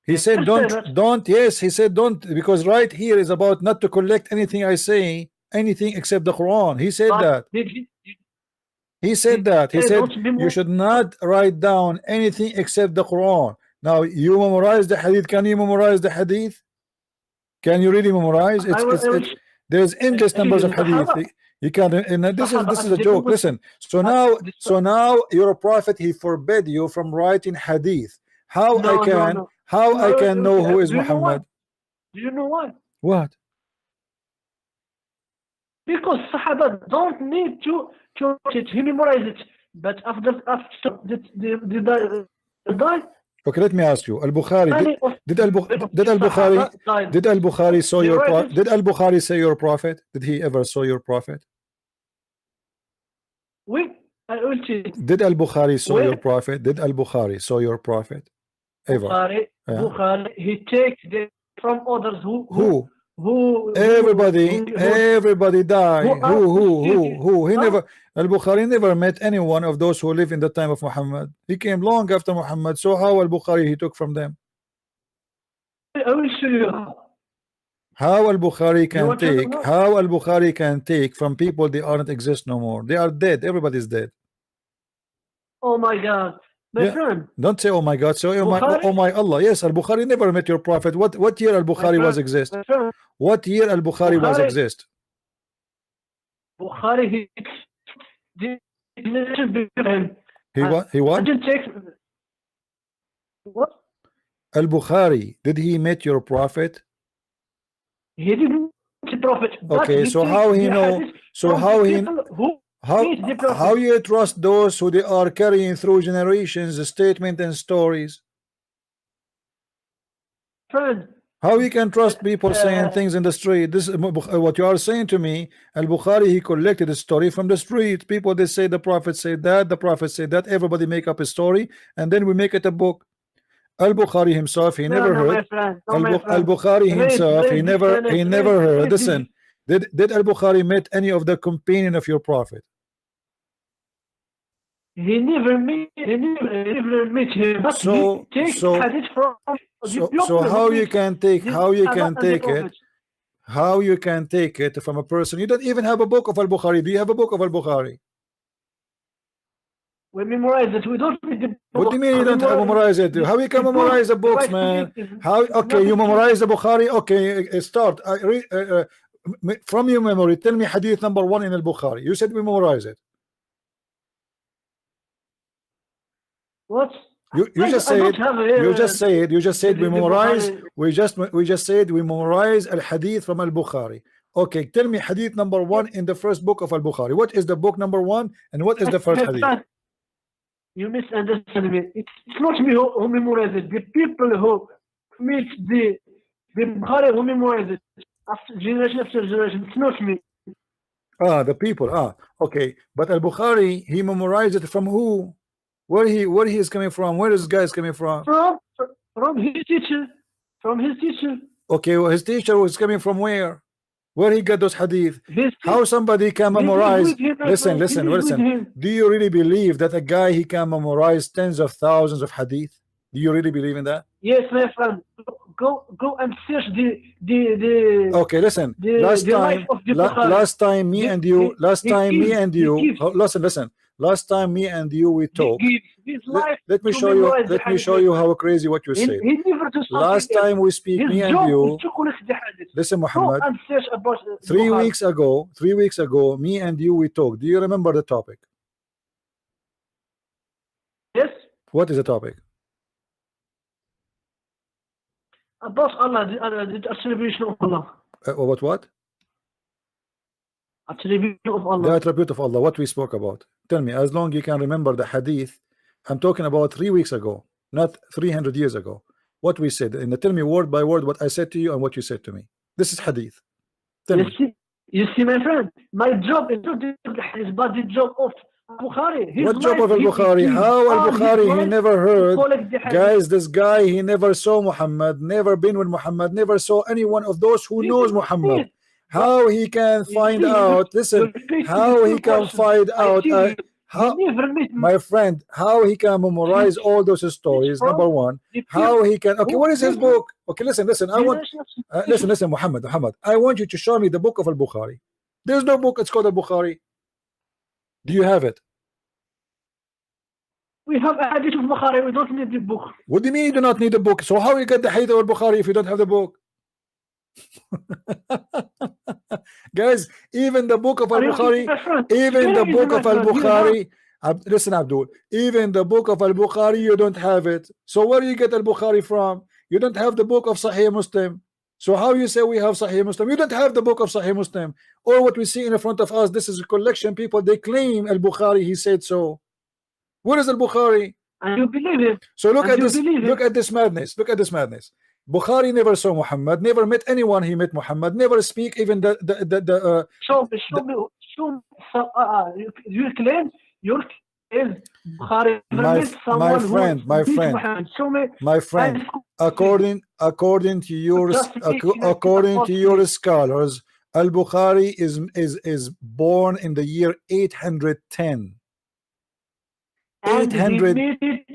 He said don't. Yes, he said don't, because right here is about not to collect anything I say, anything except the Quran. He said that. He said that. He said you should not write down anything except the Quran. Now you memorize the hadith. Can you memorize the hadith? Can you really memorize? There's endless numbers of hadith. You can, and this is a joke. Listen. So now your prophet, he forbade you from writing hadith. How I can know who is Muhammad? Do you know why? What? Because Sahaba don't need to he memorize it, but after they die. Okay, let me ask you. Al-Bukhari did Al-Bukhari saw your prophet? Did Al-Bukhari say your prophet? Did he ever saw your prophet? Did Al-Bukhari saw your prophet? Did Al-Bukhari saw your prophet? Ever? Bukhari, he takes them from others who everybody died. Who? He never. Al-Bukhari never met any one of those who lived in the time of Muhammad. He came long after Muhammad. So how Al-Bukhari he took from them? I will show you. How Al-Bukhari can take? How Al-Bukhari can take from people they aren't exist no more? They are dead. Everybody's dead. Oh my God. My friend. Don't say oh my God. Say oh my Allah. Yes, Al-Bukhari never met your prophet. What year Al-Bukhari was exist? What year Al-Bukhari was exist? Bukhari he what? What? Al-Bukhari, did he met your prophet? He didn't meet the prophet. Okay, so how he know? So how you trust those who they are carrying through generations the statement and stories? Friend, how you can trust people saying things in the street? This is what you are saying to me. Al-Bukhari, he collected a story from the street. People, they say the prophet said that, the prophet said that. Everybody make up a story, and then we make it a book. Al-Bukhari himself, he never heard. Al-Bukhari himself, he never heard. Listen, did Al-Bukhari met any of the companion of your prophet? He never met him. But so how you can take it from a person? You don't even have a book of Al-Bukhari. Do you have a book of Al-Bukhari? We memorize it. We don't read the What do you mean you don't have memorize it? How you can memorize the books, man? How? Okay, you memorize the Bukhari. Okay, start. From your memory, tell me hadith number 1 in Al-Bukhari. You said we memorize it. What? You just said we memorize. We just said we memorize al-hadith from Al-Bukhari. Okay, tell me hadith number 1 in the first book of Al-Bukhari. What is the book number 1 and what is the first hadith? You misunderstand me. It's not me who memorize it. The people who meet the Bukhari who memorize it after generation after generation. It's not me. The people. Okay, but Al-Bukhari, he memorized it from who? Where he is coming from? Where is this guy is coming from? From his teacher. From his teacher. Okay, well, his teacher was coming from where? Where he got those hadith? How somebody can memorize? Listen. Do you really believe that a guy he can memorize tens of thousands of hadith? Do you really believe in that? Yes, my friend. Go and search the Okay, listen. Last time me and you listen. Last time me and you we talked. Let me show you how crazy what you said. Last time we speak, me and you. Listen, Muhammad. 3 weeks ago, me and you we talked. Do you remember the topic? Yes, What is the topic? about Allah, the attribution of Allah. About what? Attribution of The Allah. attribute of Allah. What we spoke about. Tell me, as long you can remember the hadith. I'm talking about 3 weeks ago, not 300 years ago. What we said, and tell me word by word what I said to you and what you said to me. This is hadith. Tell me. You see, my friend, my job is not the hadith, but the job of Bukhari. What job of Al-Bukhari? How Al-Bukhari? He never heard. Guys, this guy, he never saw Muhammad, never been with Muhammad, never saw any one of those who knows Muhammad. How he can find out? Listen, how he can find out? My friend, how he can memorize all those stories? Number one, how he can? Okay, what is his book? Okay, listen. I want listen, Muhammad. I want you to show me the book of Al-Bukhari. There's no book. It's called Al-Bukhari. Do you have it? We have a hadith of Bukhari. We don't need the book. What do you mean you do not need the book? So how you get the hadith of Al-Bukhari if you don't have the book? Guys, even the book of Al-Bukhari, listen, Abdul, even the book of Al-Bukhari, you don't have it. So where do you get Al-Bukhari from? You don't have the book of Sahih Muslim. So how you say we have Sahih Muslim? You don't have the book of Sahih Muslim. Or what we see in front of us, this is a collection. People, they claim Al-Bukhari, he said so. Where is Al-Bukhari? And you believe it. So look at this. Look at this madness. Look at this madness. Bukhari never saw Muhammad, never met anyone he met Muhammad, never speak even the show me you claim your is Bukhari my friend according to your scholars, Al-Bukhari is born in the year 810. 810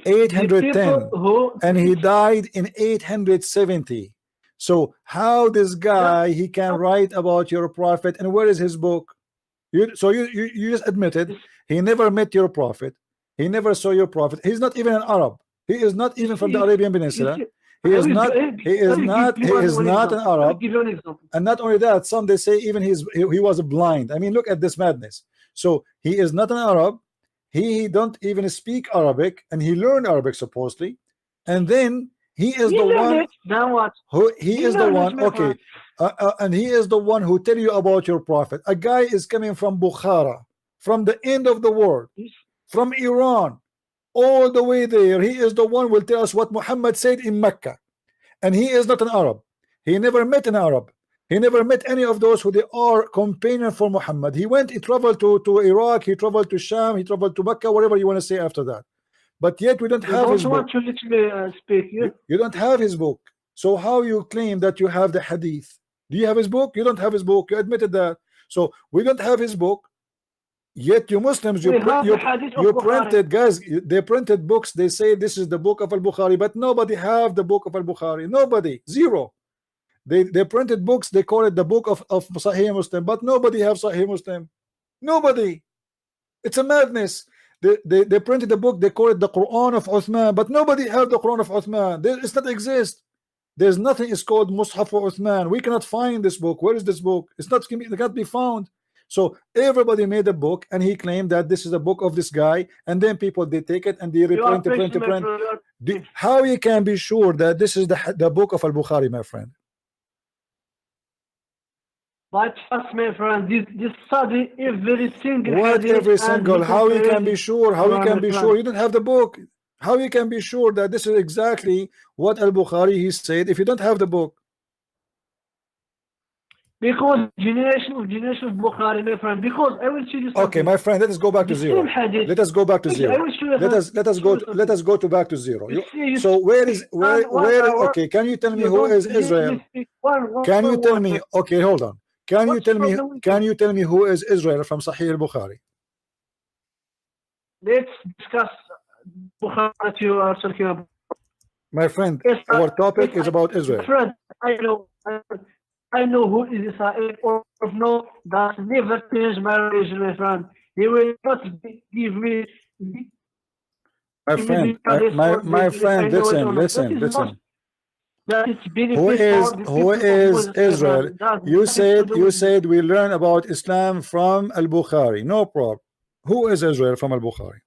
and he died in 870. So how this guy he can write about your prophet, and where is his book? You just admitted he never met your prophet, he never saw your prophet, he's not even an Arab, he is not even from the Arabian Peninsula, he is not an Arab. And not only that, some they say even he was blind. I mean, look at this madness. So he is not an Arab. He don't even speak Arabic, and he learned Arabic supposedly, and then he is the one who he is the one. Okay, and he is the one who tell you about your prophet. A guy is coming from Bukhara, from the end of the world, from Iran, all the way there. He is the one who will tell us what Muhammad said in Mecca, and he is not an Arab. He never met an Arab. He never met any of those who they are companion for Muhammad. He traveled to Iraq, he traveled to Sham, he traveled to Mecca, whatever you want to say after that. But yet we don't have his book. You don't have his book. So how you claim that you have the hadith? Do you have his book? You don't have his book. You admitted that. So we don't have his book. Yet you Muslims, you printed, guys, they printed books. They say this is the book of Al-Bukhari, but nobody have the book of Al-Bukhari. Nobody, zero. They printed books, they call it the book of Sahih Muslim, but nobody have Sahih Muslim. Nobody. It's a madness. They printed the book, they call it the Quran of Uthman, but nobody have the Quran of Uthman. It's not exist. There's nothing is called Mus'haf of Uthman. We cannot find this book. Where is this book? It can't be found. So everybody made a book, and he claimed that this is a book of this guy, and then people they take it and they reprint. How you can be sure that this is the book of Al-Bukhari, my friend? But trust me, friend, this study every single. What every single? How you can be sure? How you can be sure? You don't have the book. How you can be sure that this is exactly what Al-Bukhari he said if you don't have the book? Because generation of Bukhari, my friend. Because I will show you something. Okay, my friend, let us go back to zero. Let us go back to zero. Let us go to back to zero. So where? Okay, can you tell me who is Israel? Can you tell me? Okay, hold on. Can you tell me who is Israel from Sahih al-Bukhari? Let's discuss Bukhari that you are talking about. My friend, our topic is about Israel. Friend, I know who is Israel or no, that never change my religion, my friend. He will not give me. My friend, listen. Who is Israel? You said we learn about Islam from Al-Bukhari. No problem. Who is Israel from Al-Bukhari?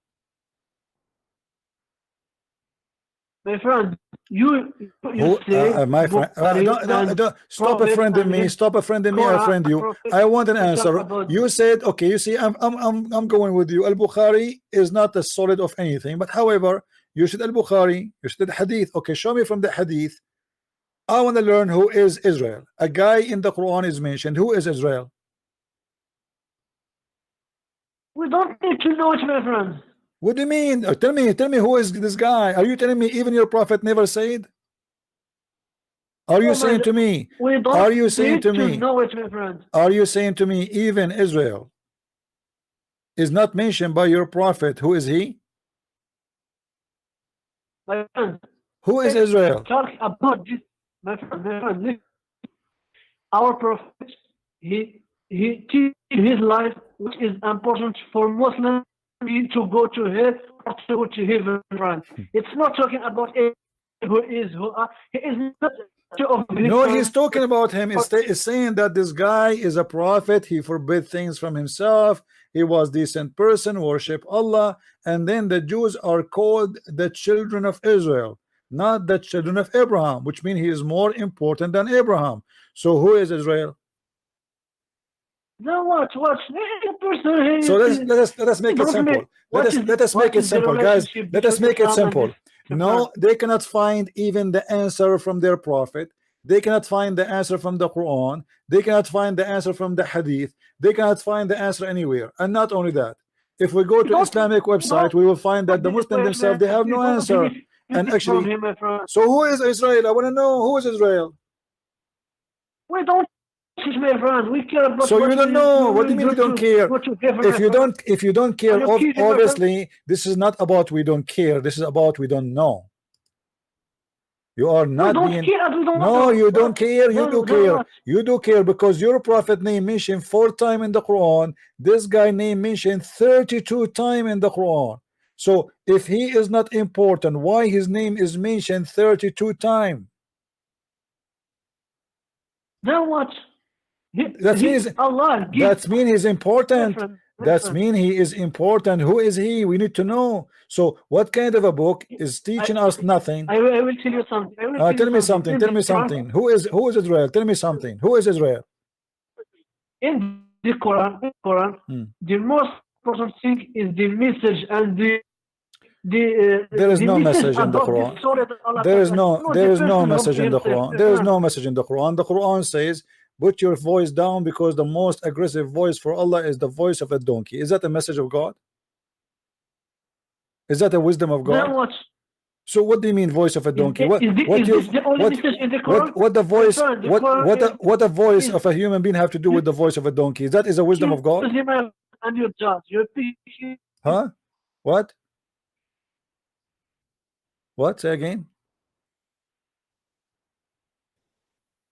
My friend, you Who, say my friend, Bukhari don't stop Prophet offending and me. his Stop offending me. I Quran, friend you. Prophet, I want an we talk answer. about You said okay. You see, I'm going with you. Al Bukhari is not a solid of anything, but however, you said Al Bukhari. You said Hadith. Okay, show me from the Hadith. I want to learn who is Israel. A guy in the Quran is mentioned. Who is Israel? we don't need to know it, my friend. What do you mean? Tell me who is this guy? Are you telling me even your prophet never said? Are you saying to me? We don't Are you saying need to me? know it, my friend. Are you saying to me even Israel is not mentioned by your prophet? Who is he? My friend, Who is Israel? talk about this, my friend. Listen. Our prophet, he teach his life, which is important for Muslims to go to hell or to go to heaven, friend. It's not talking about he is not of No, he's talking about him. Is saying that this guy is a prophet. He forbid things from himself. He was decent person, worship Allah, and then the Jews are called the children of Israel, not the children of Abraham, which means he is more important than Abraham. So who is Israel? No, watch. Person, So let us make it simple. Let us make it simple, guys. Let us make it simple. No, they cannot find even the answer from their prophet. They cannot find the answer from the Quran. They cannot find the answer from the Hadith. They cannot find the answer anywhere. And not only that, if we go to Islamic website, we will find that the Muslims themselves, they have no answer. And actually, so who is Israel? I want to know who is Israel. We don't, my friend. We care about. So you don't know. What do you mean you don't care? If you don't care, obviously this is not about we don't care. This is about we don't know. You are not being. No, you don't care. You do care. You do care because your prophet name mentioned 4 times in the Quran. This guy name mentioned 32 times in the Quran. So if he is not important, why his name is mentioned 32 times? Then what? That means he's important. That means he is important. Who is he? We need to know. So what kind of a book is teaching us nothing? I will tell you something. Tell me something. Tell me something. Who is Israel? Tell me something. Who is Israel? In the Quran, the most important thing is the message and there is no message in the Quran. There is no message in the Quran. There is no message in the Quran. The Quran says, put your voice down because the most aggressive voice for Allah is the voice of a donkey. Is that a message of God? Is that a wisdom of God? Then what? So what do you mean voice of a donkey? What the voice of a human being have to do with the voice of a donkey? That is a wisdom of God? And your judge, huh? What? What? Say again.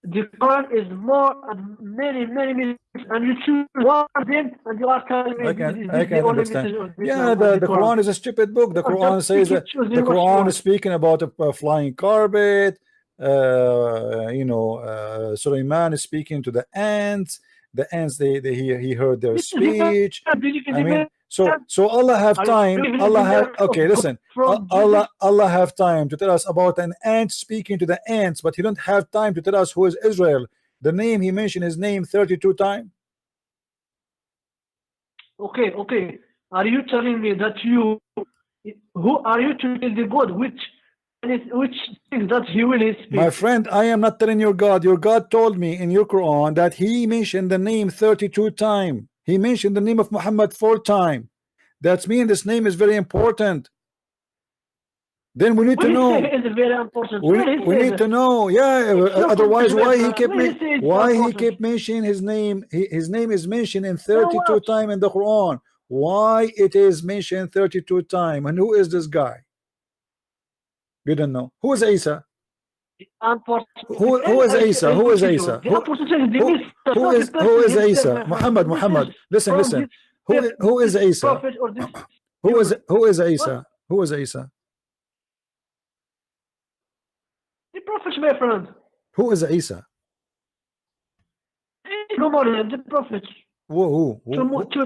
The Quran is more and many and you choose one of them and you are telling me I can understand. Yeah, the Quran is a stupid book. The Quran says that the Quran is speaking about a flying carpet. You know, Sulaiman is speaking to the ants. The ants, he heard their speech. I mean, so Allah have time. Okay, listen. Allah have time to tell us about an ant speaking to the ants, but he don't have time to tell us who is Israel. The name he mentioned his name 32 times. Okay. Are you telling me that who are you to tell the God which things that he will speak? My friend, I am not telling your God. Your God told me in your Quran that he mentioned the name 32 times. He mentioned the name of Muhammad 4 times. That means this name is very important. Then we need to know. Very important. We need to know. Yeah. Otherwise, why he kept mentioning his name? His name is mentioned in 32 times in the Quran. Why it is mentioned 32 times? And who is this guy? You don't know. Who is Isa? Who is Isa? Who is Isa? Who is Isa? Muhammad. Listen. Who is Isa? Who is Isa? Who is Isa? The prophet, my friend. Who is Isa? The prophet. Who?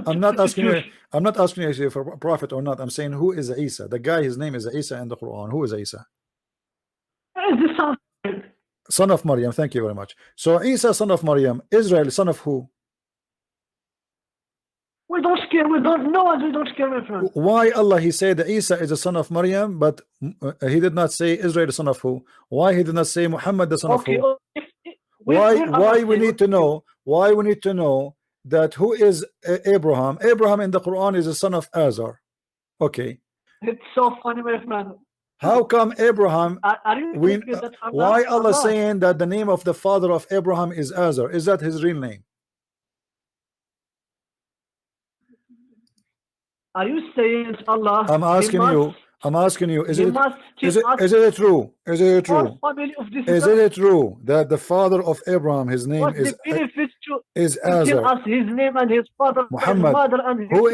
I'm not asking you. I'm not asking you if you're a prophet or not. I'm saying who is Isa? The guy, his name is Isa in the Quran. Who is Isa? Where is the son? Son of Maryam. Thank you very much. So Isa, son of Maryam. Israel, son of who? We don't care. We don't know, and we don't care, my friend. Why Allah he said that Isa is the son of Maryam, but he did not say Israel the son of who? Why he did not say Muhammad the son of Okay. who? Why we need to know? Why we need to know that who is Abraham? Abraham in the Quran is the son of Azar. Okay. It's so funny, my friend. How come Abraham? Are you We, thinking that why Allah saying that the name of the father of Abraham is Azar? Is that his real name? Are you saying Allah? I'm asking you. I'm asking you. Is it true? Is it true? Is it true that the father of Abraham, his name is Azar? Tell us his name and his father, Muhammad. his mother, and Who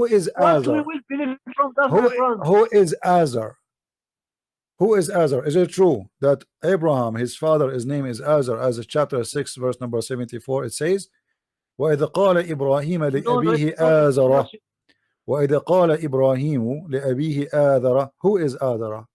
is Azar? We will believe from that, my friend. Who is Azar? Who is Azar? Is it true that Abraham, his father, his name is Azar? As chapter 6, verse number 74, it says, وَإِذَا قَالَ إِبْرَاهِيمَ لِأَبِيهِ آزَرَ وَإِذَا قَالَ إِبْرَاهِيمُ لِأَبِيهِ آذَرَ. Who is Azara?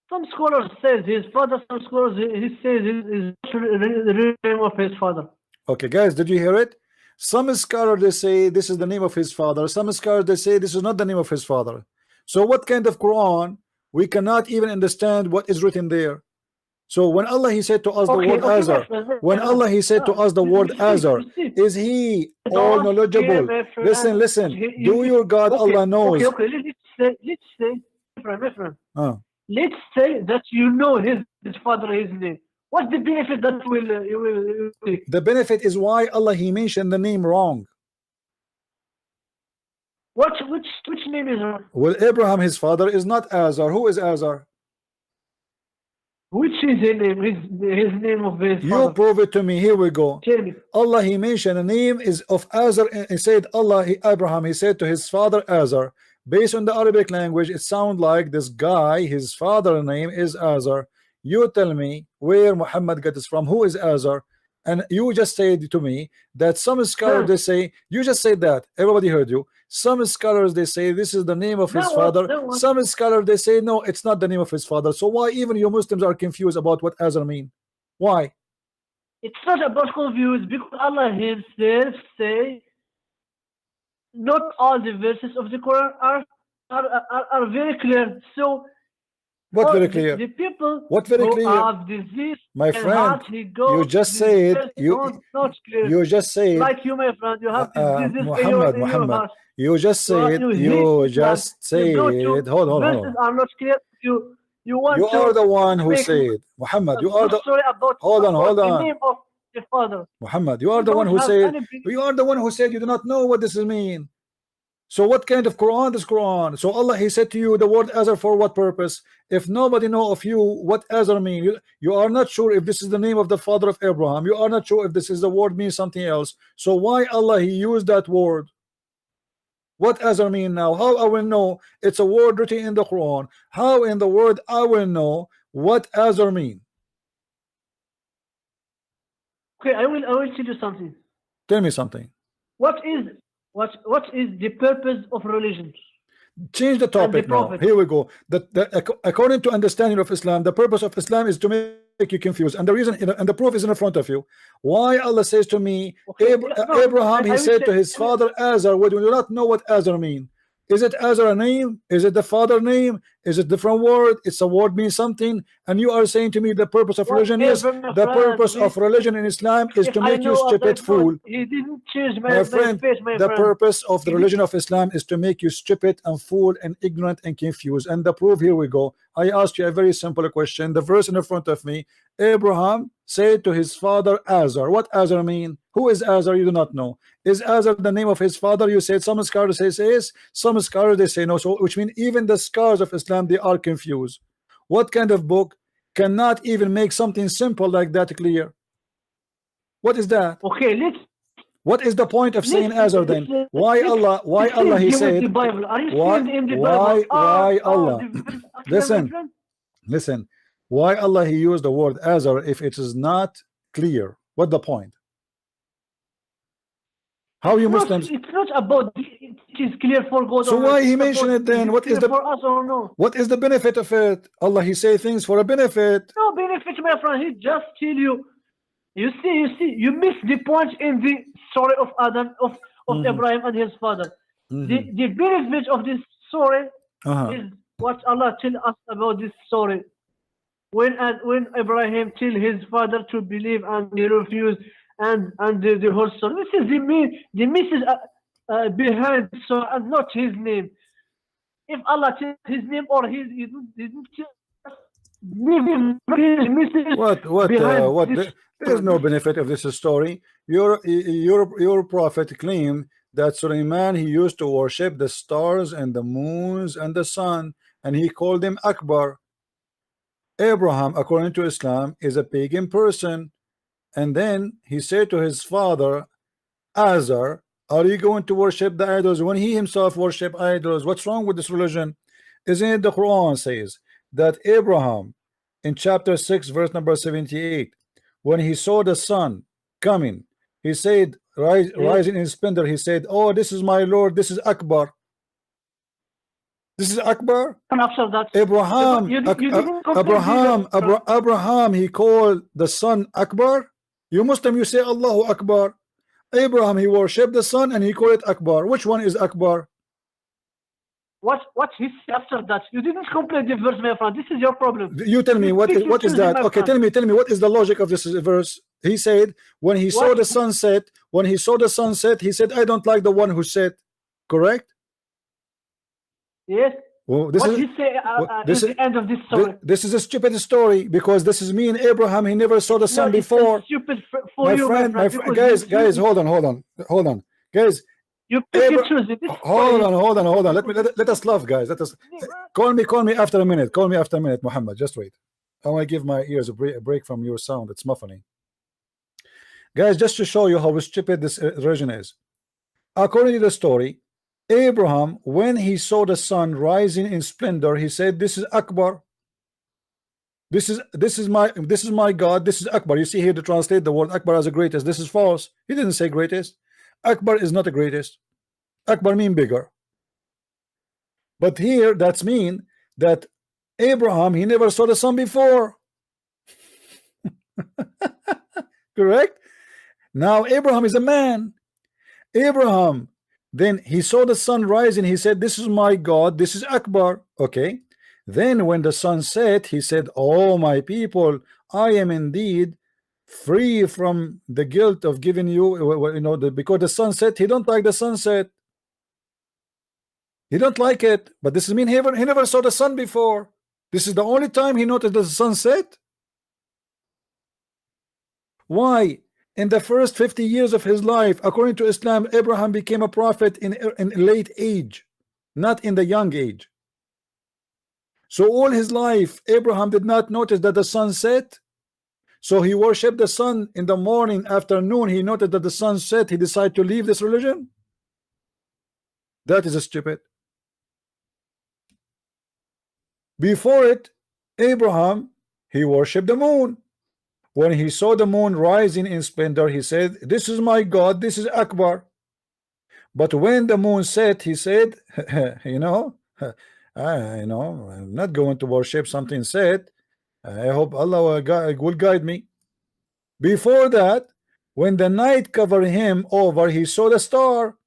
Some scholars says his father, some scholars he says is the name of his father. Okay, guys, did you hear it? Some scholars they say this is the name of his father. Some scholars they say this is not the name of his father. So what kind of Quran? We cannot even understand what is written there. So when Allah he said to us the word Azar, when Allah he said to us the word Azar, is he all knowledgeable? Listen. Do your God Allah knows? Okay. Let's say, my friend. Let's say that you know his father, his name. What's the benefit that you will take? The benefit is why Allah he mentioned the name wrong. Which name is wrong? Well, Abraham his father is not Azar. Who is Azar? Which is his name? His name of his father. You prove it to me. Here we go. Tell me. Allah he mentioned the name is of Azar. He said Abraham he said to his father Azar. Based on the Arabic language, it sounds like this guy, his father's name is Azar. You tell me where Muhammad got this from. Who is Azar? And you just said to me that some scholars they say, you just said that, everybody heard you. Some scholars they say this is the name of his father. Some scholars they say no, it's not the name of his father. So why even you Muslims are confused about what Azar mean? Why? It's not about confused, because Allah himself say not all the verses of the Quran are very clear. So what very clear? The people what very who clear? have disease, my friend, you just said you just said like you, my friend, you have disease Muhammad. You just said hold on. Verses are not clear. You are the one who said Muhammad. You are the hold on. The name of the father. Muhammad, you are the one who said you do not know what this mean. So what kind of Quran is Quran? So Allah he said to you the word Azar for what purpose? If nobody know of you what Azar mean, you are not sure if this is the name of the father of Abraham. You are not sure if this is the word means something else. So why Allah he used that word? What Azar mean now? How I will know it's a word written in the Quran? How in the word I will know what Azar mean? Okay, I will tell you something. Tell me something. What is the purpose of religion? Change the topic now. Here we go. According to understanding of Islam, the purpose of Islam is to make you confused, and the reason and the proof is in front of you. Why Allah says to me, Abraham he said to his father Azar, we do not know what Azar mean. Is it Azar a name? Is it the father name? Is it different word? It's a word means something, and you are saying to me the purpose of religion is the purpose of religion in Islam is to make you stupid fool. He didn't change my friend. The purpose of the religion of Islam is to make you stupid and fool and ignorant and confused. And the proof, here we go. I asked you a very simple question. The verse in front of me, Abraham said to his father Azar. What Azar mean? Who is Azar? You do not know. Is Azar the name of his father? You said some scholars say yes, some scholars they say no. So which means even the scholars of Islam they are confused. What kind of book cannot even make something simple like that clear? What is that? Okay, what is the point of saying Azar then? Why Allah he said why Allah listen why Allah he used the word Azar if it is not clear? What the point? How you Muslims? It's not about is clear for God. So why he mentioned it then? What is the for us or no? What is the benefit of it? Allah, he say things for a benefit. No benefit, my friend. He just tell you. You see, you miss the point in the story of Adam, of Abraham and his father. The benefit of this story is what Allah tell us about this story. When Abraham tell his father to believe and he refused, and the whole story. This is the message behind the story, and not his name. If Allah tells his name or he didn't what there's no benefit of this story. Your prophet claimed that Sulaiman, he used to worship the stars and the moons and the sun, and he called them Akbar. Abraham, according to Islam, is a pagan person, and then he said to his father Azar, are you going to worship the idols when he himself worship idols? What's wrong with this religion? Isn't it the Quran says that Abraham in chapter 6 verse number 78, when he saw the sun coming, he said, rising in splendor, he said, oh, this is my Lord, this is Akbar. This is Akbar. And after that, Abraham, he called the sun Akbar. You Muslim, you say Allahu Akbar. Abraham, he worshipped the sun and he called it Akbar. Which one is Akbar? What he said after that? You didn't complete the verse, my friend. This is your problem. You tell me what is that? Okay, tell me what is the logic of this verse? He said when he saw the sunset, he said, I don't like the one who set. Correct? Yes. Well, this is the end of this story. This is a stupid story, because this is me and Abraham. He never saw the sun before. Stupid for you, my friend. Guys, hold on, guys. You pick and choose it. Hold on. Let us laugh, guys. Let us call me after a minute. Call me after a minute, Muhammad. Just wait. I want to give my ears a break from your sound. It's muffling. Guys, just to show you how stupid this religion is. According to the story, Abraham, when he saw the sun rising in splendor, he said, this is Akbar. This is my God. This is Akbar. You see here to translate the word Akbar as the greatest. This is false. He didn't say greatest. Akbar is not the greatest. Akbar mean bigger. But here that's mean that Abraham, he never saw the sun before. Correct? Now Abraham is a man. Abraham, then he saw the sun rising, he said, this is my God, this is Akbar. Okay. Then when the sun set, he said, oh my people, I am indeed free from the guilt of giving you, because the sunset, he don't like the sunset. He don't like it. But this is mean he never saw the sun before. This is the only time he noticed the sunset. Why? In the first 50 years of his life, according to Islam, Abraham became a prophet in late age, not in the young age. So all his life, Abraham did not notice that the sun set. So he worshipped the sun in the morning, afternoon. He noted that the sun set. He decided to leave this religion. That is stupid. Before it, Abraham, he worshipped the moon. When he saw the moon rising in splendor, he said, this is my God, this is Akbar. But when the moon set, he said, I'm not going to worship something set. I hope Allah will guide me. Before that, when the night covered him over, he saw the star.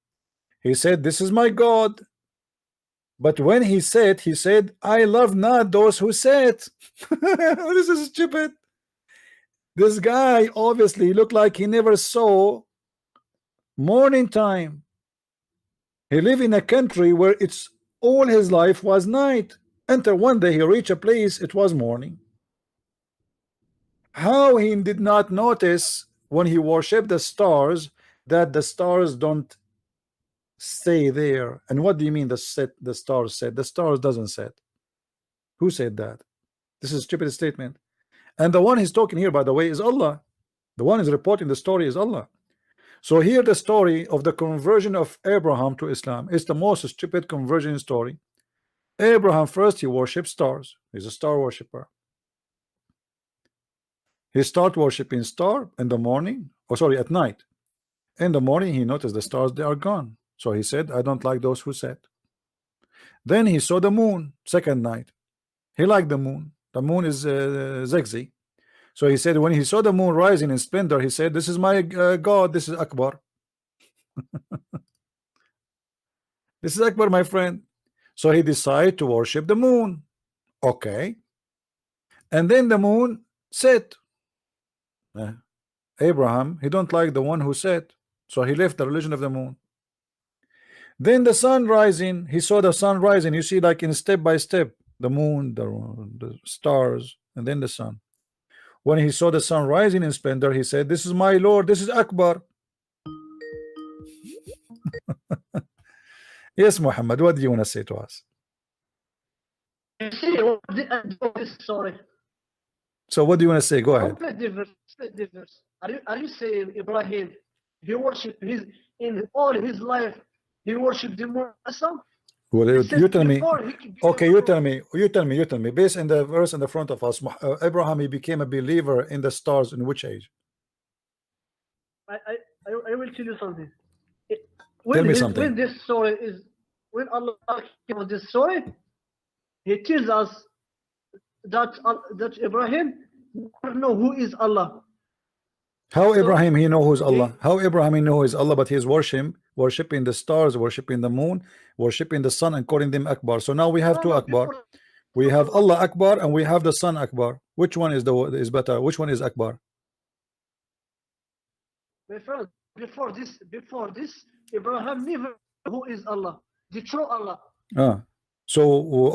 He said, this is my God. But when he set, he said, I love not those who set. This is stupid. This guy obviously looked like he never saw morning time. He lived in a country where it's all his life was night. Until one day he reached a place, it was morning. How he did not notice when he worshipped the stars that the stars don't stay there? And what do you mean the stars set? The stars doesn't set. Who said that? This is a stupid statement. And the one he's talking here, by the way, is Allah. The one is reporting the story is Allah. So here the story of the conversion of Abraham to Islam is the most stupid conversion story. Abraham first, he worshipped stars. He's a star worshipper. He started worshiping star in the morning, at night. In the morning he noticed the stars, they are gone. So he said, I don't like those who said. Then he saw the moon second night. He liked the moon. The moon is sexy. So he said, when he saw the moon rising in splendor, he said, this is my God, this is Akbar. This is Akbar, my friend. So he decided to worship the moon. Okay. And then the moon set. Abraham, he don't like the one who set. So he left the religion of the moon. Then the sun rising, he saw the sun rising. You see, like in step by step, the moon, the stars, and then the sun. When he saw the sun rising in splendor, he said, this is my Lord, this is Akbar. Yes, Muhammad, what do you want to say to us? You see, what the end of this story? So what do you want to say? Go ahead. Complete difference. Are you saying Ibrahim, he worshipped in all his life, he worshipped the moon and sun? Well, you tell me. Okay, you tell me. Based on the verse in the front of us, Abraham, he became a believer in the stars in which age? I will tell you something. Tell me something. When this story is, when Allah came with this story, He tells us that Ibrahim doesn't know who is Allah. How Abraham he know who's Allah? How Abraham he know who is Allah, but he is worshiping the stars, worshiping the moon, worshiping the sun, and calling them Akbar. So now we have two Akbar. We have Allah Akbar and we have the Sun Akbar. Which one is better? Which one is Akbar? My friend, before this, Abraham never knew who is Allah, the true Allah. So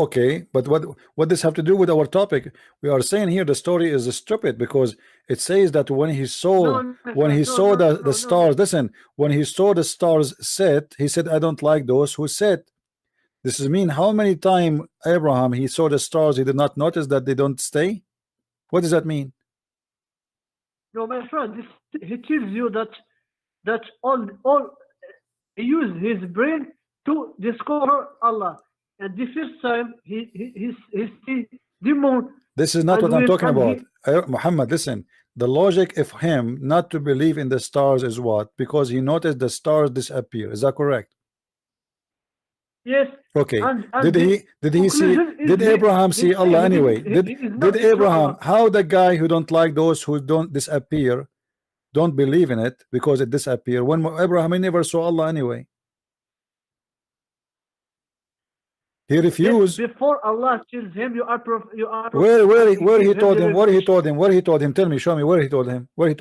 okay, but what does have to do with our topic? We are saying here the story is stupid because it says that when he saw the stars, listen, when he saw the stars set, he said, I don't like those who set. This is mean how many times Abraham he saw the stars, he did not notice that they don't stay? What does that mean? No, my friend, he tells you that all he used his brain to discover Allah. And the first time he see the moon. This is not what I'm talking about. Muhammad, listen. The logic of him not to believe in the stars is what? Because he noticed the stars disappear. Is that correct? Yes. Okay. Did Abraham see Allah anyway? Did Abraham, how the guy who don't like those who don't disappear, don't believe in it because it disappear, when Abraham he never saw Allah anyway? He refused. Yes, before Allah tells him you are where he told him, what he told him, tell me, show me where he told him, read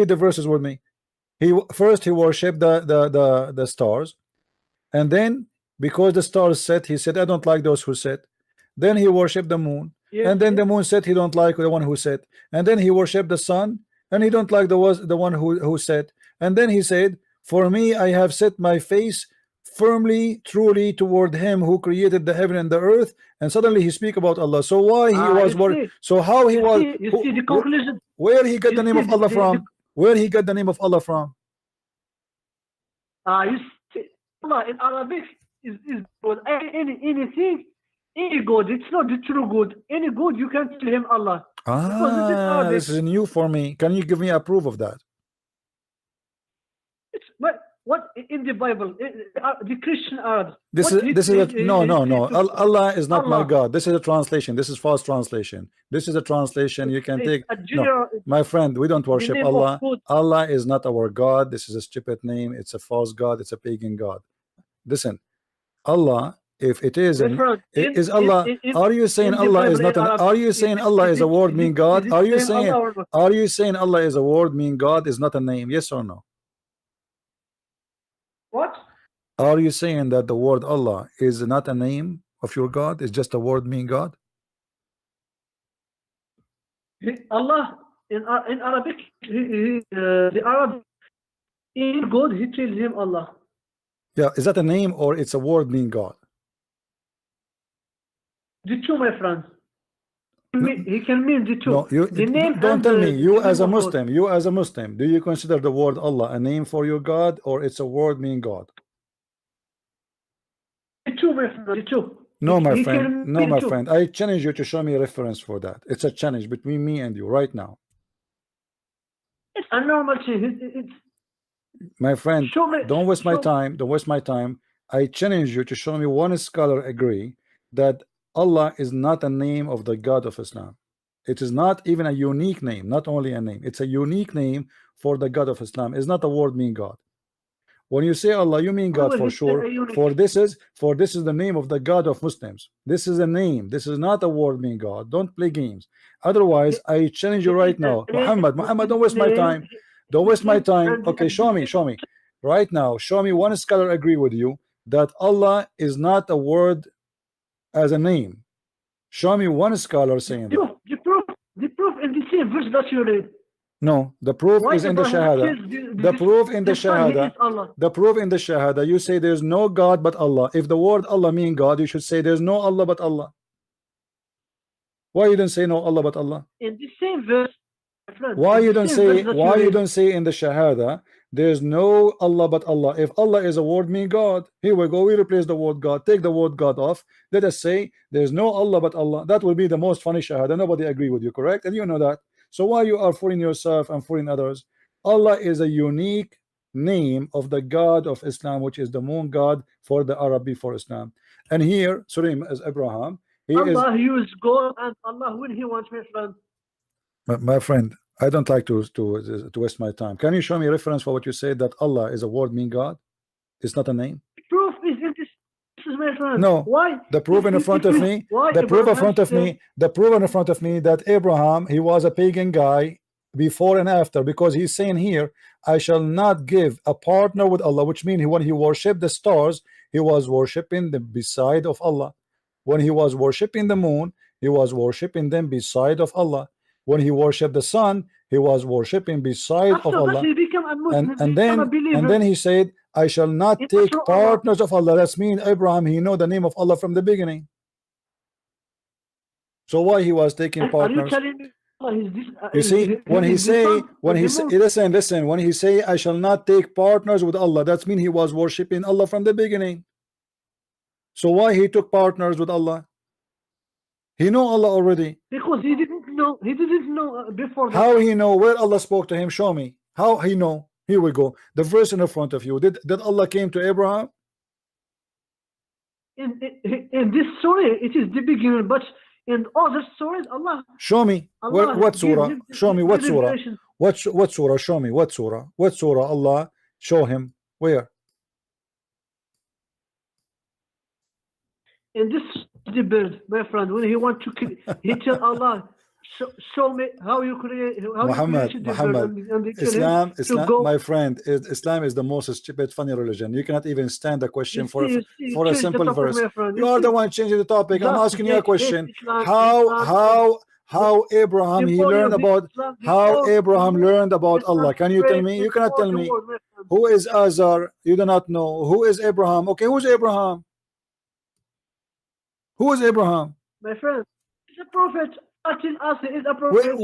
the verses with me. He worshipped the stars, and then because the stars set, he said, I don't like those who set. Then he worshipped the moon, and then the moon said he don't like the one who set, and then he worshipped the sun, and he don't like the one who set, and then he said, for me I have set my face firmly, truly toward him who created the heaven and the earth, and suddenly he speak about Allah. So why he was worried? So how he was? You see the conclusion. Where he got the name of Allah from? Where he got the name of Allah from? You see, Allah in Arabic is good. Anything, any good. It's not the true good. Any good you can tell him Allah. This is new for me. Can you give me a proof of that? What in the Bible, the Christian Arabs? No. Allah is not my God. This is a translation. This is false translation. This is a translation you can take. No, my friend, we don't worship Allah. Allah is not our God. This is a stupid name. It's a false God. It's a pagan God. Listen, Allah, if it is, is Allah? Are you saying Allah is not? Are you saying Allah is a word mean God? Are you saying Allah is a word mean God is not a name? Yes or no? What? Are you saying that the word Allah is not a name of your God? It's just a word mean God? Allah in Arabic, the Arab in God, he tells him Allah. Yeah, is that a name or it's a word mean God? The two, my friend. He can mean the two. No, the name. Don't tell me. You as a Muslim, do you consider the word Allah a name for your God, or it's a word mean God? The two, my friend. The two. No, my friend. No, my friend. I challenge you to show me a reference for that. It's a challenge between me and you right now. It's a normal thing. My friend, Show me. don't waste my time. Don't waste my time. I challenge you to show me one scholar agree that Allah is not a name of the God of Islam. It is not even a unique name, not only a name. It's a unique name for the God of Islam. It's not a word mean God. When you say Allah, you mean God for sure. For this is the name of the God of Muslims. This is a name. This is not a word mean God. Don't play games. Otherwise, I challenge you right now, Muhammad, don't waste my time. Don't waste my time. Okay, show me. Right now, show me one scholar agree with you that Allah is not a word as a name. Show me one scholar saying that. The proof in the same verse that you read. No, the proof is in the Shahada. The proof in the Shahada. The proof in the Shahada. You say there's no God but Allah. If the word Allah mean God, you should say there's no Allah but Allah. Why you don't say no Allah but Allah? In the same verse. Why you don't say? Why you don't say in the Shahada there's no Allah but Allah? If Allah is a word mean God, here we go. We replace the word God. Take the word God off. Let us say there's no Allah but Allah. That will be the most funny Shahada. Nobody agree with you, correct? And you know that. So why you are fooling yourself and fooling others? Allah is a unique name of the God of Islam, which is the moon God for the Arabic for Islam. And here, Surim as Abraham, Allah used God and Allah when He wants, my friend. My friend, I don't like to waste my time. Can you show me a reference for what you said that Allah is a word mean God? It's not a name. Proof is in this. This is my friend. No. Why? The proof in front of me. The proof in front of me. The proof in front of me that Abraham, he was a pagan guy before and after, because he's saying here, I shall not give a partner with Allah, which means when he worshipped the stars, he was worshipping them beside of Allah. When he was worshipping the moon, he was worshipping them beside of Allah. When he worshipped the sun, he was worshipping beside of Allah. And then he said, I shall not take partners of Allah. That's mean Abraham, he know the name of Allah from the beginning. So why he was taking partners? You see, when he say, listen, when he say, I shall not take partners with Allah, that's mean he was worshipping Allah from the beginning. So why he took partners with Allah? He know Allah already. Because he didn't know before that. How he know? Where Allah spoke to him? Show me. How he know? Here we go. The verse in front of you. Did Allah came to Abraham? In this story, it is the beginning, but in other stories, Allah. Show me. What surah? Show me what surah. What surah? Show me what surah. What surah Allah show him? Where? In this the bird, my friend, when he want to kill, he tell Allah, show me how you create. Muhammad, Islam, my friend, Islam is the most stupid, funny religion. You cannot even stand the question for a simple verse. You are the one changing the topic. I'm asking you a question. How Abraham he learned about Allah? Can you tell me? You cannot tell me. Who is Azar? You do not know. Who is Abraham? Okay, who's Abraham? Who is Abraham? My friend, he's a prophet. Is a prophet.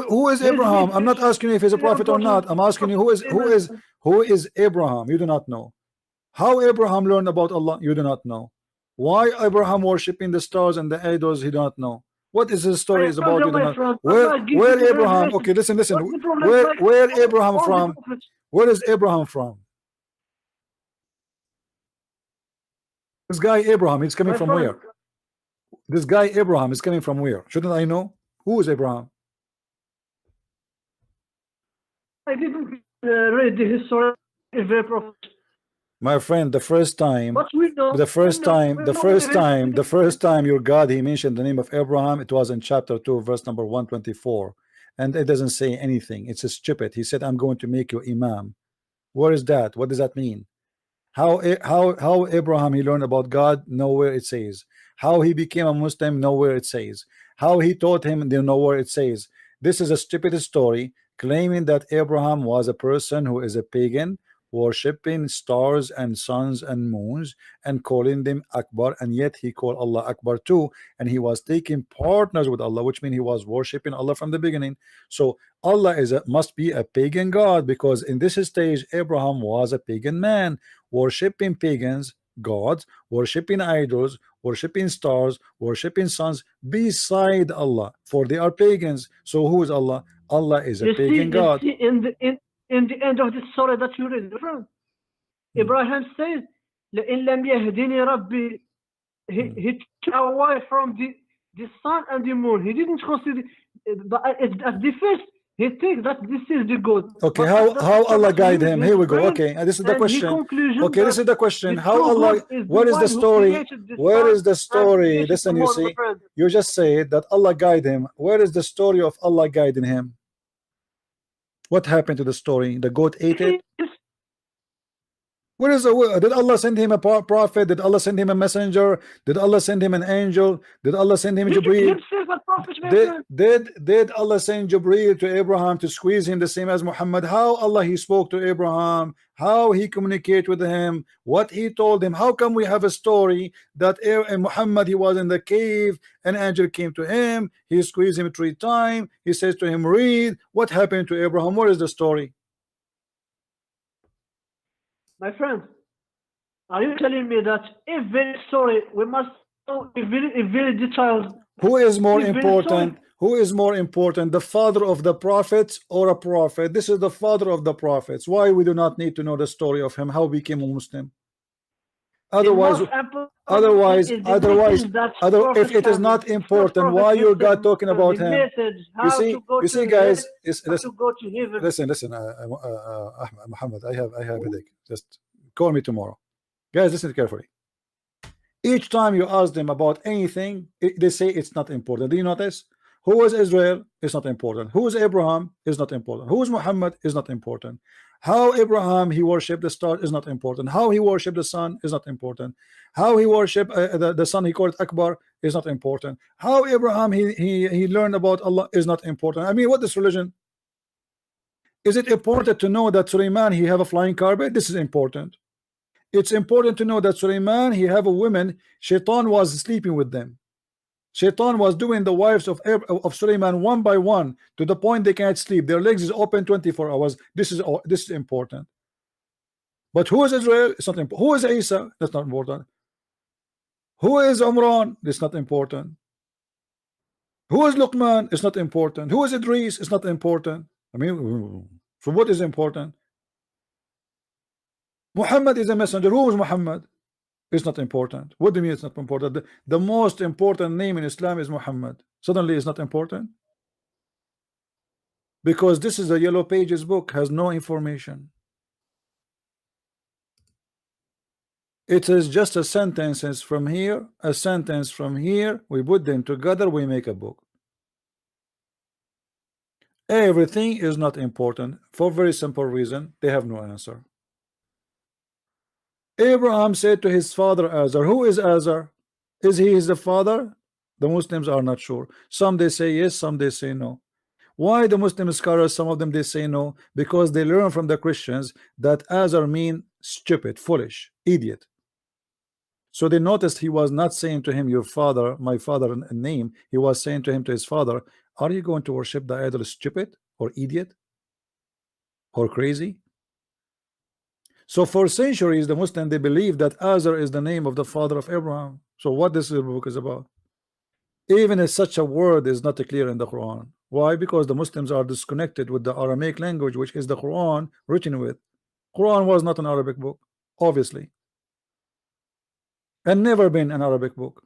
Who is Abraham? I'm not asking you if he's a prophet or not. I'm asking you who is Abraham? You do not know. How Abraham learned about Allah? You do not know. Why Abraham worshiping the stars and the idols? He do not know. What is the story is about? You do not. Where Abraham? Okay, listen. Where Abraham from? Where is Abraham from? This guy Abraham, he's coming from where? This guy Abraham is coming from where? Shouldn't I know? Who is Abraham? I didn't read the history of the prophet. My friend, the first time your God he mentioned the name of Abraham, it was in chapter 2, verse number 124, and it doesn't say anything. It's a stupid. He said, I'm going to make you imam. Where is that? What does that mean? How Abraham he learned about God? Nowhere it says. How he became a Muslim? Nowhere it says. How he taught him? Nowhere it says. This is a stupid story claiming that Abraham was a person who is a pagan, worshipping stars and suns and moons and calling them Akbar, and yet he called Allah Akbar too, and he was taking partners with Allah, which means he was worshipping Allah from the beginning. So Allah must be a pagan God, because in this stage Abraham was a pagan man, worshipping pagans gods, worshipping idols, worshipping stars, worshipping suns beside Allah, for they are pagans. So who is Allah? Allah is a pagan God. In in the end of the story that you read, friend, Abraham says, لَإِن لَمْ يَهْدِنِي رَبِّي. He took away from the sun and the moon. He didn't consider at the first. He thinks that this is the good. Okay, But how Allah guide him? Here we go. friend, Okay, and this is the and question. his conclusion Okay, this is the question. the How true Allah? God is Where is one the who story? created the Where sun is the and story? created the Listen, you moon, see, friend. you just said that Allah guide him. Where is the story of Allah guiding him? What happened to the story? The goat ate it. Where is the? Did Allah send him a prophet? Did Allah send him a messenger? Did Allah send him an angel? Did Allah send him Jibreel? Himself a prophet, my friend. Did Allah send Jibreel to Abraham to squeeze him the same as Muhammad? How Allah he spoke to Abraham? How he communicated with him? What he told him? How come we have a story that Muhammad, he was in the cave, an angel came to him, he squeezed him 3 times, he says to him, read. What happened to Abraham? Where is the story? My friend, are you telling me that every story we must know very detailed? Who is more Every important? story. Who is more important, the father of the prophets or a prophet? This is the father of the prophets. Why we do not need to know the story of him, how he became a Muslim? Otherwise, if it is not important, why your God talking about him? You see, guys, listen, Muhammad, I have a headache. Just call me tomorrow. Guys, listen carefully. Each time you ask them about anything, they say it's not important. Do you notice? Who is Israel? It's not important. Who is Abraham? Is not important. Who is Muhammad? Is not important. How Abraham he worshipped the star is not important. How he worshipped the sun is not important. How he worshipped the sun, he called Akbar, is not important. How Abraham he learned about Allah is not important. I mean, what is religion? Is it important to know that Sulaiman he have a flying carpet? This is important. It's important to know that Sulaiman he have a woman, Shaitan was sleeping with them. Shaitan was doing the wives of Sulaiman one by one to the point they can't sleep. Their legs is open 24 hours. This is important. But who is Israel? It's not important. Who is Isa? That's not important. Who is Umran? It's not important. Who is Luqman? It's not important. Who is Idris? It's not important. I mean, for what is important? Muhammad is a messenger. Who is Muhammad? It's not important. What do you mean it's not important? The most important name in Islam is Muhammad. Suddenly it's not important? Because this is a Yellow Pages book, has no information. It is just a sentences from here, a sentence from here, we put them together, we make a book. Everything is not important for very simple reason, they have no answer. Abraham said to his father Azar, who is Azar? Is he the father? The Muslims are not sure. Some they say yes, some they say no. Why the Muslim scholars, some of them they say no? Because they learn from the Christians that Azar mean stupid, foolish, idiot. So they noticed he was not saying to him, your father, my father name. He was saying to him, to his father, are you going to worship the idol stupid or idiot or crazy? So for centuries the Muslim they believe that Azar is the name of the father of Abraham. So what this book is about, even if such a word is not clear in the Quran. Why? Because the Muslims are disconnected with the Aramaic language, which is the Quran written with. Quran was not an Arabic book, obviously, and never been an Arabic book.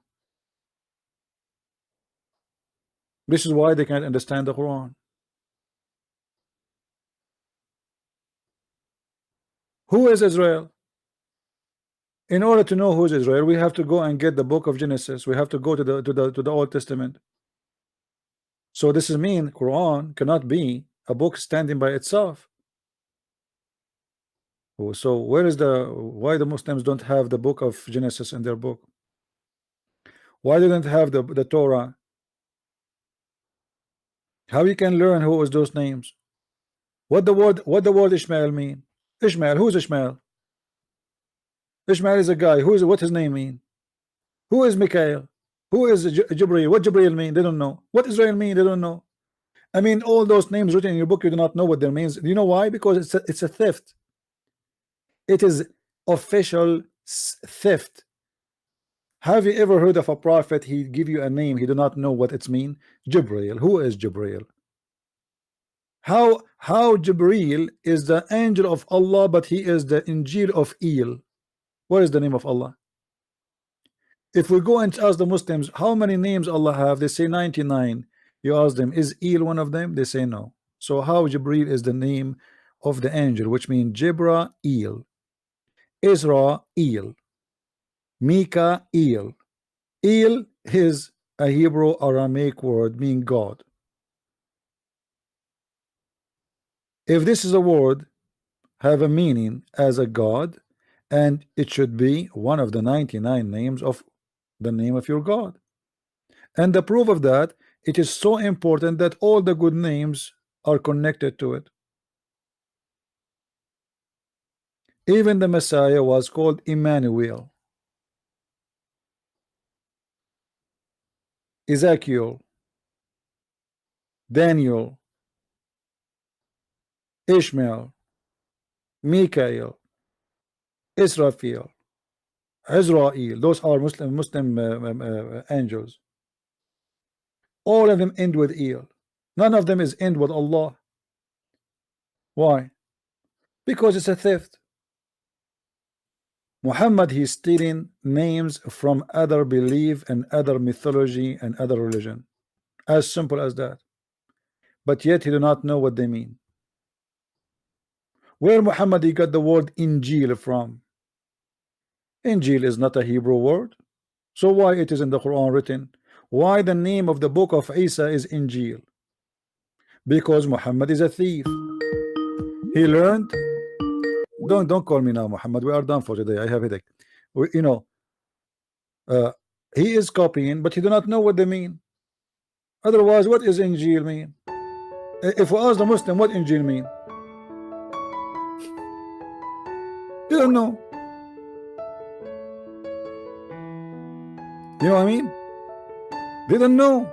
This is why they can't understand the Quran. Who is Israel? In order to know who is Israel, we have to go and get the book of Genesis. We have to go to the Old Testament. So this is mean Quran cannot be a book standing by itself. So where is why the Muslims don't have the book of Genesis in their book? Why they don't have the Torah? How you can learn who is those names? What the word Ishmael mean? Ishmael, who is Ishmael? Ishmael is a guy. What his name mean? Who is Mikhail? Who is Jibreel? What Jibreel mean? They don't know. What Israel mean? They don't know. I mean, all those names written in your book, you do not know what their means. Do you know why? Because it's a theft. It is official theft. Have you ever heard of a prophet? He give you a name, he do not know what it's mean. Jibreel. Who is Jibreel? How Jibreel is the angel of Allah, but he is the Injil of Eel? What is the name of Allah? If we go and ask the Muslims how many names Allah have, they say 99. You ask them, is Eel one of them? They say no. So how Jibreel is the name of the angel, which means Jibreel, Israel, Mikael. El is a Hebrew Aramaic word meaning God. If this is a word have a meaning as a God, and it should be one of the 99 names of the name of your God. And the proof of that, it is so important that all the good names are connected to it. Even the Messiah was called Emmanuel, Ezekiel, Daniel, Ishmael, Mikael, Israfil, Israel. Those are Muslim angels. All of them end with El. None of them is end with Allah. Why? Because it's a theft. Muhammad, he's stealing names from other belief and other mythology and other religion. As simple as that. But yet he do not know what they mean. Where Muhammad he got the word Injil from? Injil is not a Hebrew word. So why it is in the Quran written? Why the name of the book of Isa is Injil? Because Muhammad is a thief. He learned. Don't call me now, Muhammad. We are done for today. I have a headache. He is copying, but he do not know what they mean. Otherwise, what is Injil mean? If we ask the Muslim what Injil mean, they don't know. You know what I mean? They don't know.